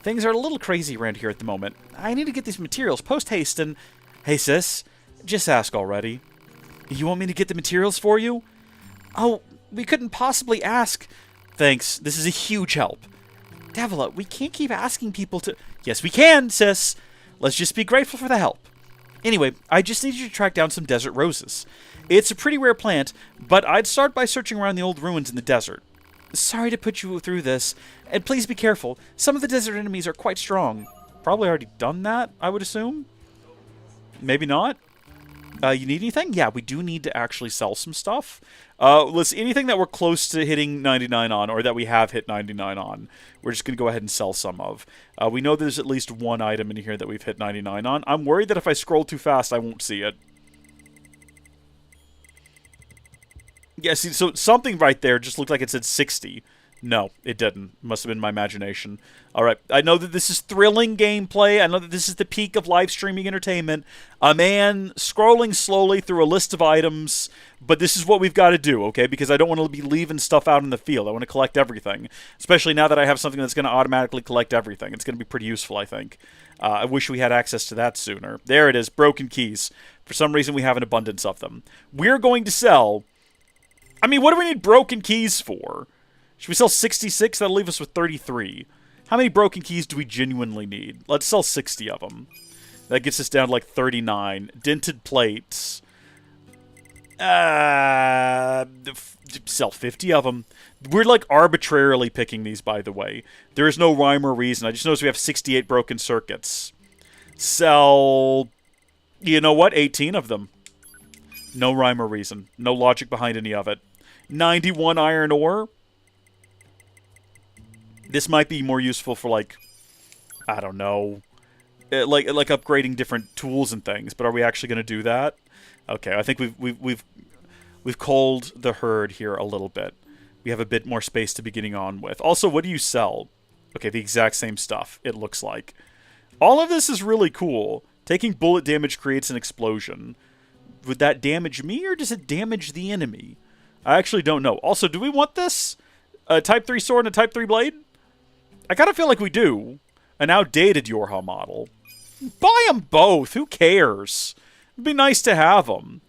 [SPEAKER 1] Things are a little crazy around here at the moment. I need to get these materials post-haste and... Hey, sis. Just ask already. You want me to get the materials for you? Oh, we couldn't possibly ask. Thanks. This is a huge help. Davila, we can't keep asking people to... Yes, we can, sis. Let's just be grateful for the help. Anyway, I just need you to track down some desert roses. It's a pretty rare plant, but I'd start by searching around the old ruins in the desert. Sorry to put you through this, and please be careful. Some of the desert enemies are quite strong. Probably already done that, I would assume. Maybe not. You need anything? Yeah, we do need to actually sell some stuff. Let's anything that we're close to hitting 99 on, or that we have hit 99 on, we're just going to go ahead and sell some of. We know there's at least one item in here that we've hit 99 on. I'm worried that if I scroll too fast, I won't see it. Yeah, see, so something right there just looked like it said 60. No, it didn't. Must have been my imagination. Alright, I know that this is thrilling gameplay. I know that this is the peak of live streaming entertainment. A man scrolling slowly through a list of items, but this is what we've got to do, okay? Because I don't want to be leaving stuff out in the field. I want to collect everything. Especially now that I have something that's going to automatically collect everything. It's going to be pretty useful, I think. I wish we had access to that sooner. There it is, broken keys. For some reason, we have an abundance of them. We're going to sell... I mean, what do we need broken keys for? Should we sell 66? That'll leave us with 33. How many broken keys do we genuinely need? Let's sell 60 of them. That gets us down to like 39. Dented plates. Sell 50 of them. We're like arbitrarily picking these, by the way. There is no rhyme or reason. I just noticed we have 68 broken circuits. Sell... You know what? 18 of them. No rhyme or reason. No logic behind any of it. 91 iron ore. This might be more useful for, like, I don't know, like upgrading different tools and things. But are we actually going to do that? Okay, I think we've culled the herd here a little bit. We have a bit more space to be getting on with. Also, what do you sell? Okay, the exact same stuff. It looks like all of this is really cool. Taking bullet damage creates an explosion. Would that damage me or does it damage the enemy? I actually don't know. Also, do we want this? A Type 3 sword and a Type 3 blade? I kind of feel like we do. An outdated Yorha model. Buy them both. Who cares? It'd be nice to have them.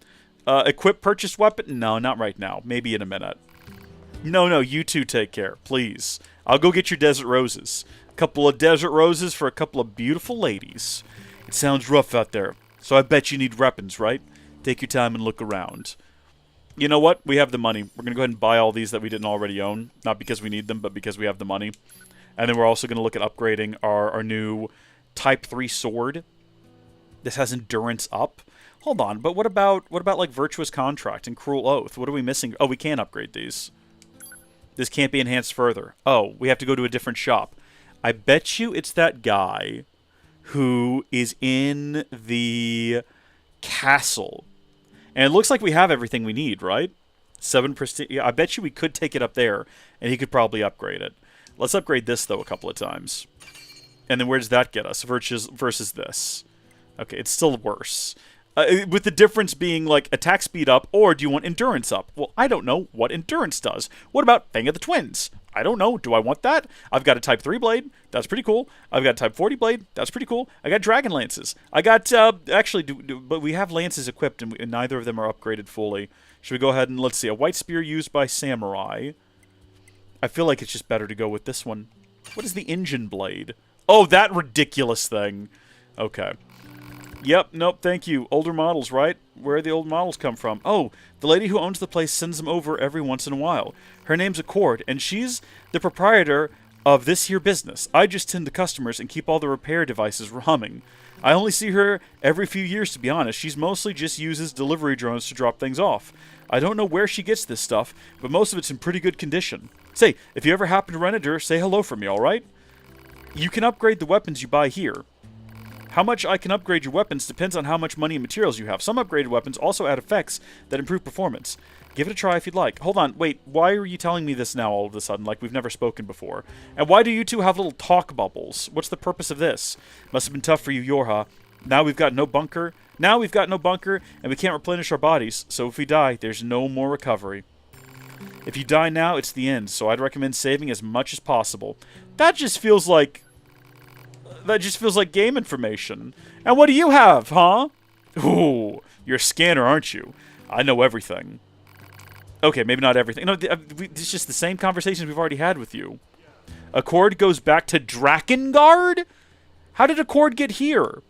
[SPEAKER 1] Equip purchased weapon? No, not right now. Maybe in a minute. No, you two take care, please. I'll go get your desert roses. A couple of desert roses for a couple of beautiful ladies. It sounds rough out there, so I bet you need weapons, right? Take your time and look around. You know what? We have the money. We're going to go ahead and buy all these that we didn't already own. Not because we need them, but because we have the money. And then we're also going to look at upgrading our new Type 3 sword. This has endurance up. Hold on, but what about like Virtuous Contract and Cruel Oath? What are we missing? Oh, we can't upgrade these. This can't be enhanced further. Oh, we have to go to a different shop. I bet you it's that guy who is in the castle. And it looks like we have everything we need, right? 7 prestige. Yeah, I bet you we could take it up there, and he could probably upgrade it. Let's upgrade this, though, a couple of times. And then where does that get us versus this? Okay, it's still worse. With the difference being, like, attack speed up, or do you want endurance up? Well, I don't know what endurance does. What about Fang of the Twins? I don't know. Do I want that? I've got a Type 3 blade. That's pretty cool. I've got a Type 40 blade. That's pretty cool. I got Dragon Lances. I got, actually, but we have Lances equipped, and neither of them are upgraded fully. Should we go ahead and, let's see, a White Spear used by Samurai. I feel like it's just better to go with this one. What is the Engine Blade? Oh, that ridiculous thing. Okay. Yep, nope, thank you. Older models, right? Where do the old models come from? Oh, the lady who owns the place sends them over every once in a while. Her name's Accord, and she's the proprietor of this here business. I just tend to customers and keep all the repair devices humming. I only see her every few years, to be honest. She's mostly just uses delivery drones to drop things off. I don't know where she gets this stuff, but most of it's in pretty good condition. Say, if you ever happen to run into her, say hello for me, alright? You can upgrade the weapons you buy here. How much I can upgrade your weapons depends on how much money and materials you have. Some upgraded weapons also add effects that improve performance. Give it a try if you'd like. Hold on, wait, why are you telling me this now all of a sudden, like we've never spoken before? And why do you two have little talk bubbles? What's the purpose of this? Must have been tough for you, Yorha. Now we've got no bunker. Now we've got no bunker, and we can't replenish our bodies. So if we die, there's no more recovery. If you die now, it's the end, so I'd recommend saving as much as possible. That just feels like game information. And what do you have, huh? Ooh, you're a scanner, aren't you? I know everything. Okay, maybe not everything. No, it's just the same conversations we've already had with you. Accord goes back to Drakengard? How did Accord get here?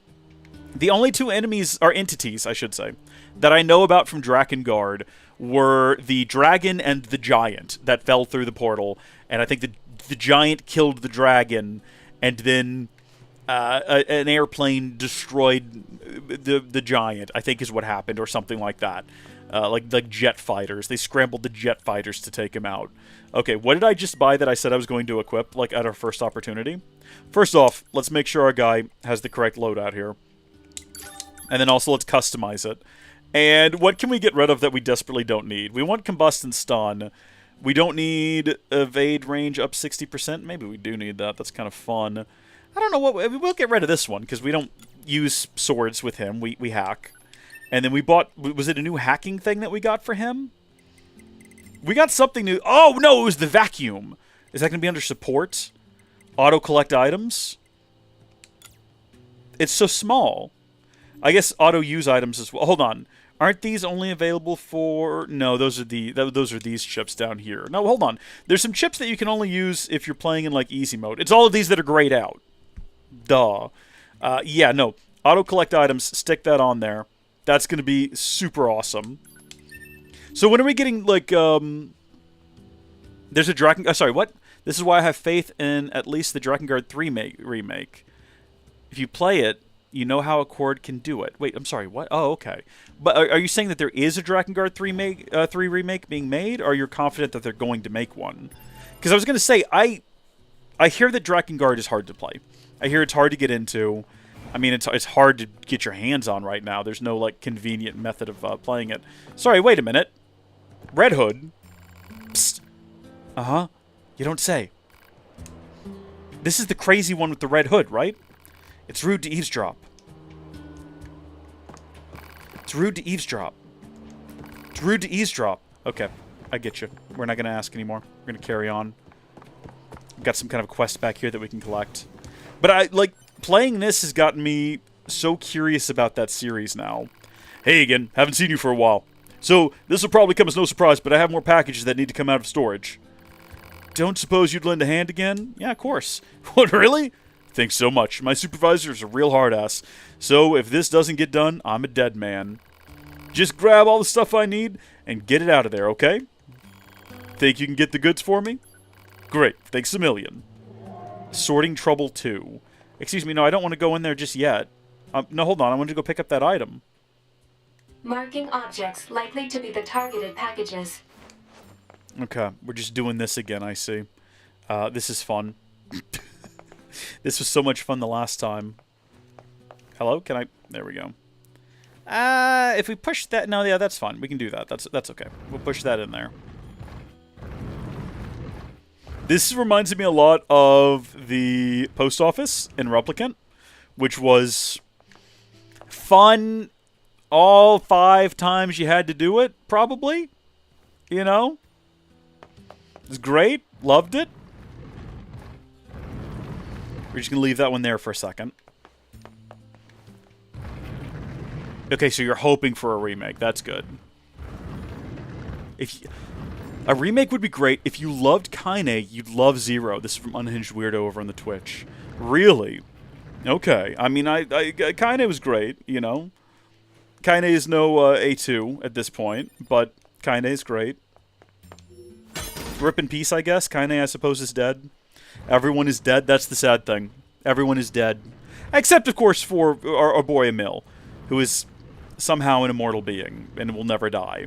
[SPEAKER 1] The only two enemies, or entities, I should say, that I know about from Drakengard were the dragon and the giant that fell through the portal. And I think the giant killed the dragon, and then an airplane destroyed the giant, I think is what happened, or something like that. Like jet fighters. They scrambled the jet fighters to take him out. Okay, what did I just buy that I said I was going to equip, like, at our first opportunity? First off, let's make sure our guy has the correct loadout here. And then also let's customize it. And what can we get rid of that we desperately don't need? We want Combust and Stun. We don't need Evade range up 60%. Maybe we do need that. That's kind of fun. I don't know what... We'll get rid of this one, because we don't use swords with him. We hack. And then we bought... Was it a new hacking thing that we got for him? We got something new. Oh, no, it was the vacuum. Is that going to be under support? Auto-collect items? It's so small. I guess auto-use items as well. Hold on. Aren't these only available for... No, those are these chips down here. No, hold on. There's some chips that you can only use if you're playing in, like, easy mode. It's all of these that are grayed out. Duh. Yeah, no. Auto-collect items, stick that on there. That's going to be super awesome. So when are we getting, like, there's a Draken... sorry, what? This is why I have faith in at least the Drakengard 3 remake. If you play it, you know how Accord can do it. Wait, I'm sorry, what? Oh, okay. But are you saying that there is a Drakengard 3 remake being made, or you're confident that they're going to make one? Because I was going to say, I hear that Drakengard is hard to play. I hear it's hard to get into. I mean, it's hard to get your hands on right now. There's no, like, convenient method of playing it. Sorry, wait a minute. Red Hood? Psst. Uh-huh. You don't say. This is the crazy one with the red hood, right? It's rude to eavesdrop. It's rude to eavesdrop. It's rude to eavesdrop. Okay, I get you. We're not going to ask anymore. We're going to carry on. We've got some kind of quest back here that we can collect. But playing this has gotten me so curious about that series now. Hey again, haven't seen you for a while. So, this will probably come as no surprise, but I have more packages that need to come out of storage. Don't suppose you'd lend a hand again? Yeah, of course. What, really? Thanks so much. My supervisor is a real hard-ass. So, if this doesn't get done, I'm a dead man. Just grab all the stuff I need and get it out of there, okay? Think you can get the goods for me? Great. Thanks a million. Sorting Trouble 2. Excuse me, no, I don't want to go in there just yet. No, hold on. I want to go pick up that item.
[SPEAKER 5] Marking objects likely to be the targeted packages.
[SPEAKER 1] Okay, we're just doing this again, I see. This is fun. This was so much fun the last time. Hello? Can I... There we go. If we push that... No, yeah, that's fine. We can do that. That's okay. We'll push that in there. This reminds me a lot of the post office in Replicant, which was fun all 5 times you had to do it, probably. You know? It was great. Loved it. We're just going to leave that one there for a second. Okay, so you're hoping for a remake. That's good. A remake would be great. If you loved Kaine, you'd love Zero. This is from Unhinged Weirdo over on the Twitch. Really? Okay. I mean, Kaine was great, you know. Kaine is no A2 at this point, but Kaine is great. Rip in peace, I guess. Kaine, I suppose, is dead. Everyone is dead. That's the sad thing. Everyone is dead. Except, of course, for our boy Emil, who is somehow an immortal being and will never die.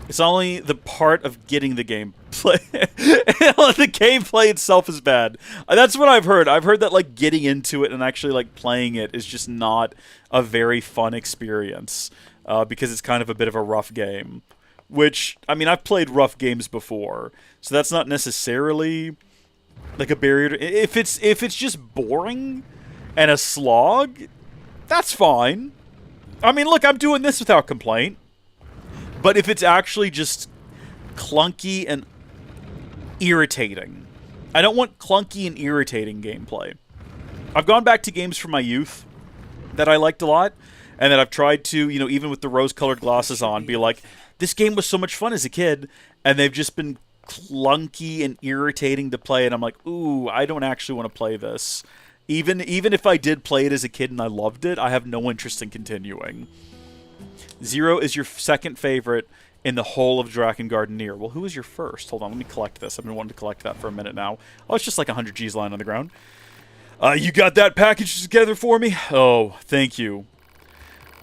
[SPEAKER 1] It's only the part of getting the gameplay. The gameplay itself is bad. That's what I've heard. I've heard that like getting into it and actually like playing it is just not a very fun experience because it's kind of a bit of a rough game. Which, I mean, I've played rough games before, so that's not necessarily like a barrier to, if it's just boring and a slog, that's fine. I mean, look, I'm doing this without complaint. But if it's actually just clunky and irritating, I don't want clunky and irritating gameplay. I've gone back to games from my youth that I liked a lot, and that I've tried to, you know, even with the rose-colored glasses on, be like, this game was so much fun as a kid, and they've just been clunky and irritating to play, and I'm like, ooh, I don't actually want to play this. Even if I did play it as a kid and I loved it, I have no interest in continuing. 0 is your second favorite in the whole of Drakengard NieR. Well, who is your first? Hold on, let me collect this. I've been wanting to collect that for a minute now. Oh, it's just like 100 G's lying on the ground. You got that package together for me? Oh, thank you.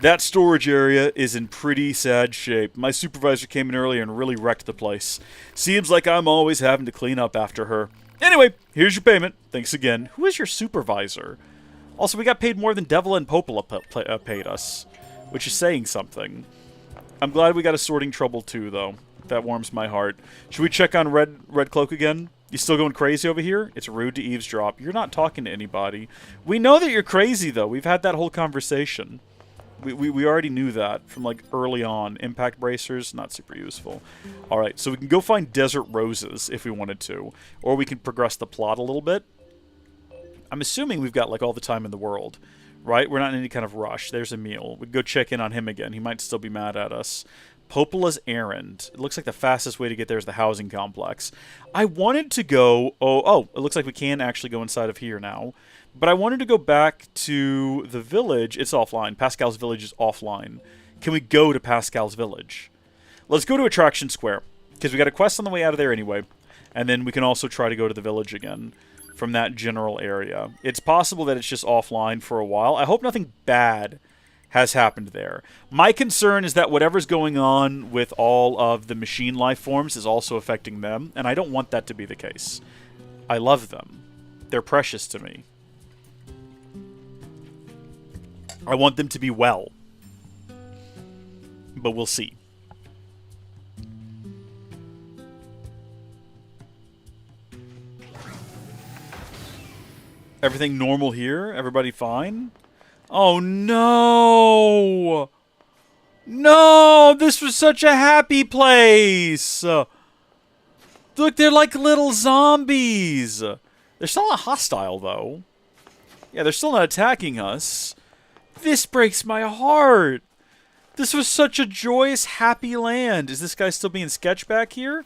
[SPEAKER 1] That storage area is in pretty sad shape. My supervisor came in earlier and really wrecked the place. Seems like I'm always having to clean up after her. Anyway, here's your payment. Thanks again. Who is your supervisor? Also, we got paid more than Devil and Popola paid us, which is saying something. I'm glad we got a sorting trouble too, though. That warms my heart. Should we check on Red Cloak again? You still going crazy over here? It's rude to eavesdrop. You're not talking to anybody. We know that you're crazy, though. We've had that whole conversation. We already knew that from, like, early on. Impact bracers, not super useful. Alright, so we can go find desert roses if we wanted to. Or we can progress the plot a little bit. I'm assuming we've got, like, all the time in the world. Right? We're not in any kind of rush. There's Emil. We can go check in on him again. He might still be mad at us. Popola's errand. It looks like the fastest way to get there is the housing complex. I wanted to go... Oh, it looks like we can actually go inside of here now. But I wanted to go back to the village. It's offline. Pascal's village is offline. Can we go to Pascal's village? Let's go to Attraction Square. Because we got a quest on the way out of there anyway. And then we can also try to go to the village again from that general area. It's possible that it's just offline for a while. I hope nothing bad has happened there. My concern is that whatever's going on with all of the machine life forms is also affecting them, and I don't want that to be the case. I love them. They're precious to me. I want them to be well. But we'll see. Everything normal here? Everybody fine? Oh no! No! This was such a happy place! Look, they're like little zombies! They're still not hostile, though. Yeah, they're still not attacking us. This breaks my heart! This was such a joyous, happy land. Is this guy still being sketch back here?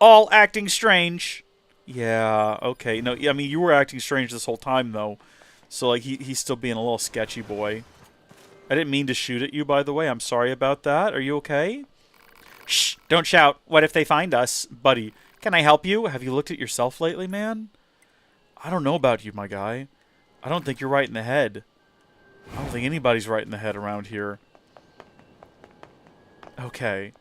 [SPEAKER 1] All acting strange. Yeah, okay. No, I mean, you were acting strange this whole time, though. So, like, he's still being a little sketchy boy. I didn't mean to shoot at you, by the way. I'm sorry about that. Are you okay? Shh! Don't shout. What if they find us? Buddy, can I help you? Have you looked at yourself lately, man? I don't know about you, my guy. I don't think you're right in the head. I don't think anybody's right in the head around here. Okay.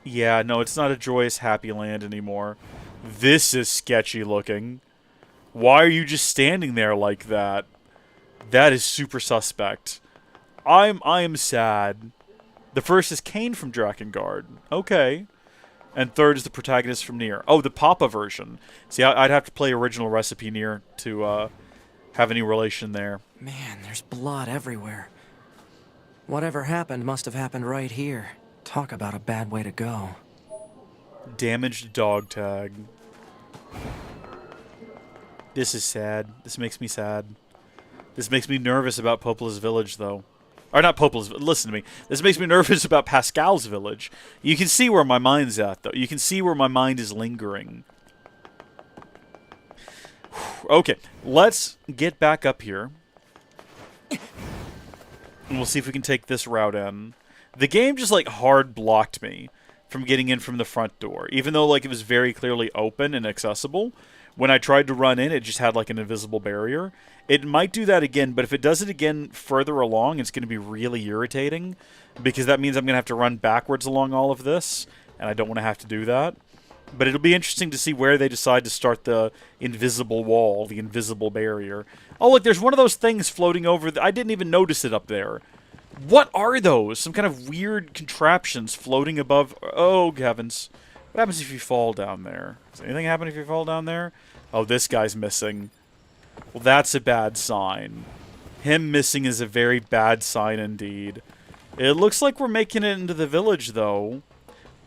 [SPEAKER 1] Yeah, no, it's not a joyous, happy land anymore. This is sketchy looking. Why are you just standing there like that? That is super suspect. I am sad. The first is Kane from Drakengard. Okay. And third is the protagonist from NieR. Oh, the Papa version. See, I'd have to play original recipe NieR to have any relation there.
[SPEAKER 4] Man, there's blood everywhere. Whatever happened must have happened right here. Talk about a bad way to go.
[SPEAKER 1] Damaged dog tag. This is sad. This makes me sad. This makes me nervous about Popola's village, though. Or not Popola's, listen to me. This makes me nervous about Pascal's village. You can see where my mind's at, though. You can see where my mind is lingering. Okay, let's get back up here. And we'll see if we can take this route in. The game just, like, hard blocked me from getting in from the front door. Even though, like, it was very clearly open and accessible, when I tried to run in, it just had, like, an invisible barrier. It might do that again, but if it does it again further along, it's going to be really irritating, because that means I'm going to have to run backwards along all of this, and I don't want to have to do that. But it'll be interesting to see where they decide to start the invisible wall, the invisible barrier. Oh, look, there's one of those things floating over. I didn't even notice it up there. What are those? Some kind of weird contraptions floating above. Oh, heavens. What happens if you fall down there? Does anything happen if you fall down there? Oh, this guy's missing. Well, that's a bad sign. Him missing is a very bad sign indeed. It looks like we're making it into the village, though.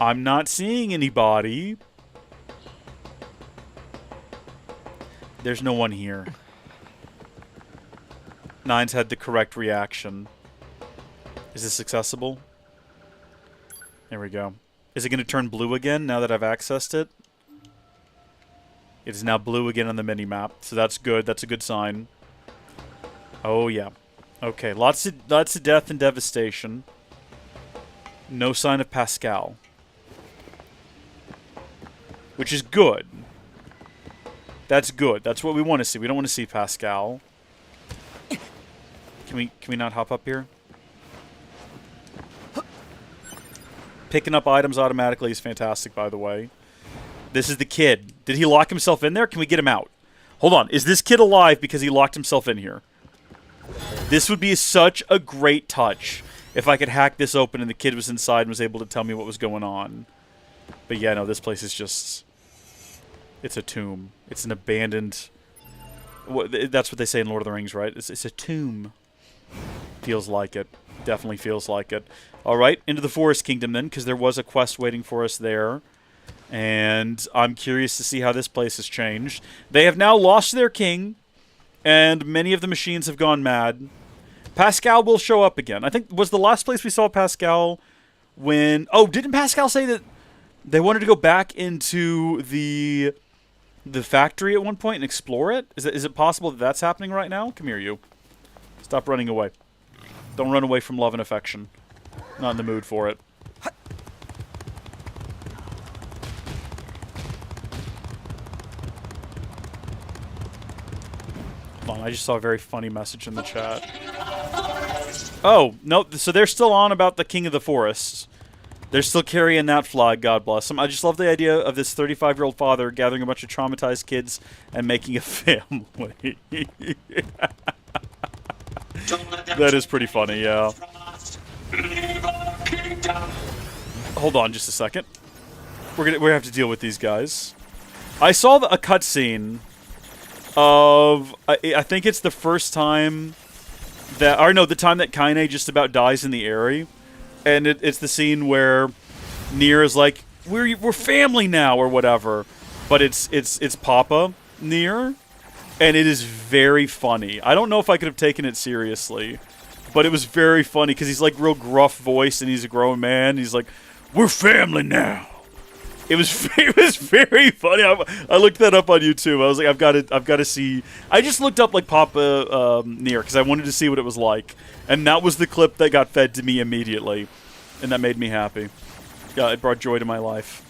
[SPEAKER 1] I'm not seeing anybody. There's no one here. Nine's had the correct reaction. Is this accessible? There we go. Is it going to turn blue again now that I've accessed it? It is now blue again on the mini-map, so that's good. That's a good sign. Oh, yeah. Okay, lots of death and devastation. No sign of Pascal. Which is good. That's good. That's what we want to see. We don't want to see Pascal. Can we not hop up here? Picking up items automatically is fantastic, by the way. This is the kid. Did he lock himself in there? Can we get him out? Hold on. Is this kid alive because he locked himself in here? This would be such a great touch if I could hack this open and the kid was inside and was able to tell me what was going on. But yeah, no, this place is just... It's a tomb. It's an abandoned... That's what they say in Lord of the Rings, right? It's a tomb. Feels like it. Definitely feels like it. Alright, into the Forest Kingdom then, because there was a quest waiting for us there. And I'm curious to see how this place has changed. They have now lost their king, and many of the machines have gone mad. Pascal will show up again. I think, was the last place we saw Pascal when... Oh, didn't Pascal say that they wanted to go back into the factory at one point and explore it? Is it possible that that's happening right now? Come here, you. Stop running away. Don't run away from love and affection. Not in the mood for it. Hold on, I just saw a very funny message in the chat. Oh, no, so they're still on about the King of the Forest. They're still carrying that flag, God bless them. I just love the idea of this 35-year-old father gathering a bunch of traumatized kids and making a family. That is pretty funny, yeah. Hold on just a second. We're gonna have to deal with these guys. I saw a cutscene of... I think it's the first time that... Or no, the time that Kaine just about dies in the area. And it's the scene where NieR is like, we're family now, or whatever. But it's Papa NieR. And it is very funny. I don't know if I could have taken it seriously. But it was very funny, because he's like real gruff voice, and he's a grown man. He's like, we're family now. It was very funny. I looked that up on YouTube. I was like, I've got to see. I just looked up like Papa NieR because I wanted to see what it was like, and that was the clip that got fed to me immediately, and that made me happy. Yeah, it brought joy to my life.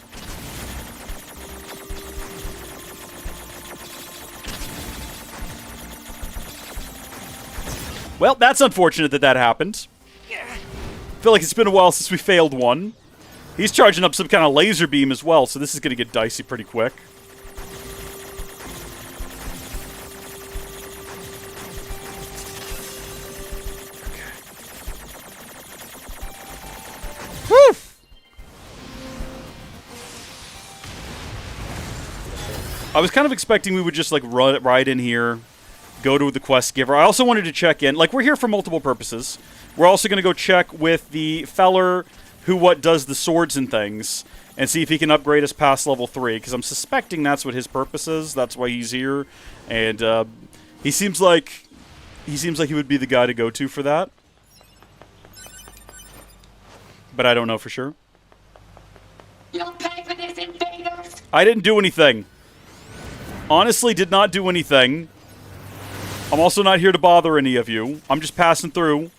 [SPEAKER 1] Well, that's unfortunate that happened. I feel like it's been a while since we failed one. He's charging up some kind of laser beam as well, so this is going to get dicey pretty quick. Whew! I was kind of expecting we would just, like, run right in here, go to the quest giver. I also wanted to check in. Like, we're here for multiple purposes. We're also going to go check with the feller who does the swords and things, and see if he can upgrade us past level 3, because I'm suspecting that's what his purpose is. That's why he's here, and he seems like he would be the guy to go to for that. But I don't know for sure.
[SPEAKER 11] You'll pay for this, invaders!
[SPEAKER 1] I didn't do anything. Honestly, did not do anything. I'm also not here to bother any of you. I'm just passing through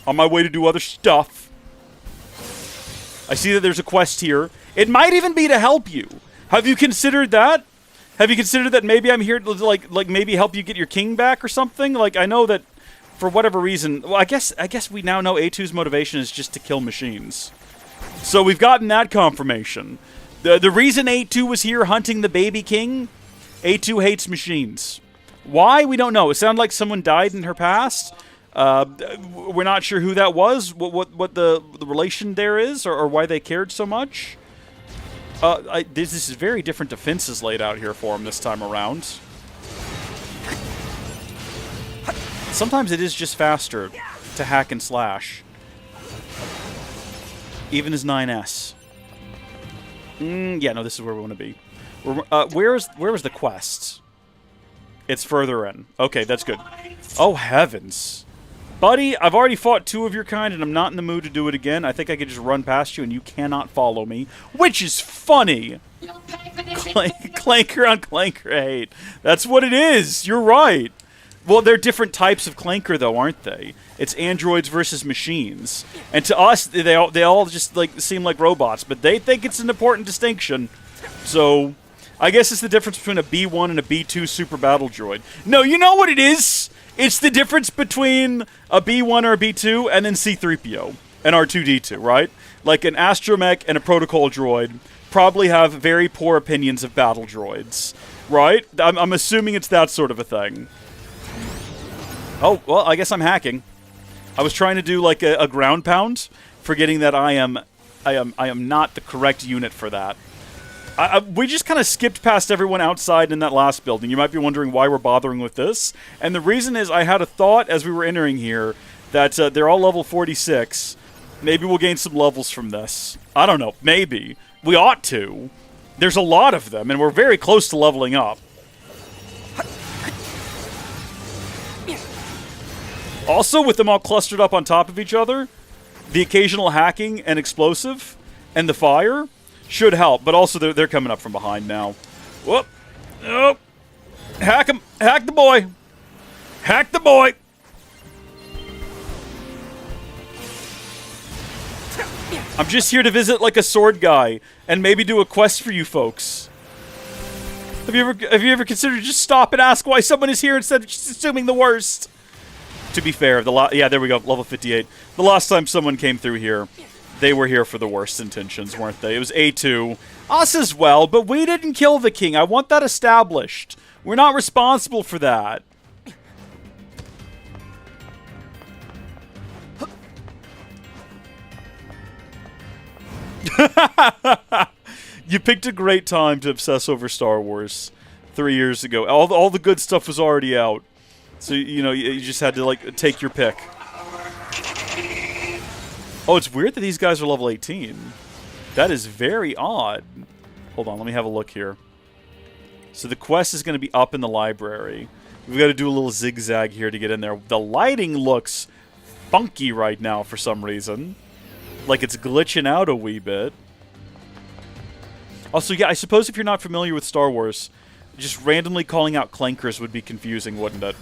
[SPEAKER 1] on my way to do other stuff. I see that there's a quest here. It might even be to help you. Have you considered that? Have you considered that maybe I'm here to, like maybe help you get your king back or something? Like, I know that for whatever reason... Well, I guess we now know A2's motivation is just to kill machines. So we've gotten that confirmation. The reason A2 was here hunting the baby king, A2 hates machines. Why? We don't know. It sounded like someone died in her past. We're not sure who that was, what the relation there is, or why they cared so much. This is very different defenses laid out here for him this time around. Sometimes it is just faster to hack and slash. Even as 9S. Yeah, no, this is where we want to be. Where was the quest? It's further in. Okay, that's good. Oh, heavens. Buddy, I've already fought 2 of your kind, and I'm not in the mood to do it again. I think I could just run past you, and you cannot follow me. Which is funny! Clanker on clanker hate. That's what it is! You're right! Well, they're different types of clanker, though, aren't they? It's androids versus machines. And to us, they all just like seem like robots, but they think it's an important distinction. So, I guess it's the difference between a B1 and a B2 super battle droid. No, you know what it is? It's the difference between a B1 or a B2 and then C-3PO and R2-D2, right? Like an astromech and a protocol droid probably have very poor opinions of battle droids, right? I'm assuming it's that sort of a thing. Oh, well, I guess I'm hacking. I was trying to do like a ground pound, forgetting that I am not the correct unit for that. We just kind of skipped past everyone outside in that last building. You might be wondering why we're bothering with this. And the reason is I had a thought as we were entering here that they're all level 46. Maybe we'll gain some levels from this. I don't know. Maybe. We ought to. There's a lot of them, and we're very close to leveling up. Also, with them all clustered up on top of each other, the occasional hacking and explosive and the fire should help, but also they're coming up from behind now. Whoop! Oh! Hack him! Hack the boy! Hack the boy! I'm just here to visit like a sword guy and maybe do a quest for you folks. Have you ever considered just stop and ask why someone is here instead of just assuming the worst? To be fair, yeah, there we go, level 58. The last time someone came through here, they were here for the worst intentions, weren't they? It was A2. Us as well, but we didn't kill the king. I want that established. We're not responsible for that. You picked a great time to obsess over Star Wars 3 years ago. All the good stuff was already out. So, you know, you just had to, like, take your pick. Oh, it's weird that these guys are level 18. That is very odd. Hold on, let me have a look here. So the quest is going to be up in the library. We've got to do a little zigzag here to get in there. The lighting looks funky right now for some reason. Like it's glitching out a wee bit. Also, yeah, I suppose if you're not familiar with Star Wars, just randomly calling out clankers would be confusing, wouldn't it?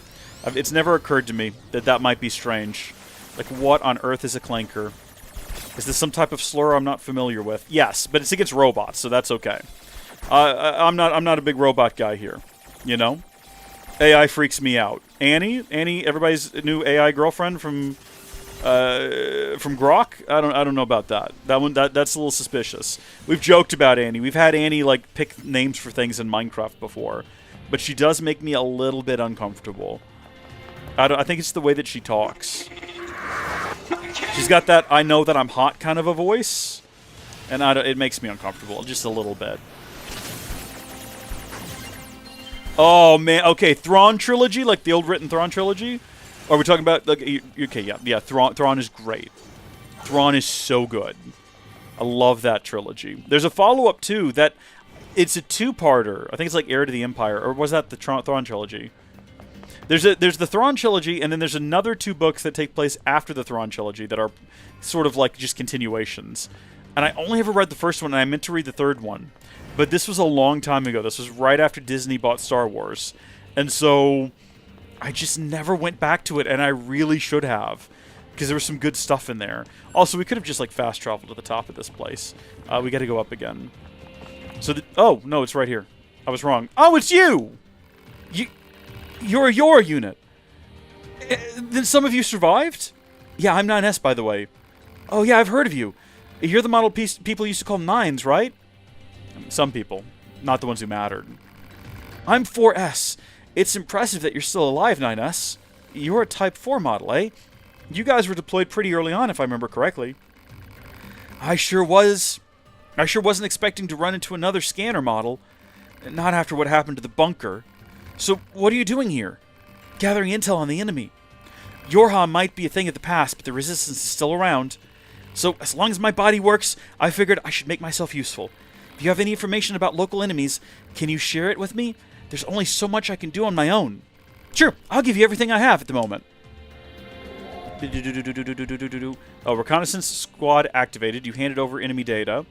[SPEAKER 1] It's never occurred to me that that might be strange. Like, what on earth is a clanker? Is this some type of slur I'm not familiar with? Yes, but it's against robots, so that's okay. I'm not a big robot guy here, you know? AI freaks me out. Annie, everybody's new AI girlfriend from Grok? I don't know about that. That's a little suspicious. We've joked about Annie. We've had Annie like pick names for things in Minecraft before, but she does make me a little bit uncomfortable. I think it's the way that she talks. She's got that I know that I'm hot kind of a voice, and it makes me uncomfortable just a little bit. Oh man, okay, Thrawn trilogy, like the old written Thrawn trilogy. Are we talking about, like, okay, yeah, Thrawn is great. Thrawn is so good. I love that trilogy. There's a follow-up, too, that, it's a two-parter. I think it's like Heir to the Empire, or was that the Thrawn trilogy? There's the Thrawn trilogy, and then there's another 2 books that take place after the Thrawn trilogy that are sort of like just continuations. And I only ever read the first one, and I meant to read the third one. But this was a long time ago. This was right after Disney bought Star Wars. And so I just never went back to it, and I really should have. because there was some good stuff in there. Also, we could have just, like, fast traveled to the top of this place. We got to go up again. So, oh, no, it's right here. I was wrong. Oh, it's you! You're your unit. Then some of you survived? Yeah, I'm 9S, by the way. Oh, yeah, I've heard of you. You're the model people used to call 9s, right? Some people. Not the ones who mattered. I'm 4S. It's impressive that you're still alive, 9S. You're a Type 4 model, eh? You guys were deployed pretty early on, if I remember correctly. I sure was. I sure wasn't expecting to run into another scanner model. Not after what happened to the bunker. So, what are you doing here? Gathering intel on the enemy. Yorha might be a thing of the past, but the resistance is still around. So, as long as my body works, I figured I should make myself useful. If you have any information about local enemies, can you share it with me? There's only so much I can do on my own. Sure, I'll give you everything I have at the moment. Oh, reconnaissance squad activated. You handed over enemy data.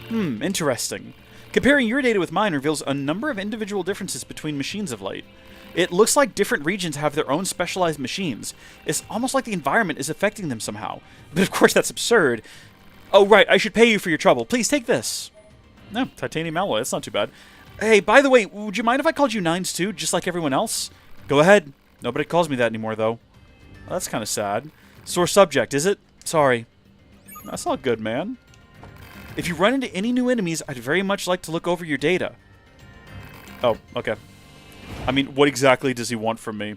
[SPEAKER 1] Interesting. Comparing your data with mine reveals a number of individual differences between machines of late. It looks like different regions have their own specialized machines. It's almost like the environment is affecting them somehow. But of course that's absurd. Oh, right, I should pay you for your trouble. Please take this. No, titanium alloy, that's not too bad. Hey, by the way, would you mind if I called you 9s too, just like everyone else? Go ahead. Nobody calls me that anymore, though. Well, that's kind of sad. Sore subject, is it? Sorry. That's not good, man. If you run into any new enemies, I'd very much like to look over your data. Oh, okay. I mean, what exactly does he want from me?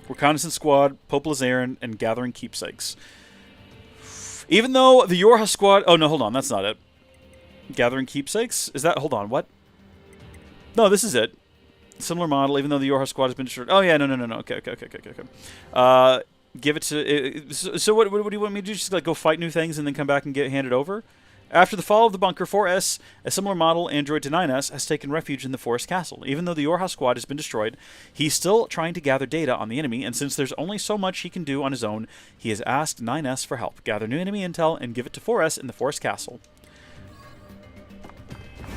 [SPEAKER 1] Reconnaissance squad, Popola's errand, and gathering keepsakes. Even though the Yorha squad... Oh, no, hold on. That's not it. Gathering keepsakes? Is that... Hold on, what? No, this is it. Similar model, even though the Yorha squad has been destroyed. Oh, yeah, no. Okay. Give it to... So what do you want me to do? Just, like, go fight new things and then come back and get handed over? After the fall of the bunker, 4S, a similar model android to 9S, has taken refuge in the Forest Castle. Even though the Yorha squad has been destroyed, he's still trying to gather data on the enemy, and since there's only so much he can do on his own, he has asked 9S for help. Gather new enemy intel and give it to 4S in the Forest Castle.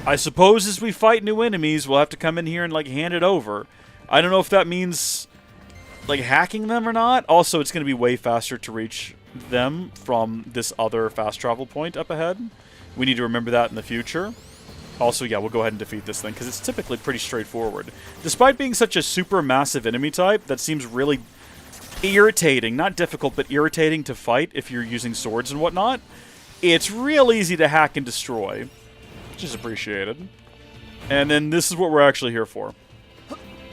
[SPEAKER 1] I suppose as we fight new enemies, we'll have to come in here and, like, hand it over. I don't know if that means, like, hacking them or not. Also, it's going to be way faster to reach them from this other fast travel point up ahead. We need to remember that in the future. Also, yeah, we'll go ahead and defeat this thing, because it's typically pretty straightforward. Despite being such a super massive enemy type, that seems really irritating. Not difficult, but irritating to fight if you're using swords and whatnot. It's real easy to hack and destroy, which is appreciated. And then this is what we're actually here for.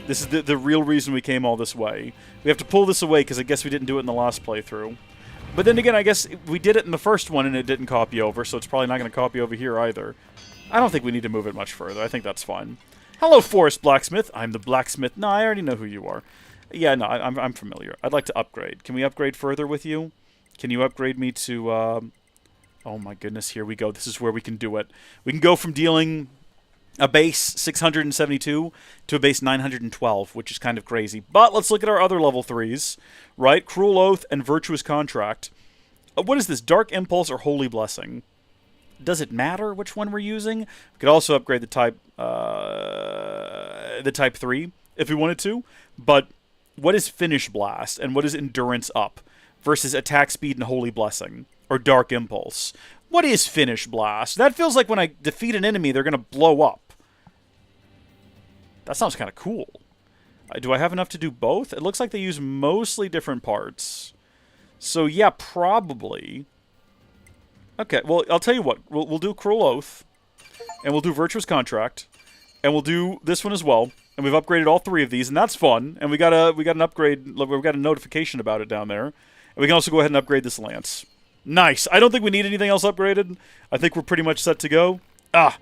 [SPEAKER 1] This is the real reason we came all this way. We have to pull this away, because I guess we didn't do it in the last playthrough. But then again, I guess we did it in the first one and it didn't copy over, so it's probably not going to copy over here either. I don't think we need to move it much further. I think that's fine. Hello, Forest Blacksmith. I'm the blacksmith. No, I already know who you are. Yeah, no, I'm familiar. I'd like to upgrade. Can we upgrade further with you? Can you upgrade me to... Oh my goodness, here we go. This is where we can do it. We can go from dealing a base 672 to a base 912, which is kind of crazy. But let's look at our other level 3s, right? Cruel Oath and Virtuous Contract. What is this? Dark Impulse or Holy Blessing? Does it matter which one we're using? We could also upgrade the type 3 if we wanted to. But what is Finish Blast and what is Endurance Up versus Attack Speed and Holy Blessing or Dark Impulse? What is Finish Blast? That feels like when I defeat an enemy, they're going to blow up. That sounds kind of cool. Do I have enough to do both? It looks like they use mostly different parts. So yeah, probably. Okay, well, I'll tell you what. We'll do Cruel Oath, and we'll do Virtuous Contract, and we'll do this one as well. And we've upgraded all 3 of these, and that's fun. And we got an upgrade. We got a notification about it down there. And we can also go ahead and upgrade this lance. Nice. I don't think we need anything else upgraded. I think we're pretty much set to go. Ah,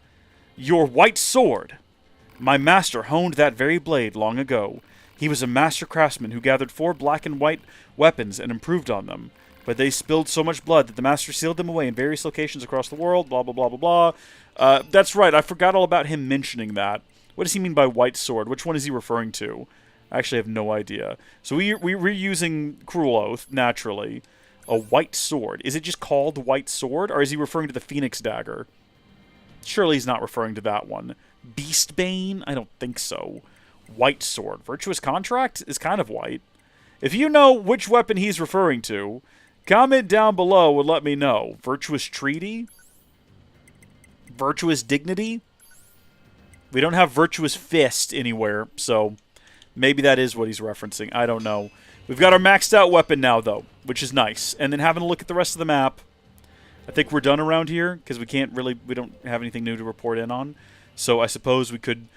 [SPEAKER 1] your white sword. My master honed that very blade long ago. He was a master craftsman who gathered 4 black and white weapons and improved on them. But they spilled so much blood that the master sealed them away in various locations across the world, blah, blah, blah, blah, blah. That's right, I forgot all about him mentioning that. What does he mean by white sword? Which one is he referring to? I actually have no idea. So we're using Cruel Oath, naturally. A white sword. Is it just called White Sword, or is he referring to the Phoenix Dagger? Surely he's not referring to that one. Beastbane? I don't think so. White sword. Virtuous contract is kind of white. If you know which weapon he's referring to, comment down below and let me know. Virtuous treaty? Virtuous dignity? We don't have virtuous fist anywhere, so maybe that is what he's referencing. I don't know. We've got our maxed out weapon now, though, which is nice. And then having a look at the rest of the map, I think we're done around here because we don't have anything new to report in on. So I suppose we could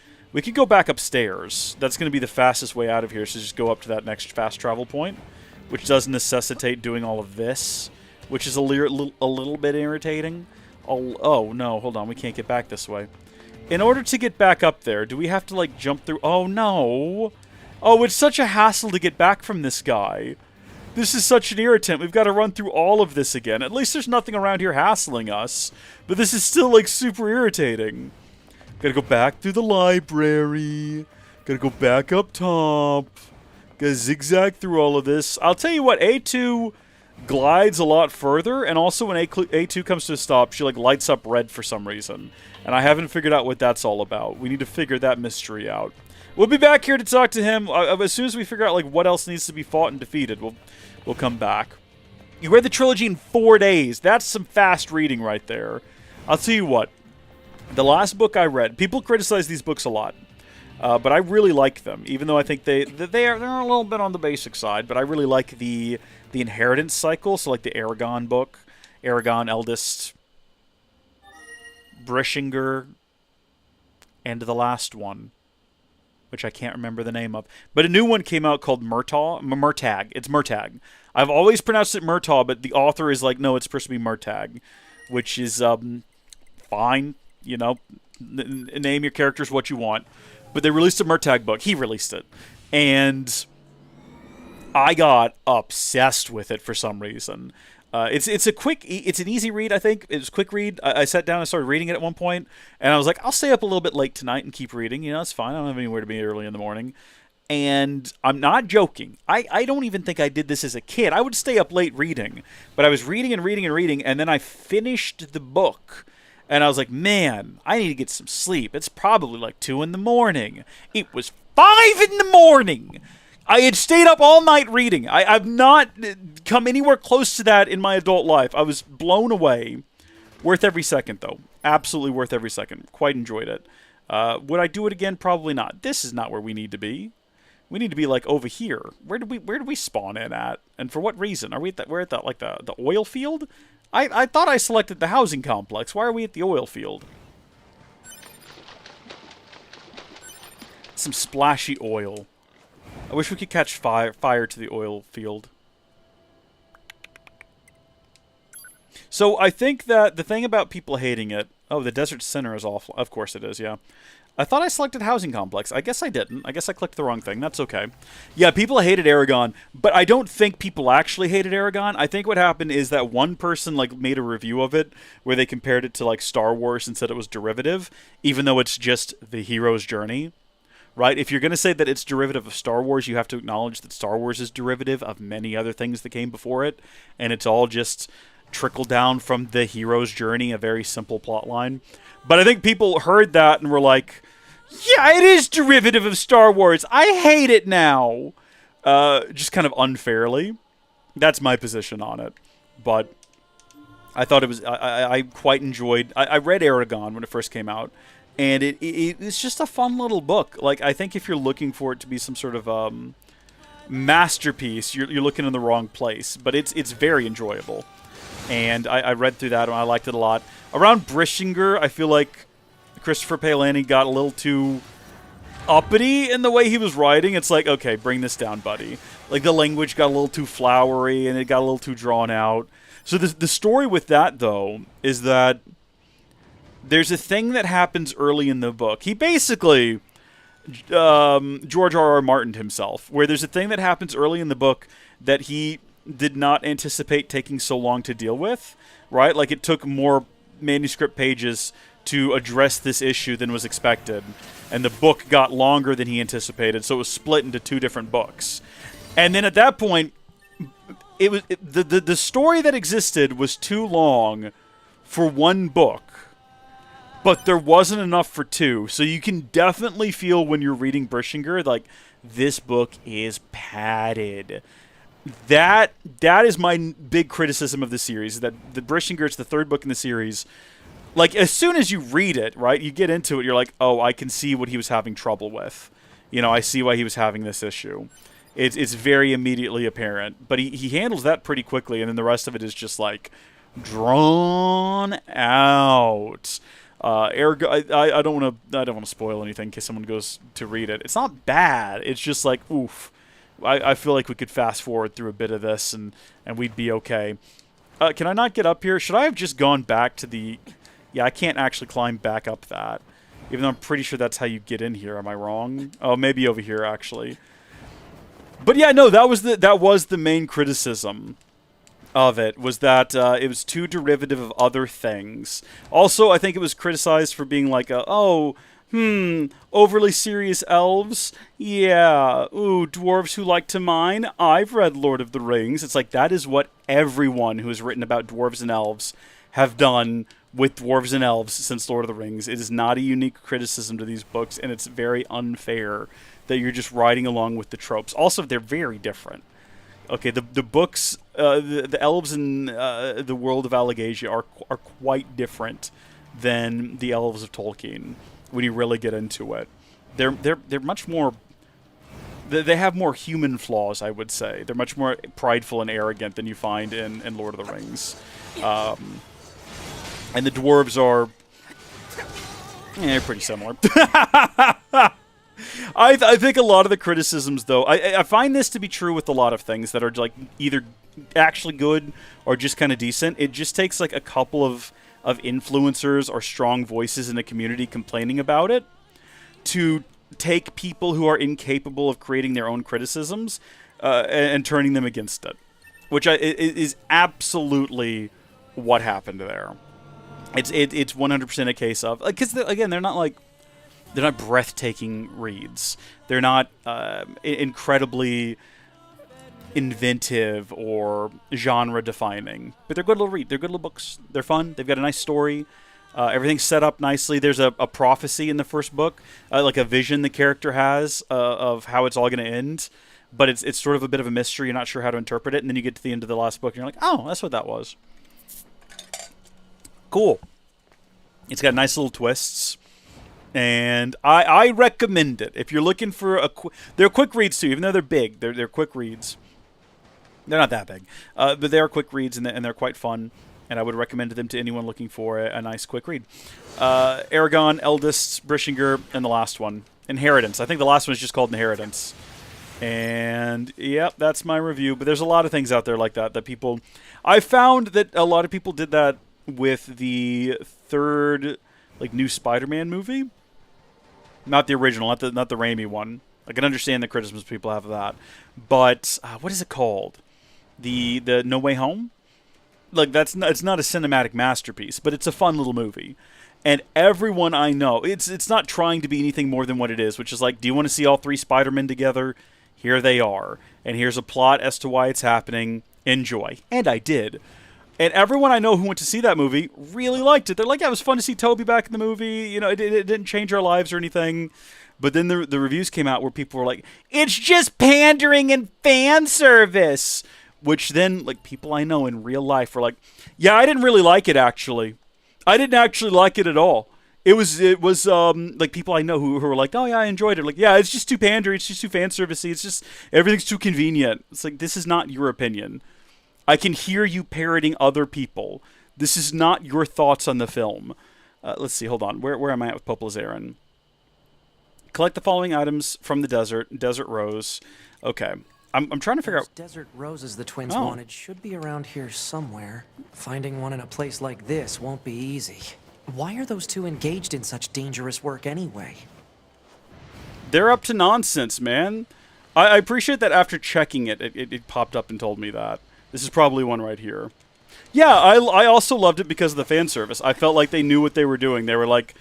[SPEAKER 1] go back upstairs. That's going to be the fastest way out of here, so just go up to that next fast travel point, which does necessitate doing all of this, which is a little bit irritating. Oh, no, hold on. We can't get back this way. In order to get back up there, do we have to, like, jump through? Oh, no. Oh, it's such a hassle to get back from this guy. This is such an irritant. We've got to run through all of this again. At least there's nothing around here hassling us. But this is still, like, super irritating. Gotta go back through the library. Gotta go back up top. Gotta zigzag through all of this. I'll tell you what, A2 glides a lot further. And also when A2 comes to a stop, she, like, lights up red for some reason. And I haven't figured out what that's all about. We need to figure that mystery out. We'll be back here to talk to him. As soon as we figure out, like, what else needs to be fought and defeated, we'll come back. You read the trilogy in 4 days. That's some fast reading right there. I'll tell you what. The last book I read, people criticize these books a lot, but I really like them. Even though I think they're a little bit on the basic side, but I really like the inheritance cycle. So like the Aragon book, Aragon Eldest, Brishinger, and the last one, which I can't remember the name of. But a new one came out called Murtagh. It's Murtagh. I've always pronounced it Murtaugh, but the author is like, no, it's supposed to be Murtagh, which is fine. You know, name your characters what you want. But they released a Murtagh book. He released it. And I got obsessed with it for some reason. It's an easy read, I think. It was a quick read. I sat down and started reading it at one point, and I was like, I'll stay up a little bit late tonight and keep reading. You know, it's fine. I don't have anywhere to be early in the morning. And I'm not joking. I don't even think I did this as a kid. I would stay up late reading. But I was reading and reading and reading, and then I finished the book. And I was like, man, I need to get some sleep. It's probably like 2 in the morning. It was 5 in the morning. I had stayed up all night reading. I've not come anywhere close to that in my adult life. I was blown away. Worth every second, though. Absolutely worth every second. Quite enjoyed it. Would I do it again? Probably not. This is not where we need to be. We need to be like over here. Where do we spawn in at? And for what reason? Are we at we're at the oil field? I thought I selected the housing complex. Why are we at the oil field? Some splashy oil. I wish we could catch fire to the oil field. So I think that the thing about people hating it... Oh, the desert center is awful. Of course it is, yeah. I thought I selected housing complex. I guess I didn't. I guess I clicked the wrong thing. That's okay. Yeah, people hated Aragon, but I don't think people actually hated Aragon. I think what happened is that one person like made a review of it where they compared it to like Star Wars and said it was derivative, even though it's just the hero's journey. Right? If you're going to say that it's derivative of Star Wars, you have to acknowledge that Star Wars is derivative of many other things that came before it, and it's all just trickled down from the hero's journey, a very simple plot line. But I think people heard that and were like, yeah, it is derivative of Star Wars. I hate it now. Just kind of unfairly. That's my position on it. But I thought it was... I quite enjoyed... I read Aragon when it first came out. And it's just a fun little book. Like, I think if you're looking for it to be some sort of masterpiece, you're looking in the wrong place. But it's very enjoyable. And I read through that and I liked it a lot. Around Brishinger, I feel like Christopher Paolini got a little too uppity in the way he was writing. It's like, okay, bring this down, buddy. Like, the language got a little too flowery and it got a little too drawn out. So the story with that, though, is that there's a thing that happens early in the book. He basically, George R.R. Martin himself, where there's a thing that happens early in the book that he did not anticipate taking so long to deal with, right? Like, it took more manuscript pages to address this issue than was expected. And the book got longer than he anticipated, so it was split into 2 different books. And then at that point, the story that existed was too long for one book. but there wasn't enough for 2. So you can definitely feel when you're reading Brishinger, like, this book is padded. That is my big criticism of the series, that the Brishinger, it's the 3rd book in the series. Like, as soon as you read it, right, you get into it, you're like, oh, I can see what he was having trouble with. You know, I see why he was having this issue. It's very immediately apparent. But he handles that pretty quickly, and then the rest of it is just, like, drawn out. I don't want to spoil anything in case someone goes to read it. It's not bad. It's just like, oof. I feel like we could fast forward through a bit of this, and we'd be okay. Can I not get up here? Should I have just gone back to the... Yeah, I can't actually climb back up that. Even though I'm pretty sure that's how you get in here. Am I wrong? Oh, maybe over here, actually. But yeah, no, that was the main criticism of it, was that it was too derivative of other things. Also, I think it was criticized for being like, overly serious elves? Yeah. Ooh, dwarves who like to mine? I've read Lord of the Rings. It's like, that is what everyone who has written about dwarves and elves have done with dwarves and elves since Lord of the Rings. It is not a unique criticism to these books, and it's very unfair that you're just riding along with the tropes. Also, they're very different. Okay, the books, the elves in the world of Allegasia are quite different than the elves of Tolkien when you really get into it. They're much more... They have more human flaws, I would say. They're much more prideful and arrogant than you find in Lord of the Rings. And the dwarves are... they're pretty similar. I think a lot of the criticisms, though... I find this to be true with a lot of things that are like either actually good or just kind of decent. It just takes like a couple of influencers or strong voices in the community complaining about it to take people who are incapable of creating their own criticisms and turning them against it. Which is absolutely what happened there. It's 100% a case of... Because, again, they're not breathtaking reads. They're not incredibly inventive or genre-defining. But they're good little read. They're good little books. They're fun. They've got a nice story. Everything's set up nicely. There's a prophecy in the first book, like a vision the character has of how it's all going to end. But it's sort of a bit of a mystery. You're not sure how to interpret it. And then you get to the end of the last book, and you're like, oh, that's what that was. Cool. It's got nice little twists. And I recommend it. If you're looking for they're quick reads, too. Even though they're big, they're quick reads. They're not that big. But they are quick reads, and they're quite fun. And I would recommend them to anyone looking for a nice quick read. Aragon, Eldest, Brishinger, and the last one, Inheritance. I think the last one is just called Inheritance. And, yep, that's my review. But there's a lot of things out there like that people... I found that a lot of people did that with the third, new Spider-Man movie. Not the original, not the Raimi one. I can understand the criticisms people have of that. But, what is it called? The No Way Home? It's not a cinematic masterpiece, but it's a fun little movie. And everyone I know, it's not trying to be anything more than what it is, which is like, do you want to see all 3 Spider-Men together? Here they are. And here's a plot as to why it's happening. Enjoy. And I did. And everyone I know who went to see that movie really liked it. They're like, yeah, it was fun to see Toby back in the movie. You know, it didn't change our lives or anything. But then the reviews came out where people were like, it's just pandering and fan service. Which then, people I know in real life were like, yeah, I didn't really like it, actually. I didn't actually like it at all. It was people I know who were like, oh, yeah, I enjoyed it. Like, yeah, it's just too pandering. It's just too fan servicey. It's just, everything's too convenient. It's like, this is not your opinion. I can hear you parroting other people. This is not your thoughts on the film. Let's see, hold on. Where am I at with Popla's Errand? Collect the following items from the desert. Desert Rose. Okay. I'm trying to figure out...
[SPEAKER 4] Desert roses the twins wanted should be around here somewhere. Finding one in a place like this won't be easy. Why are those two engaged in such dangerous work anyway?
[SPEAKER 1] They're up to nonsense, man. I appreciate that after checking it popped up and told me that. This is probably one right here. Yeah, I also loved it because of the fan service. I felt like they knew what they were doing. They were like,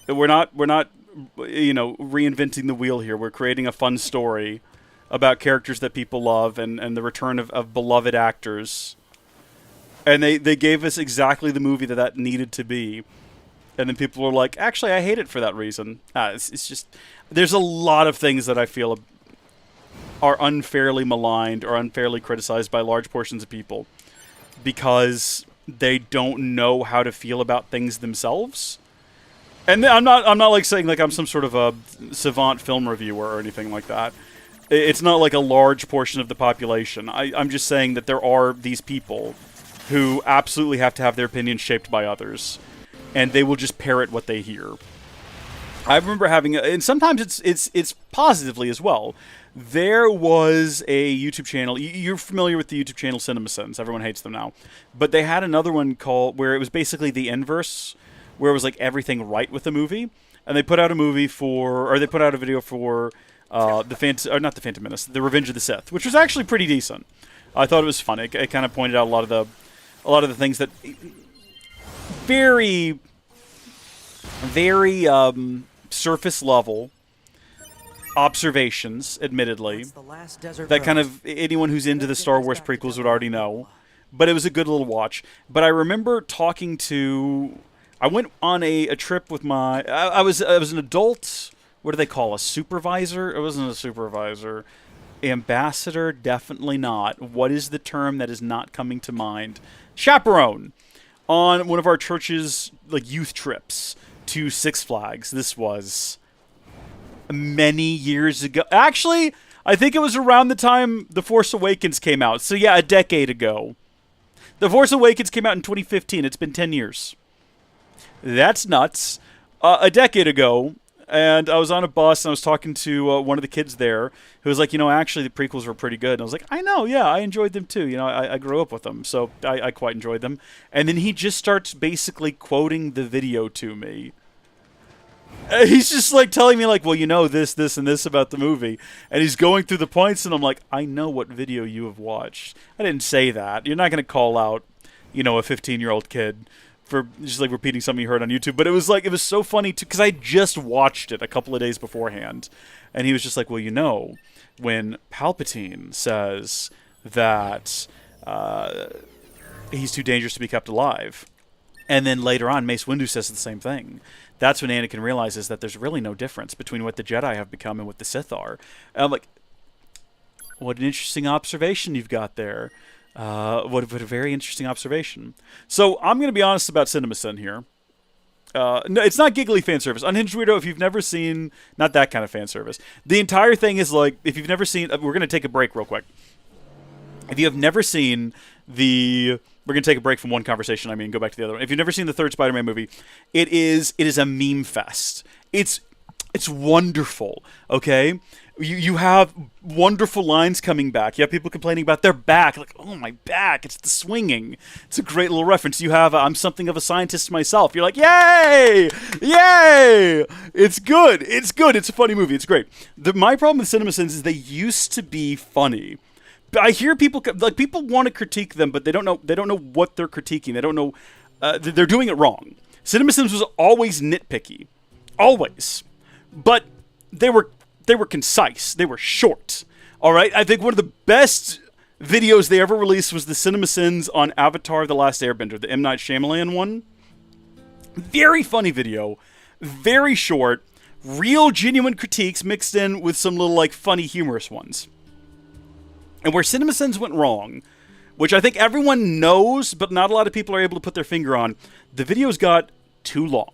[SPEAKER 1] we're not reinventing the wheel here. We're creating a fun story about characters that people love and the return of beloved actors. And they gave us exactly the movie that needed to be. And then people are like, actually, I hate it for that reason. It's just, there's a lot of things that I feel are unfairly maligned or unfairly criticized by large portions of people because they don't know how to feel about things themselves. And I'm not like saying like I'm some sort of a savant film reviewer or anything like that. It's not like a large portion of the population. I'm just saying that there are these people who absolutely have to have their opinions shaped by others, and they will just parrot what they hear. I remember having, and sometimes it's positively as well. There was a YouTube channel. You're familiar with the YouTube channel CinemaSins. Everyone hates them now, but they had another one called where it was basically the inverse, where it was like everything right with the movie, and they put out a movie for, or they put out a video for not the Phantom Menace, the Revenge of the Sith, which was actually pretty decent. I thought it was fun. It kind of pointed out a lot of the things that very surface level observations, admittedly, that kind of anyone who's into the Star Wars prequels would already know. But it was a good little watch. But I remember talking to, I went on a trip with my, I was an adult, what do they call a supervisor? It wasn't a supervisor. Ambassador, definitely not. What is the term that is not coming to mind? Chaperone, on one of our church's like youth trips to Six Flags. This was many years ago. Actually, I think it was around the time The Force Awakens came out. So yeah, a decade ago. The Force Awakens came out in 2015. It's been 10 years. That's nuts. A decade ago, and I was on a bus, and I was talking to one of the kids there, who was like, actually, the prequels were pretty good. And I was like, I know, yeah, I enjoyed them too. I grew up with them, so I quite enjoyed them. And then he just starts basically quoting the video to me. He's just like telling me like, well, this, and this about the movie. And he's going through the points, and I'm like, I know what video you have watched. I didn't say that. You're not going to call out, a 15-year-old kid for just like repeating something you heard on YouTube. But it was so funny too, because I just watched it a couple of days beforehand. And he was just like, well, when Palpatine says that he's too dangerous to be kept alive. And then later on, Mace Windu says the same thing. That's when Anakin realizes that there's really no difference between what the Jedi have become and what the Sith are. And I'm like, what an interesting observation you've got there. What a very interesting observation. So I'm going to be honest about CinemaSin here. No, it's not giggly fan service. Unhinged Weirdo, if you've never seen, not that kind of fan service. The entire thing is like, if you've never seen, we're going to take a break real quick. If you have never seen we're going to take a break from one conversation, go back to the other one. If you've never seen the third Spider-Man movie, it is a meme fest. It's wonderful, okay? You have wonderful lines coming back. You have people complaining about their back. Like, oh, my back, it's the swinging. It's a great little reference. You have, I'm something of a scientist myself. You're like, yay! Yay! It's good. It's good. It's a funny movie. It's great. My problem with CinemaSins is they used to be funny. I hear people want to critique them, but they don't know what they're critiquing. They don't know they're doing it wrong. CinemaSins was always nitpicky, always, but they were concise. They were short. All right, I think one of the best videos they ever released was the CinemaSins on Avatar: The Last Airbender, the M. Night Shyamalan one. Very funny video, very short, real genuine critiques mixed in with some little like funny humorous ones. And where CinemaSins went wrong, which I think everyone knows, but not a lot of people are able to put their finger on, the videos got too long.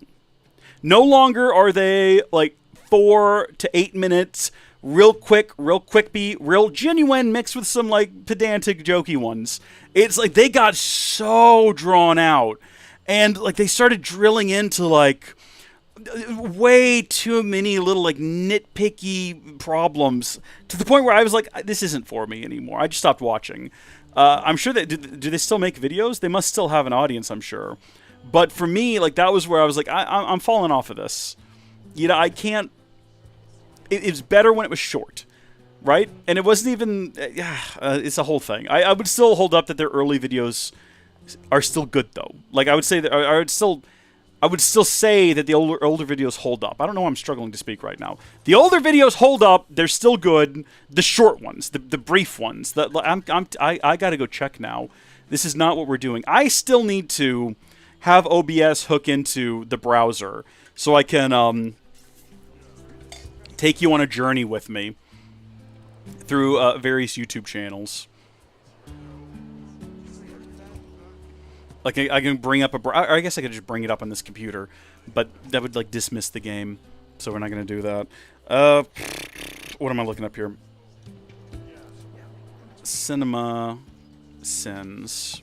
[SPEAKER 1] No longer are they like 4 to 8 minutes, real quick beat, real genuine mixed with some like pedantic jokey ones. It's like they got so drawn out. And like they started drilling into like way too many little like nitpicky problems to the point where I was like, this isn't for me anymore. I just stopped watching. I'm sure that do they still make videos? They must still have an audience, I'm sure. But for me, like that was where I was like, I'm falling off of this. I can't. It's better when it was short, right? And it wasn't even. It's a whole thing. I would still hold up that their early videos are still good though. Like I would say that I would still say that the older videos hold up. I don't know why I'm struggling to speak right now. The older videos hold up. They're still good. The short ones, the brief ones. I got to go check now. This is not what we're doing. I still need to have OBS hook into the browser so I can take you on a journey with me through various YouTube channels. Like, I can bring up I guess I could just bring it up on this computer, but that would, like, dismiss the game, so we're not going to do that. What am I looking up here? Cinema Sins.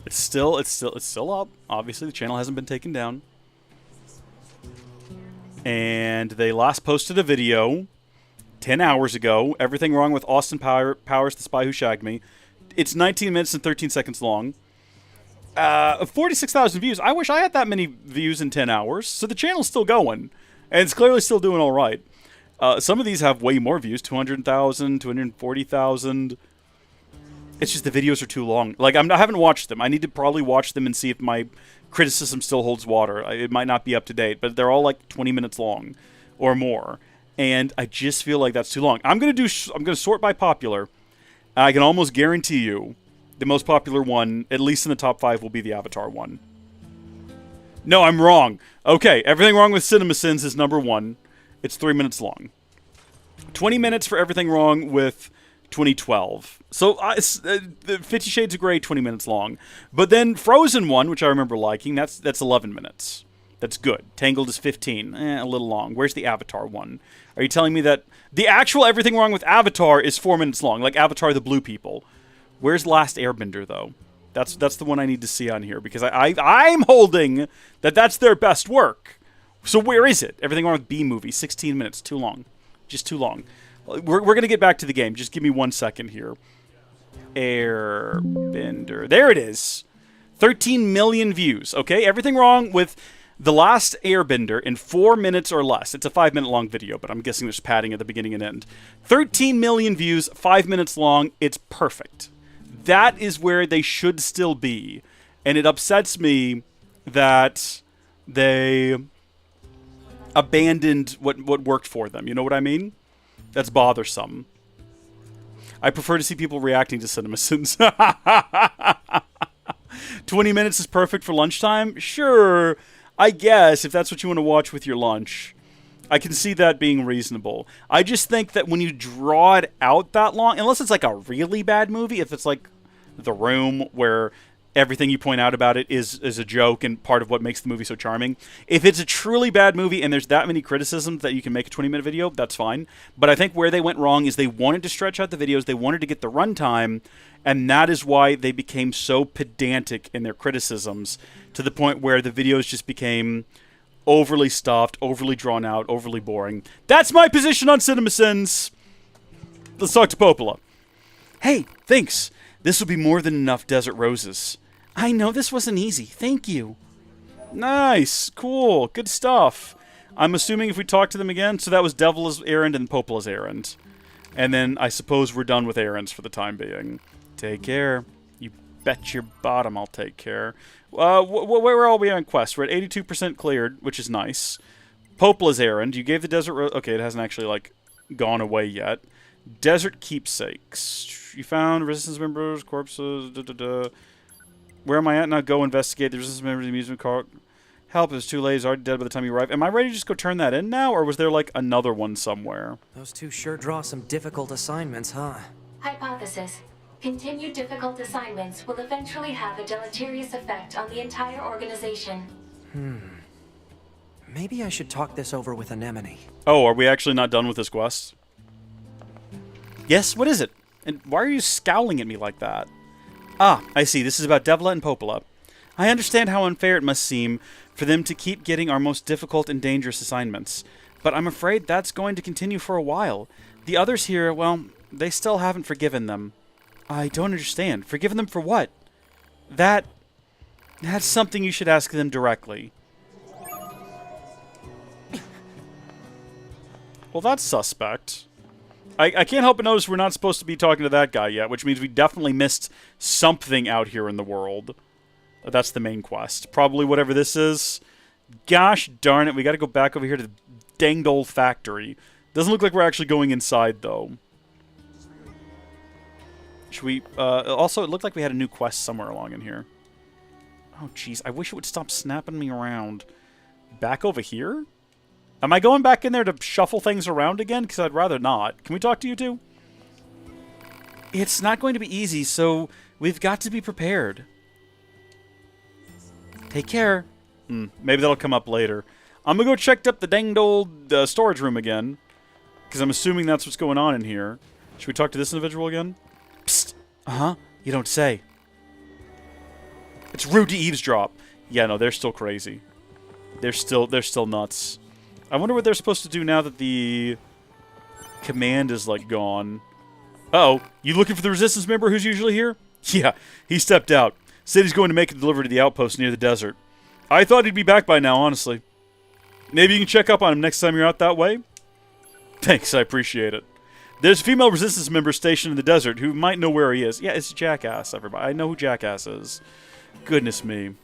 [SPEAKER 1] It's still up. Obviously, the channel hasn't been taken down. And they last posted a video 10 hours ago. Everything wrong with Austin Powers, The Spy Who Shagged Me. It's 19 minutes and 13 seconds long. 46,000 views. I wish I had that many views in 10 hours. So the channel's still going. And it's clearly still doing all right. Some of these have way more views. 200,000, 240,000. It's just the videos are too long. Like, I haven't watched them. I need to probably watch them and see if my criticism still holds water. It might not be up to date. But they're all like 20 minutes long or more. And I just feel like that's too long. I'm going to sort by popular. I can almost guarantee you the most popular one, at least in the top 5, will be the Avatar one. No, I'm wrong. Okay, Everything Wrong with CinemaSins is number 1. It's 3 minutes long. 20 minutes for Everything Wrong with 2012. So, 50 Shades of Grey, 20 minutes long. But then Frozen one, which I remember liking, that's 11 minutes. That's good. Tangled is 15. A little long. Where's the Avatar one? Are you telling me that the actual Everything Wrong with Avatar is 4 minutes long, like Avatar the Blue People? Where's Last Airbender, though? That's the one I need to see on here, because I'm holding that that's their best work. So where is it? Everything Wrong with B-Movie, 16 minutes. Too long. Just too long. We're going to get back to the game. Just give me 1 second here. Airbender. There it is. 13 million views, okay? Everything Wrong with The Last Airbender in 4 minutes or less. It's a 5-minute long video, but I'm guessing there's padding at the beginning and end. 13 million views, 5 minutes long. It's perfect. That is where they should still be. And it upsets me that they abandoned what worked for them. You know what I mean? That's bothersome. I prefer to see people reacting to CinemaSins. 20 minutes is perfect for lunchtime? Sure, I guess, if that's what you want to watch with your lunch. I can see that being reasonable. I just think that when you draw it out that long, unless it's like a really bad movie, if it's like The Room, where everything you point out about it is a joke and part of what makes the movie so charming. If it's a truly bad movie and there's that many criticisms that you can make a 20-minute video, that's fine. But I think where they went wrong is they wanted to stretch out the videos, they wanted to get the runtime, and that is why they became so pedantic in their criticisms, to the point where the videos just became overly stuffed, overly drawn out, overly boring. That's my position on CinemaSins. Let's talk to Popola. Hey, thanks. This will be more than enough desert roses. I know this wasn't easy. Thank you. Nice. Cool. Good stuff. I'm assuming if we talk to them again, so that was Devil's errand and Popola's errand. And then I suppose we're done with errands for the time being. Take care. You bet your bottom I'll take care. Where are we on quest? We're at 82% cleared, which is nice. Popola's errand. You gave the desert rose... Okay, it hasn't actually, like, gone away yet. Desert keepsakes. You found resistance members, corpses, Where am I at now? Go investigate the resistance members of the amusement park. Help, it's too late. He's already dead by the time you arrive. Am I ready to just go turn that in now, or was there, like, another one somewhere?
[SPEAKER 4] Those two sure draw some difficult assignments, huh?
[SPEAKER 5] Hypothesis. Continued difficult assignments will eventually have a deleterious effect on the entire organization.
[SPEAKER 4] Maybe I should talk this over with Anemone.
[SPEAKER 1] Oh, are we actually not done with this quest? Yes, what is it? And why are you scowling at me like that? Ah, I see. This is about Devla and Popola. I understand how unfair it must seem for them to keep getting our most difficult and dangerous assignments, but I'm afraid that's going to continue for a while. The others here, well, they still haven't forgiven them. I don't understand. Forgiven them for what? That's something you should ask them directly. Well, that's suspect. I can't help but notice we're not supposed to be talking to that guy yet, which means we definitely missed something out here in the world. That's the main quest. Probably whatever this is. Gosh darn it, we gotta go back over here to the danged old factory. Doesn't look like we're actually going inside, though. Should we... also, it looked like we had a new quest somewhere along in here. Oh, jeez. I wish it would stop snapping me around. Back over here? Am I going back in there to shuffle things around again? Because I'd rather not. Can we talk to you two? It's not going to be easy, so we've got to be prepared. Take care. Maybe that'll come up later. I'm gonna go check up the danged old storage room again. Because I'm assuming that's what's going on in here. Should we talk to this individual again? Psst. Uh-huh. You don't say. It's rude to eavesdrop. Yeah, no, they're still crazy. They're still nuts. I wonder what they're supposed to do now that the command is, like, gone. Uh-oh. You looking for the Resistance member who's usually here? Yeah, he stepped out. Said he's going to make a delivery to the outpost near the desert. I thought he'd be back by now, honestly. Maybe you can check up on him next time you're out that way? Thanks, I appreciate it. There's a female Resistance member stationed in the desert who might know where he is. Yeah, it's Jackass, everybody. I know who Jackass is. Goodness me.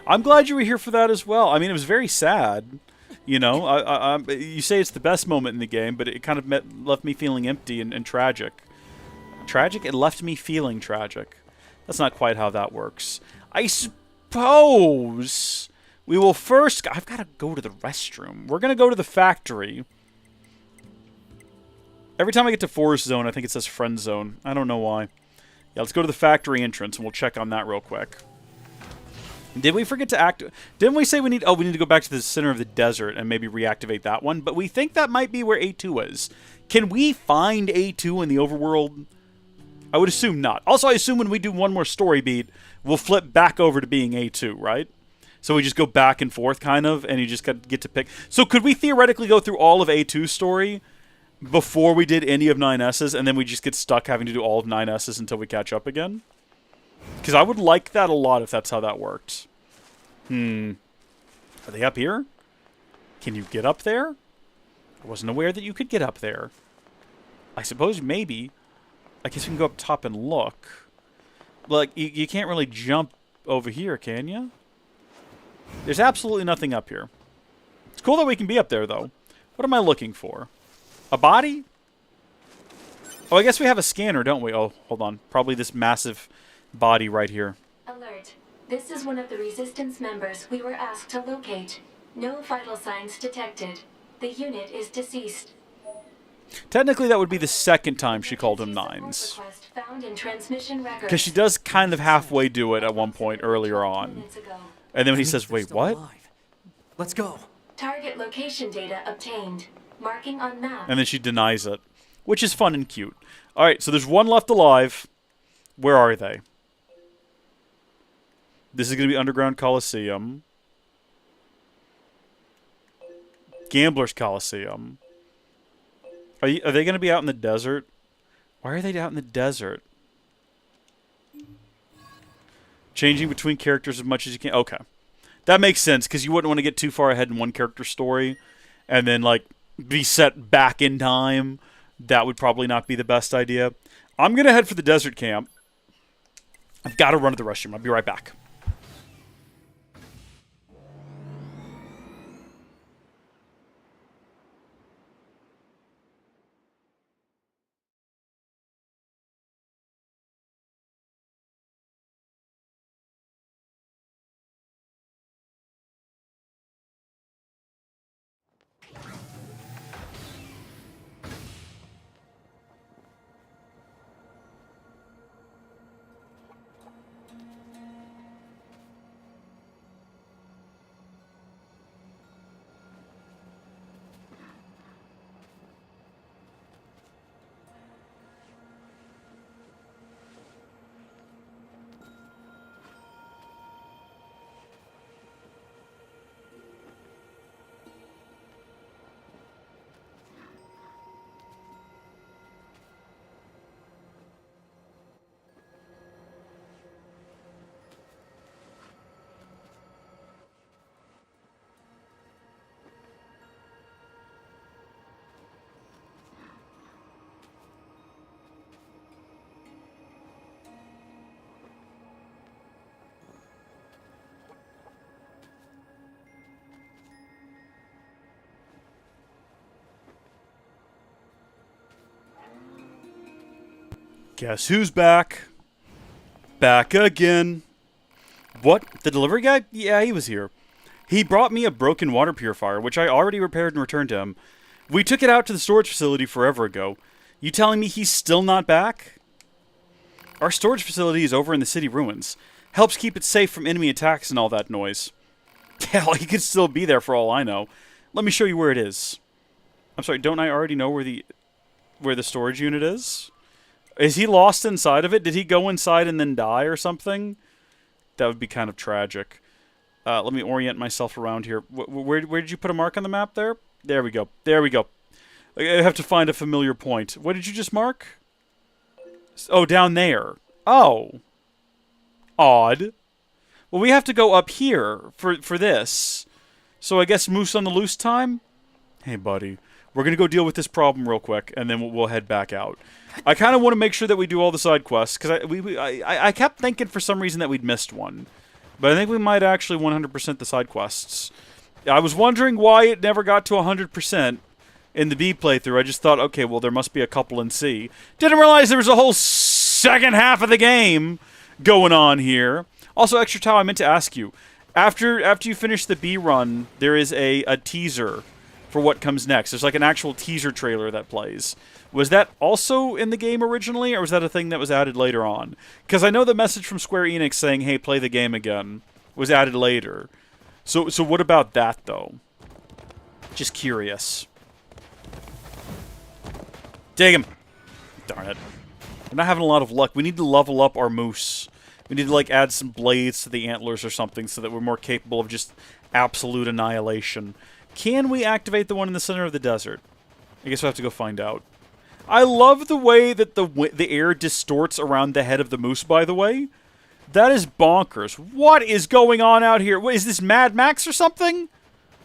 [SPEAKER 1] I'm glad you were here for that as well. I mean, it was very sad. You know, you say it's the best moment in the game, but it kind of left me feeling empty and tragic. Tragic? It left me feeling tragic. That's not quite how that works. I suppose we will first... I've got to go to the restroom. We're going to go to the factory. Every time I get to Forest Zone, I think it says Friend Zone. I don't know why. Yeah, let's go to the factory entrance, and we'll check on that real quick. Did we forget to act... Didn't we say we need... Oh, we need to go back to the center of the desert and maybe reactivate that one. But we think that might be where A2 is. Can we find A2 in the overworld? I would assume not. Also, I assume when we do one more story beat, we'll flip back over to being A2, right? So we just go back and forth, kind of, and you just get to pick... So could we theoretically go through all of A2's story before we did any of 9S's, and then we just get stuck having to do all of 9S's until we catch up again? Because I would like that a lot if that's how that worked. Are they up here? Can you get up there? I wasn't aware that you could get up there. I suppose maybe. I guess we can go up top and look. Like, you can't really jump over here, can you? There's absolutely nothing up here. It's cool that we can be up there, though. What am I looking for? A body? Oh, I guess we have a scanner, don't we? Oh, hold on. Probably this massive body right here.
[SPEAKER 5] Alert. This is one of the Resistance members we were asked to locate. No vital signs detected. The unit is deceased.
[SPEAKER 1] Technically, that would be the second time she called him Nines. Because she does kind of halfway do it at one point earlier on. And then when he says, wait, what?
[SPEAKER 4] Let's go.
[SPEAKER 5] Target location data obtained. Marking on map.
[SPEAKER 1] And then she denies it. Which is fun and cute. Alright, so there's one left alive. Where are they? This is going to be Underground Coliseum. Gambler's Coliseum. Are they going to be out in the desert? Why are they out in the desert? Changing between characters as much as you can. Okay. That makes sense, because you wouldn't want to get too far ahead in one character's story and then, like, be set back in time. That would probably not be the best idea. I'm going to head for the desert camp. I've got to run to the restroom. I'll be right back. Guess who's back? Back again. What? The delivery guy? Yeah, he was here. He brought me a broken water purifier, which I already repaired and returned to him. We took it out to the storage facility forever ago. You telling me he's still not back? Our storage facility is over in the city ruins. Helps keep it safe from enemy attacks and all that noise. Hell, he could still be there for all I know. Let me show you where it is. I'm sorry, don't I already know where the storage unit is? Is he lost inside of it? Did he go inside and then die or something? That would be kind of tragic. Let me orient myself around here. Where did you put a mark on the map there? There we go. There we go. I have to find a familiar point. What did you just mark? Oh, down there. Oh. Odd. Well, we have to go up here for this. So I guess Moose on the Loose time? Hey, buddy. We're going to go deal with this problem real quick, and then we'll head back out. I kind of want to make sure that we do all the side quests, because I kept thinking for some reason that we'd missed one. But I think we might actually 100% the side quests. I was wondering why it never got to 100% in the B playthrough. I just thought, okay, well, there must be a couple in C. Didn't realize there was a whole second half of the game going on here. Also, Extra Tau, I meant to ask you. After you finish the B run, there is a teaser for what comes next. There's like an actual teaser trailer that plays. Was that also in the game originally, or was that a thing that was added later on? Because I know the message from Square Enix saying, hey, play the game again, was added later. So what about that, though? Just curious. Dig him! Darn it. We're not having a lot of luck. We need to level up our moose. We need to, like, add some blades to the antlers or something so that we're more capable of just absolute annihilation. Can we activate the one in the center of the desert? I guess we'll have to go find out. I love the way that the air distorts around the head of the moose, by the way. That is bonkers. What is going on out here? What, is this Mad Max or something?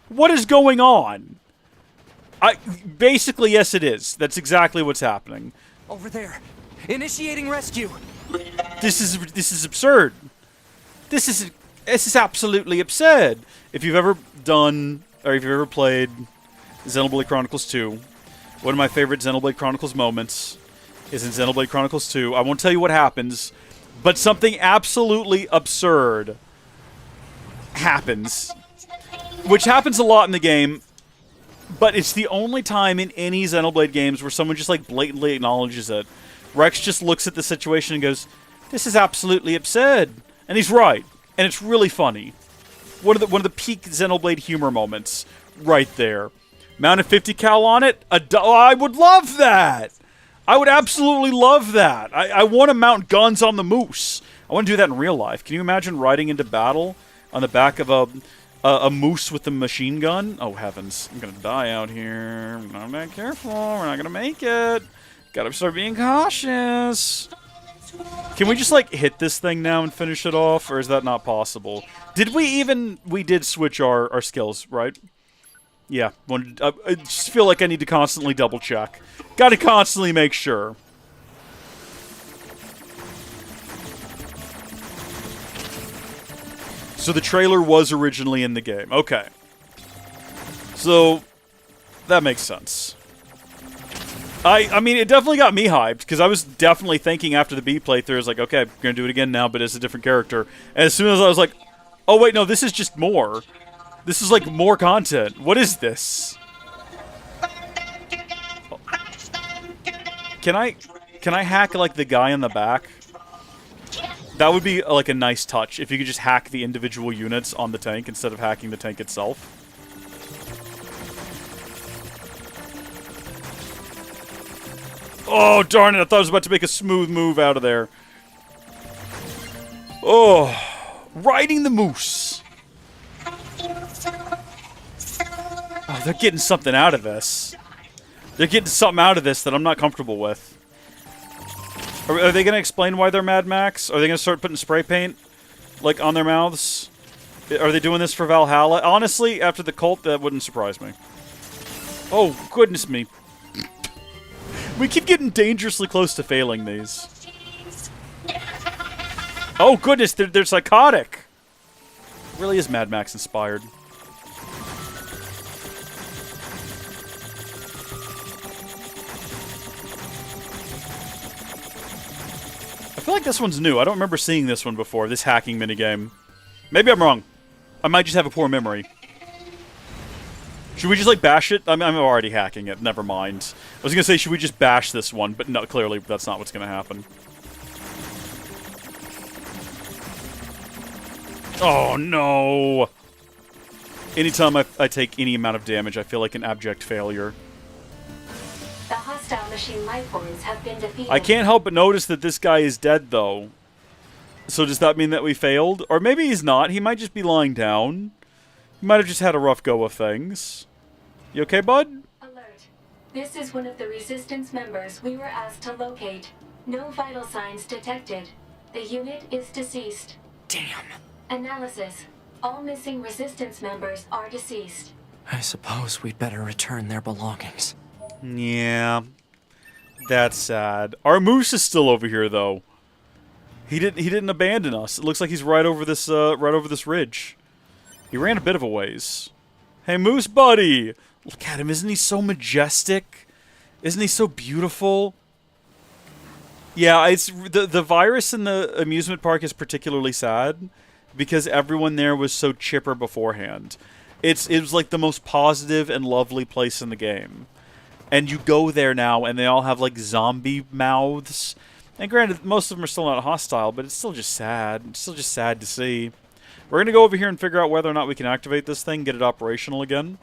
[SPEAKER 1] What is going on? Basically, yes, it is. That's exactly what's happening.
[SPEAKER 4] Over there. Initiating rescue.
[SPEAKER 1] This is absurd. This is absolutely absurd. If you've ever done, or if you've ever played Xenoblade Chronicles 2, one of my favorite Xenoblade Chronicles moments is in Xenoblade Chronicles 2. I won't tell you what happens, but something absolutely absurd happens. Which happens a lot in the game, but it's the only time in any Xenoblade games where someone just like blatantly acknowledges it. Rex just looks at the situation and goes, this is absolutely absurd. And he's right. And it's really funny. One of the peak Xenoblade humor moments right there. Mounted 50 cal on it? I would love that! I would absolutely love that. I want to mount guns on the moose. I want to do that in real life. Can you imagine riding into battle on the back of a moose with a machine gun? Oh, heavens. I'm going to die out here. I'm not that careful. We're not going to make it. Gotta start being cautious. Can we just, like, hit this thing now and finish it off? Or is that not possible? We did switch our skills, right? Yeah. I just feel like I need to constantly double check. Gotta constantly make sure. So the trailer was originally in the game. Okay. So, that makes sense. I mean, it definitely got me hyped, because I was definitely thinking after the B playthrough, I was like, okay, I'm going to do it again now, but as a different character. And as soon as I was like, oh wait, no, this is just more. This is like more content. What is this? Can I hack like the guy in the back? That would be like a nice touch, if you could just hack the individual units on the tank instead of hacking the tank itself. Oh, darn it. I thought I was about to make a smooth move out of there. Oh, riding the moose. Oh, they're getting something out of this. They're getting something out of this that I'm not comfortable with. Are they going to explain why they're Mad Max? Are they going to start putting spray paint, like, on their mouths? Are they doing this for Valhalla? Honestly, after the cult, that wouldn't surprise me. Oh, goodness me. We keep getting dangerously close to failing these. Oh, goodness, they're psychotic. It really is Mad Max inspired. I feel like this one's new. I don't remember seeing this one before, this hacking minigame. Maybe I'm wrong. I might just have a poor memory. Should we just, like, bash it? I'm already hacking it. Never mind. I was gonna say, should we just bash this one? But no, clearly that's not what's gonna happen. Oh, no! Anytime I take any amount of damage, I feel like an abject failure.
[SPEAKER 5] The hostile machine lifeforms have been defeated.
[SPEAKER 1] I can't help but notice that this guy is dead, though. So does that mean that we failed? Or maybe he's not. He might just be lying down. He might have just had a rough go of things. You okay, bud?
[SPEAKER 5] Alert. This is one of the Resistance members we were asked to locate. No vital signs detected. The unit is deceased.
[SPEAKER 4] Damn.
[SPEAKER 5] Analysis. All missing Resistance members are deceased.
[SPEAKER 4] I suppose we'd better return their belongings.
[SPEAKER 1] Yeah. That's sad. Our moose is still over here, though. He didn't abandon us. It looks like he's right over this ridge. He ran a bit of a ways. Hey, moose buddy! Look at him. Isn't he so majestic? Isn't he so beautiful? Yeah, it's the virus in the amusement park is particularly sad because everyone there was so chipper beforehand. It was like the most positive and lovely place in the game. And you go there now, and they all have, like, zombie mouths. And granted, most of them are still not hostile, but it's still just sad. It's still just sad to see. We're going to go over here and figure out whether or not we can activate this thing, get it operational again.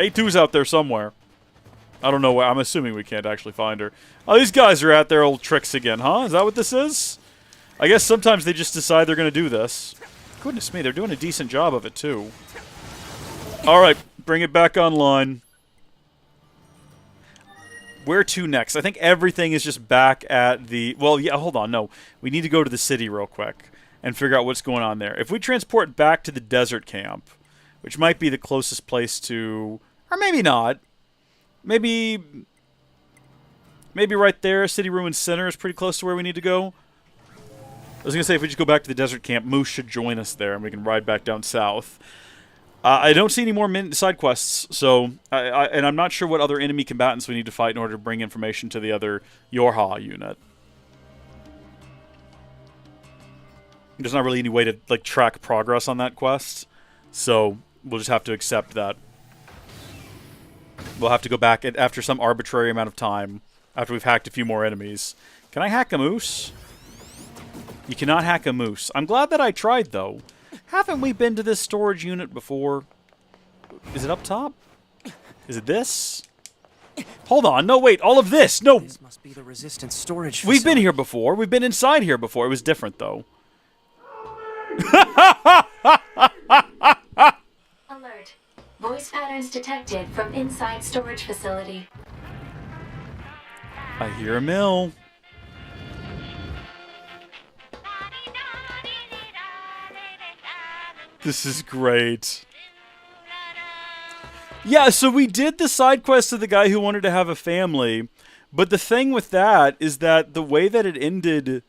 [SPEAKER 1] A2's out there somewhere. I don't know where. I'm assuming we can't actually find her. Oh, these guys are at their old tricks again, huh? Is that what this is? I guess sometimes they just decide they're going to do this. Goodness me, they're doing a decent job of it, too. Alright, bring it back online. Where to next? I think everything is just back at the... Well, yeah, hold on, no. We need to go to the city real quick and figure out what's going on there. If we transport back to the desert camp, which might be the closest place to... Or maybe not. Maybe right there, City Ruins Center is pretty close to where we need to go. I was going to say, if we just go back to the desert camp, Moose should join us there, and we can ride back down south. I don't see any more side quests, so... and I'm not sure what other enemy combatants we need to fight in order to bring information to the other Yorha unit. There's not really any way to, like, track progress on that quest, so we'll just have to accept that. We'll have to go back after some arbitrary amount of time, after we've hacked a few more enemies. Can I hack a moose? You cannot hack a moose. I'm glad that I tried, though. Haven't we been to this storage unit before? Is it up top? Is it this? Hold on. No, wait. All of this. No.
[SPEAKER 4] This must be the Resistance storage facility.
[SPEAKER 1] We've been here before. We've been inside here before. It was different, though.
[SPEAKER 5] Alert. Voice patterns detected from inside storage facility.
[SPEAKER 1] I hear a mill. This is great. Yeah, so we did the side quest of the guy who wanted to have a family, but the thing with that is that the way that it ended...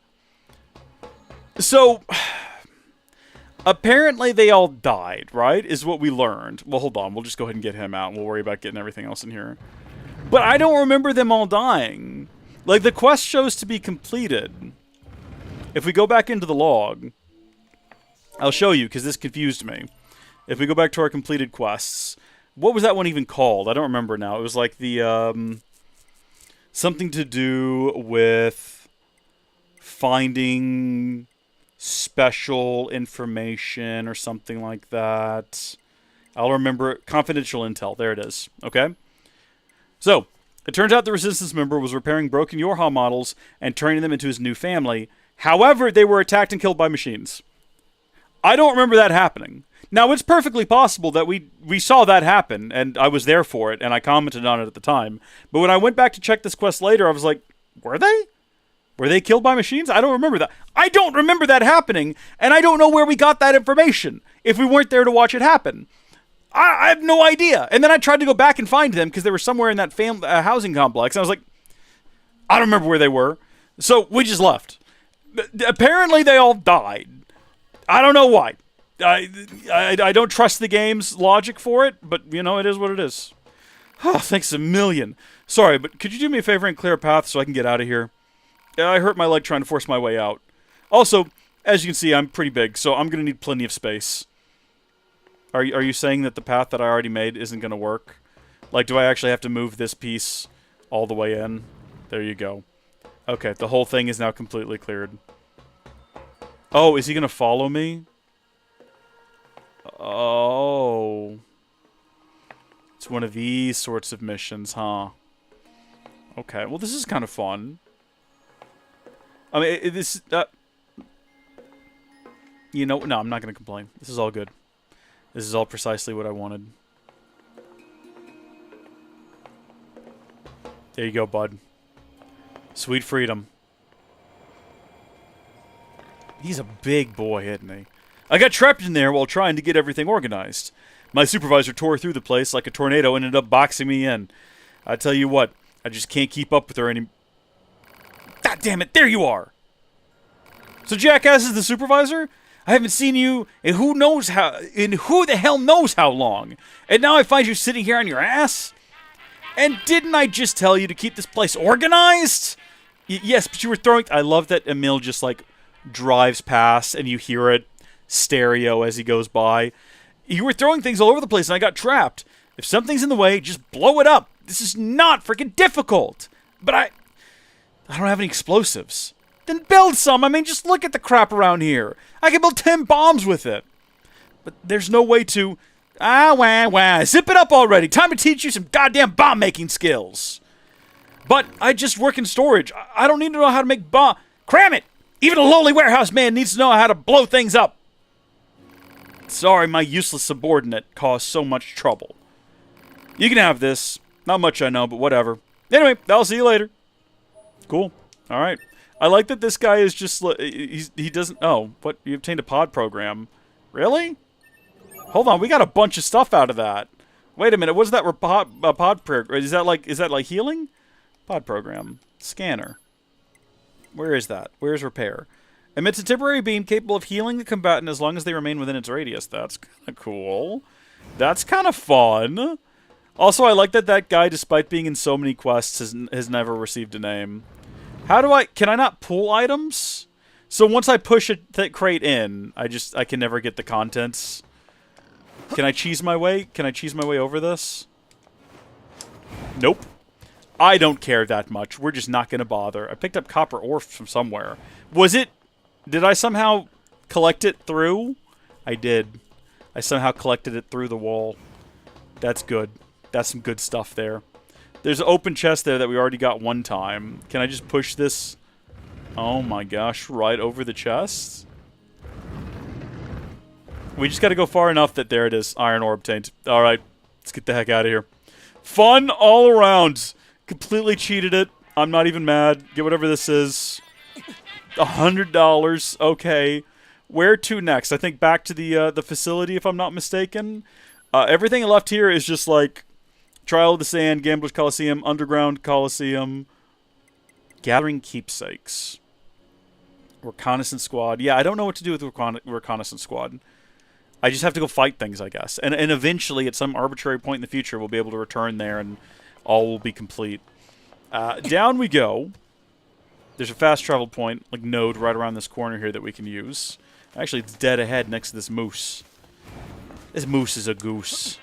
[SPEAKER 1] So, apparently they all died, right? Is what we learned. Well, hold on. We'll just go ahead and get him out, and we'll worry about getting everything else in here. But I don't remember them all dying. Like, the quest shows to be completed. If we go back into the log... I'll show you, because this confused me. If we go back to our completed quests, what was that one even called? I don't remember now. It was like the, something to do with finding special information or something like that. I'll remember it. Confidential intel. There it is. Okay? So, it turns out the Resistance member was repairing broken Yorha models and turning them into his new family. However, they were attacked and killed by machines. I don't remember that happening. Now, it's perfectly possible that we saw that happen, and I was there for it, and I commented on it at the time. But when I went back to check this quest later, I was like, were they? Were they killed by machines? I don't remember that. I don't remember that happening, and I don't know where we got that information, if we weren't there to watch it happen. I have no idea. And then I tried to go back and find them, because they were somewhere in that housing complex, and I was like, I don't remember where they were. So, we just left. Apparently, they all died. I don't know why. I don't trust the game's logic for it, but, you know, it is what it is. Oh, thanks a million. Sorry, but could you do me a favor and clear a path so I can get out of here? I hurt my leg trying to force my way out. Also, as you can see, I'm pretty big, so I'm going to need plenty of space. Are you saying that the path that I already made isn't going to work? Like, do I actually have to move this piece all the way in? There you go. Okay, the whole thing is now completely cleared. Oh, is he going to follow me? Oh. It's one of these sorts of missions, huh? Okay, well, this is kind of fun. I mean, this... you know, no, I'm not going to complain. This is all good. This is all precisely what I wanted. There you go, bud. Sweet freedom. He's a big boy, isn't he? I got trapped in there while trying to get everything organized. My supervisor tore through the place like a tornado and ended up boxing me in. I tell you what, I just can't keep up with her any... God damn it, there you are! So Jackass is the supervisor? I haven't seen you in who the hell knows how long. And now I find you sitting here on your ass? And didn't I just tell you to keep this place organized? Yes, but you were throwing... I love that Emil just, like, drives past and you hear it stereo as he goes by. You were throwing things all over the place and I got trapped. If something's in the way, just blow it up. This is not freaking difficult. But I don't have any explosives. Then build some. I mean, just look at the crap around here. I can build 10 bombs with it. But there's no way to... Zip it up already. Time to teach you some goddamn bomb-making skills. But I just work in storage. I don't need to know how to make bomb... Cram it! Even a lowly warehouse man needs to know how to blow things up. Sorry, my useless subordinate caused so much trouble. You can have this. Not much I know, but whatever. Anyway, I'll see you later. Cool. Alright. I like that this guy is just... He doesn't... Oh, what? You obtained a pod program. Really? Hold on, we got a bunch of stuff out of that. Wait a minute, what's that pod program? Is that like healing? Pod program. Scanner. Where is that? Where's repair? Emits a temporary beam capable of healing the combatant as long as they remain within its radius. That's kind of cool. That's kind of fun. Also, I like that guy, despite being in so many quests, has never received a name. How do I... Can I not pull items? So once I push a crate in, I can never get the contents. Can I cheese my way? Can I cheese my way over this? Nope. I don't care that much. We're just not going to bother. I picked up copper ore from somewhere. Was it... Did I somehow collect it through? I did. I somehow collected it through the wall. That's good. That's some good stuff there. There's an open chest there that we already got one time. Can I just push this? Oh my gosh, right over the chest? We just got to go far enough that there it is. Iron ore obtained. Alright, let's get the heck out of here. Fun all around. Completely cheated it. I'm not even mad. Get whatever this is. $100. Okay. Where to next? I think back to the facility, if I'm not mistaken. Everything left here is just like Trial of the Sand, Gambler's Coliseum, Underground Coliseum, Gathering Keepsakes, Reconnaissance Squad. Yeah, I don't know what to do with Reconnaissance Squad. I just have to go fight things, I guess. And eventually, at some arbitrary point in the future, we'll be able to return there and all will be complete. Down we go. There's a fast travel point, like node, right around this corner here that we can use. Actually, it's dead ahead next to this moose. This moose is a goose.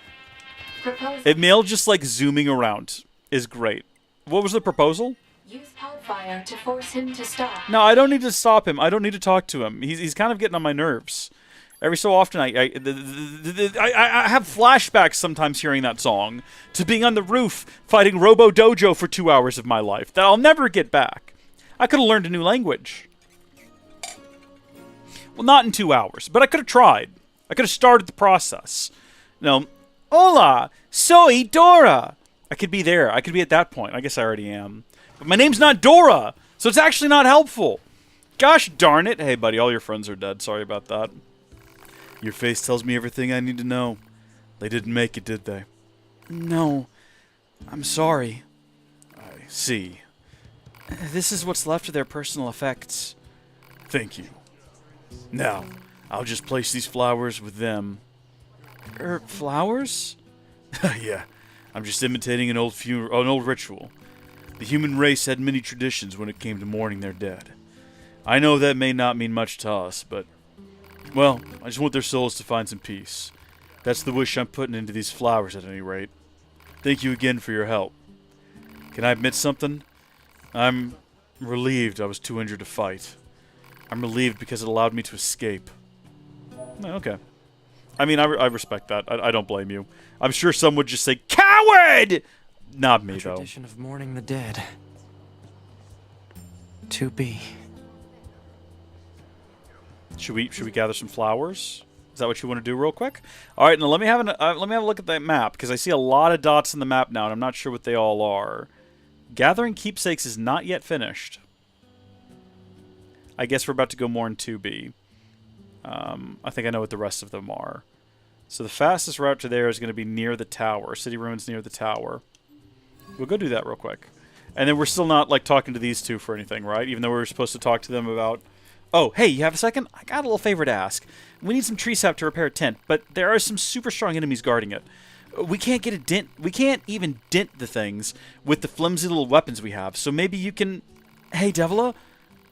[SPEAKER 1] Emil just, like, zooming around is great. What was the proposal?
[SPEAKER 5] Use Podfire to force him to stop.
[SPEAKER 1] No, I don't need to stop him. I don't need to talk to him. He's kind of getting on my nerves. Every so often, I have flashbacks sometimes hearing that song to being on the roof fighting Robo Dojo for 2 hours of my life that I'll never get back. I could have learned a new language. Well, not in 2 hours, but I could have tried. I could have started the process. No, hola, soy Dora. I could be there. I could be at that point. I guess I already am. But my name's not Dora, so it's actually not helpful. Gosh darn it. Hey, buddy, all your friends are dead. Sorry about that. Your face tells me everything I need to know. They didn't make it, did they? No. I'm sorry. I see. This is what's left of their personal effects. Thank you. Now, I'll just place these flowers with them. Flowers? Yeah. I'm just imitating an old ritual. The human race had many traditions when it came to mourning their dead. I know that may not mean much to us, but, well, I just want their souls to find some peace. That's the wish I'm putting into these flowers at any rate. Thank you again for your help. Can I admit something? I'm relieved I was too injured to fight. I'm relieved because it allowed me to escape. Okay. I mean, I respect that. I don't blame you. I'm sure some would just say, COWARD! Not me, though.
[SPEAKER 4] Tradition of mourning the dead. To be.
[SPEAKER 1] Should we gather some flowers? Is that what you want to do real quick? All right, now let me have a look at that map, because I see a lot of dots in the map now, and I'm not sure what they all are. Gathering keepsakes is not yet finished. I guess we're about to go more in 2B. I think I know what the rest of them are. So the fastest route to there is going to be near the tower. City ruins near the tower. We'll go do that real quick. And then we're still not, like, talking to these two for anything, right? Even though we were supposed to talk to them about... Oh, hey, you have a second? I got a little favor to ask. We need some tree sap to repair a tent, but there are some super strong enemies guarding it. We can't get a dent. We can't even dent the things with the flimsy little weapons we have. So maybe you can... Hey, Devila,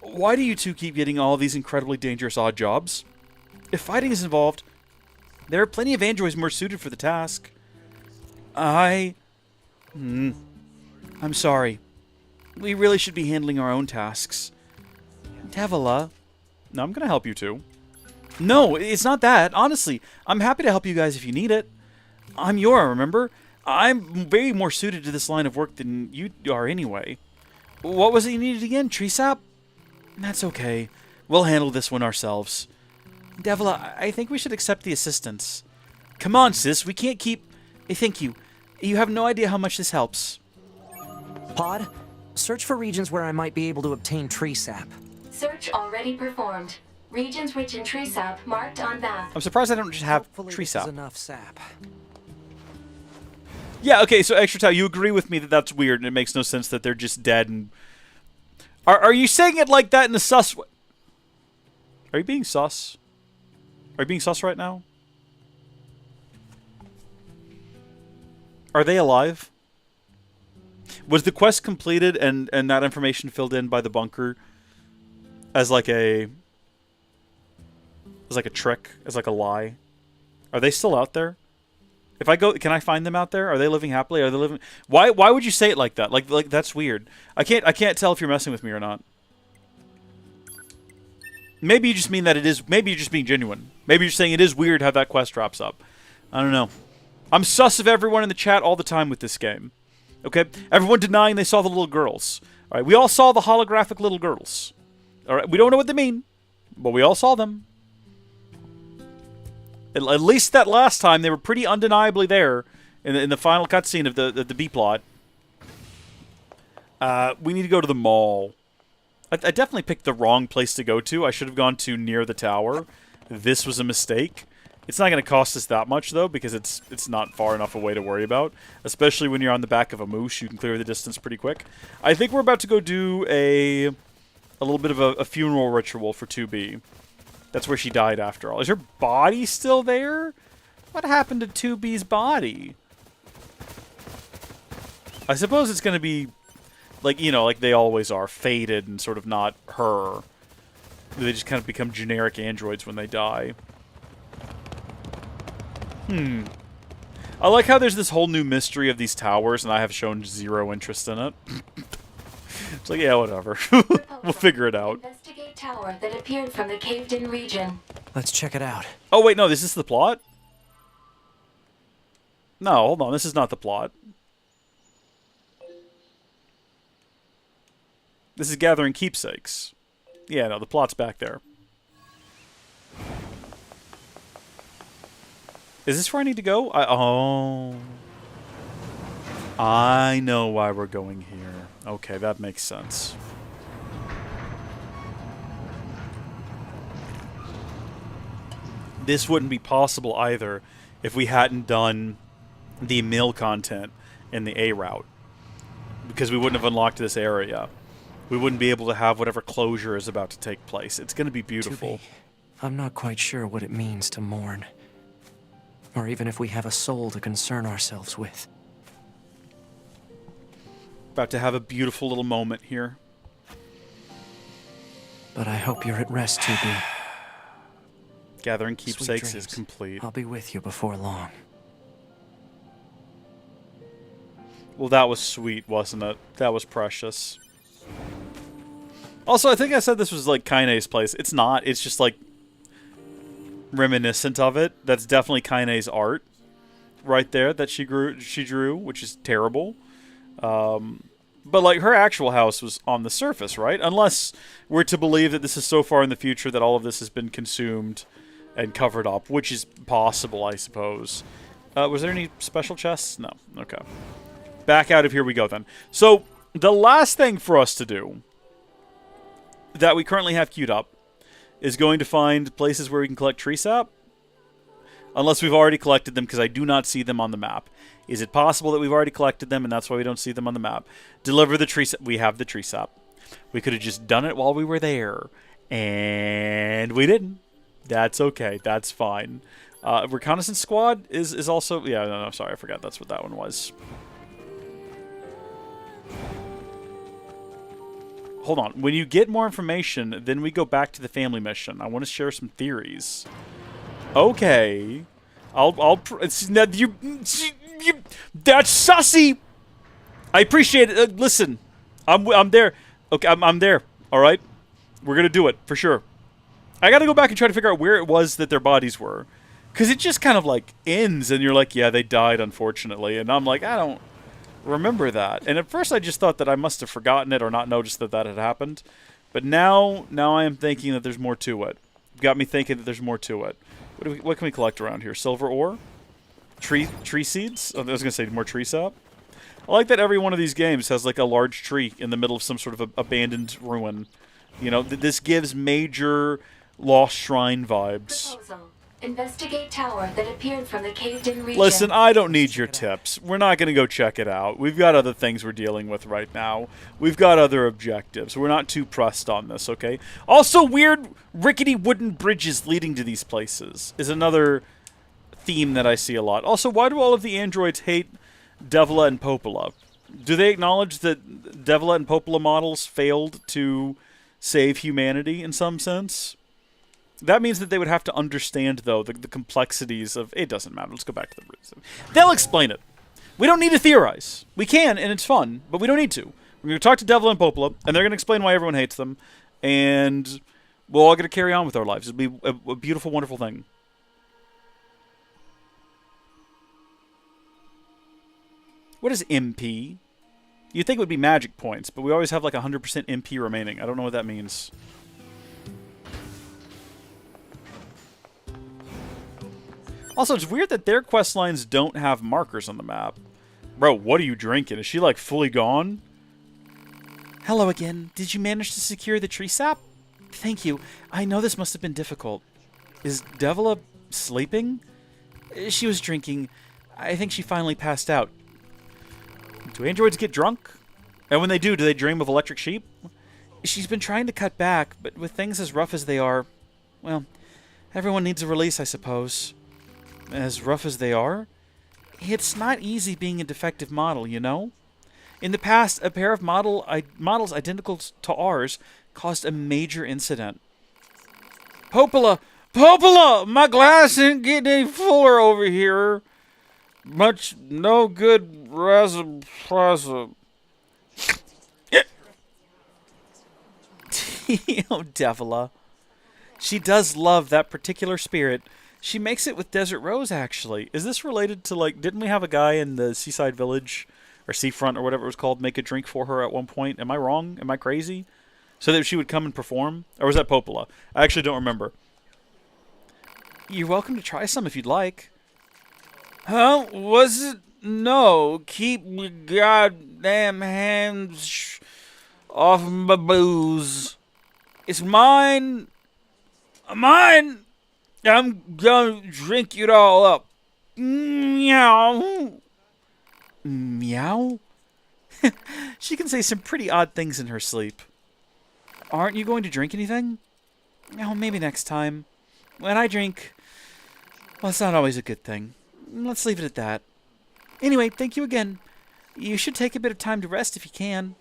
[SPEAKER 1] why do you two keep getting all these incredibly dangerous odd jobs? If fighting is involved, there are plenty of androids more suited for the task. I'm sorry. We really should be handling our own tasks. Devila. No, I'm going to help you too. No, it's not that. Honestly, I'm happy to help you guys if you need it. I'm Yora, remember? I'm very more suited to this line of work than you are anyway. What was it you needed again? Tree sap? That's okay. We'll handle this one ourselves. Devila, I think we should accept the assistance. Come on, sis. We can't keep... Hey, thank you. You have no idea how much this helps.
[SPEAKER 4] Pod, search for regions where I might be able to obtain tree sap.
[SPEAKER 5] Search already performed. Regions rich in tree sap marked on map.
[SPEAKER 1] I'm surprised I don't just have
[SPEAKER 4] Hopefully
[SPEAKER 1] tree
[SPEAKER 4] this
[SPEAKER 1] sap.
[SPEAKER 4] is enough sap.
[SPEAKER 1] Yeah, okay, so Extra Tau, you agree with me that that's weird and it makes no sense that they're just dead and... Are you saying it like that in a sus... Are you being sus? Are you being sus right now? Are they alive? Was the quest completed and that information filled in by the bunker as like a trick, as like a lie? Are they still out there? If I go, can I find them out there? Are they living happily? Are they living? Why would you say it like that? Like that's weird. I can't tell if you're messing with me or not. Maybe you just mean that it is. Maybe you're just being genuine. Maybe you're saying it is weird how that quest drops up. I don't know. I'm sus of everyone in the chat all the time with this game. Okay, everyone denying they saw the little girls. All right, we all saw the holographic little girls. All right, we don't know what they mean, but we all saw them. At least that last time, they were pretty undeniably there in the final cutscene of the B plot. We need to go to the mall. I definitely picked the wrong place to go to. I should have gone to near the tower. This was a mistake. It's not going to cost us that much, though, because it's not far enough away to worry about. Especially when you're on the back of a moose, you can clear the distance pretty quick. I think we're about to go do a little bit of a funeral ritual for 2B. That's where she died, after all. Is her body still there? What happened to 2B's body? I suppose it's going to be, like, you know, like they always are, faded and sort of not her. They just kind of become generic androids when they die. I like how there's this whole new mystery of these towers, and I have shown zero interest in it. It's like, yeah, whatever. We'll figure it out.
[SPEAKER 5] Investigate tower that appeared from the caved-in region.
[SPEAKER 4] Let's check it out.
[SPEAKER 1] Oh, wait, no, is this the plot? No, hold on, this is not the plot. This is gathering keepsakes. Yeah, no, the plot's back there. Is this where I need to go? Oh. I know why we're going here. Okay, that makes sense. This wouldn't be possible either if we hadn't done the mill content in the A route. Because we wouldn't have unlocked this area. We wouldn't be able to have whatever closure is about to take place. It's going to be beautiful.
[SPEAKER 4] I'm not quite sure what it means to mourn. Or even if we have a soul to concern ourselves with.
[SPEAKER 1] About to have a beautiful little moment here.
[SPEAKER 4] But I hope you're at rest, 2B.
[SPEAKER 1] Gathering
[SPEAKER 4] Sweet
[SPEAKER 1] keepsakes
[SPEAKER 4] dreams.
[SPEAKER 1] is complete.
[SPEAKER 4] I'll be with you before long.
[SPEAKER 1] Well, that was sweet, wasn't it? That was precious. Also, I think I said this was like Kaine's place. It's not. It's just like reminiscent of it. That's definitely Kaine's art right there that she drew, which is terrible. But like her actual house was on the surface, right? Unless we're to believe that this is so far in the future that all of this has been consumed and covered up, which is possible, I suppose. Was there any special chests? No. Okay. Back out of here we go then. So, the last thing for us to do that we currently have queued up is going to find places where we can collect tree sap. Unless we've already collected them, because I do not see them on the map. Is it possible that we've already collected them, and that's why we don't see them on the map? Deliver the tree sap. We have the tree sap. We could have just done it while we were there. And we didn't. That's okay. That's fine. Reconnaissance squad is also... Yeah, no, sorry. I forgot that's what that one was. Hold on. When you get more information, then we go back to the family mission. I want to share some theories. Okay. That's sussy! I appreciate it. Listen. I'm there. Okay, I'm there. Alright? We're gonna do it, for sure. I gotta go back and try to figure out where it was that their bodies were. Because it just kind of, like, ends, and you're like, yeah, they died, unfortunately. And I'm like, I don't remember that. And at first I just thought that I must have forgotten it or not noticed that that had happened. But now I am thinking that there's more to it. Got me thinking that there's more to it. What can we collect around here? Silver ore? Tree seeds? Oh, I was going to say more tree sap. I like that every one of these games has like a large tree in the middle of some sort of abandoned ruin. You know, this gives major Lost Shrine vibes.
[SPEAKER 5] Proposal. Investigate tower that appeared from the caved-in region.
[SPEAKER 1] Listen, I don't need your tips. We're not going to go check it out. We've got other things we're dealing with right now. We've got other objectives. We're not too pressed on this, okay? Also, weird, rickety wooden bridges leading to these places is another theme that I see a lot. Also, why do all of the androids hate Devila and Popola? Do they acknowledge that Devila and Popola models failed to save humanity in some sense? That means that they would have to understand, though, the complexities of... It doesn't matter. Let's go back to the roots. They'll explain it. We don't need to theorize. We can, and it's fun, but we don't need to. We're going to talk to Devil and Popola, and they're going to explain why everyone hates them, and we're all going to carry on with our lives. It'll be a beautiful, wonderful thing. What is MP? You'd think it would be magic points, but we always have like 100% MP remaining. I don't know what that means. Also, it's weird that their quest lines don't have markers on the map. Bro, what are you drinking? Is she, like, fully gone? Hello again. Did you manage to secure the tree sap? Thank you. I know this must have been difficult. Is Devila sleeping? She was drinking. I think she finally passed out. Do androids get drunk? And when they do they dream of electric sheep? She's been trying to cut back, but with things as rough as they are, well, everyone needs a release, I suppose. As rough as they are? It's not easy being a defective model, you know? In the past, a pair of models identical to ours caused a major incident. Popola! Popola! My glass ain't getting any fuller over here. Much no good reciprocity. Oh, Devila. She does love that particular spirit. She makes it with Desert Rose, actually. Is this related to, like, didn't we have a guy in the Seaside Village, or Seafront, or whatever it was called, make a drink for her at one point? Am I wrong? Am I crazy? So that she would come and perform? Or was that Popola? I actually don't remember. You're welcome to try some if you'd like. Huh? Was it? No. Keep your goddamn hands off my booze. It's mine. Mine! I'm gonna drink it all up. Meow. Meow? She can say some pretty odd things in her sleep. Aren't you going to drink anything? Oh, maybe next time. When I drink, well, it's not always a good thing. Let's leave it at that. Anyway, thank you again. You should take a bit of time to rest if you can.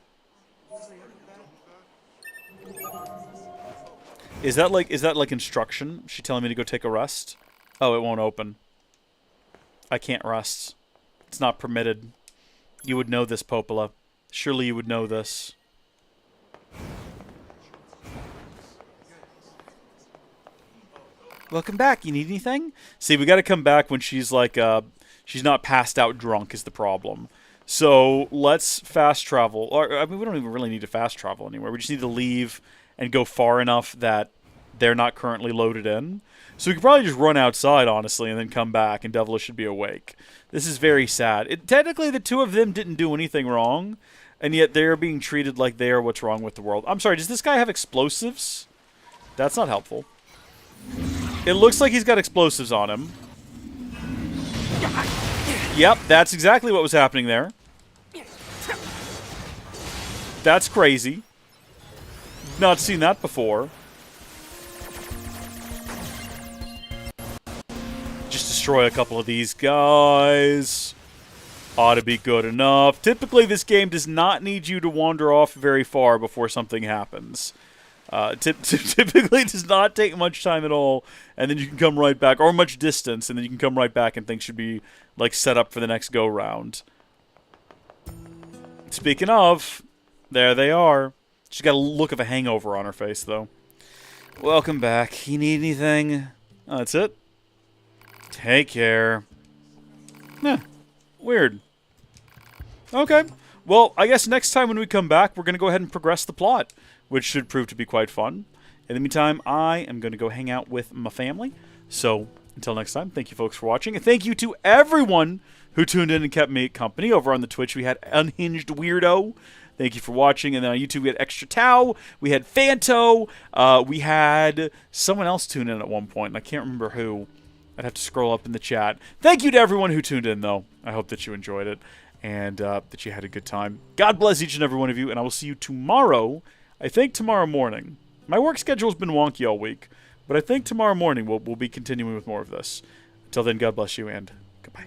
[SPEAKER 1] Is that like instruction? She telling me to go take a rest? Oh, it won't open. I can't rest. It's not permitted. You would know this, Popola. Surely you would know this. Welcome back. You need anything? See, we got to come back when she's like, she's not passed out drunk is the problem. So let's fast travel. Or, I mean, we don't even really need to fast travel anywhere. We just need to leave and go far enough that they're not currently loaded in. So we could probably just run outside, honestly, and then come back, and Devilish should be awake. This is very sad. Technically, the two of them didn't do anything wrong, and yet they're being treated like they are what's wrong with the world. I'm sorry, does this guy have explosives? That's not helpful. It looks like he's got explosives on him. Yep, that's exactly what was happening there. That's crazy. Not seen that before. Just destroy a couple of these guys. Ought to be good enough. Typically, this game does not need you to wander off very far before something happens. Typically, it does not take much time at all, and then you can come right back, or much distance, and then you can come right back and things should be, like, set up for the next go-round. Speaking of, there they are. She's got a look of a hangover on her face, though. Welcome back. You need anything? Oh, that's it? Take care. Weird. Okay. Well, I guess next time when we come back, we're going to go ahead and progress the plot, which should prove to be quite fun. In the meantime, I am going to go hang out with my family. So, until next time, thank you folks for watching. And thank you to everyone who tuned in and kept me company. Over on the Twitch, we had Unhinged Weirdo. Thank you for watching. And then on YouTube, we had Extra Tau. We had Fanto. We had someone else tune in at one point, and I can't remember who. I'd have to scroll up in the chat. Thank you to everyone who tuned in, though. I hope that you enjoyed it and that you had a good time. God bless each and every one of you, and I will see you tomorrow. I think tomorrow morning. My work schedule's been wonky all week, but I think tomorrow morning we'll be continuing with more of this. Until then, God bless you, and goodbye.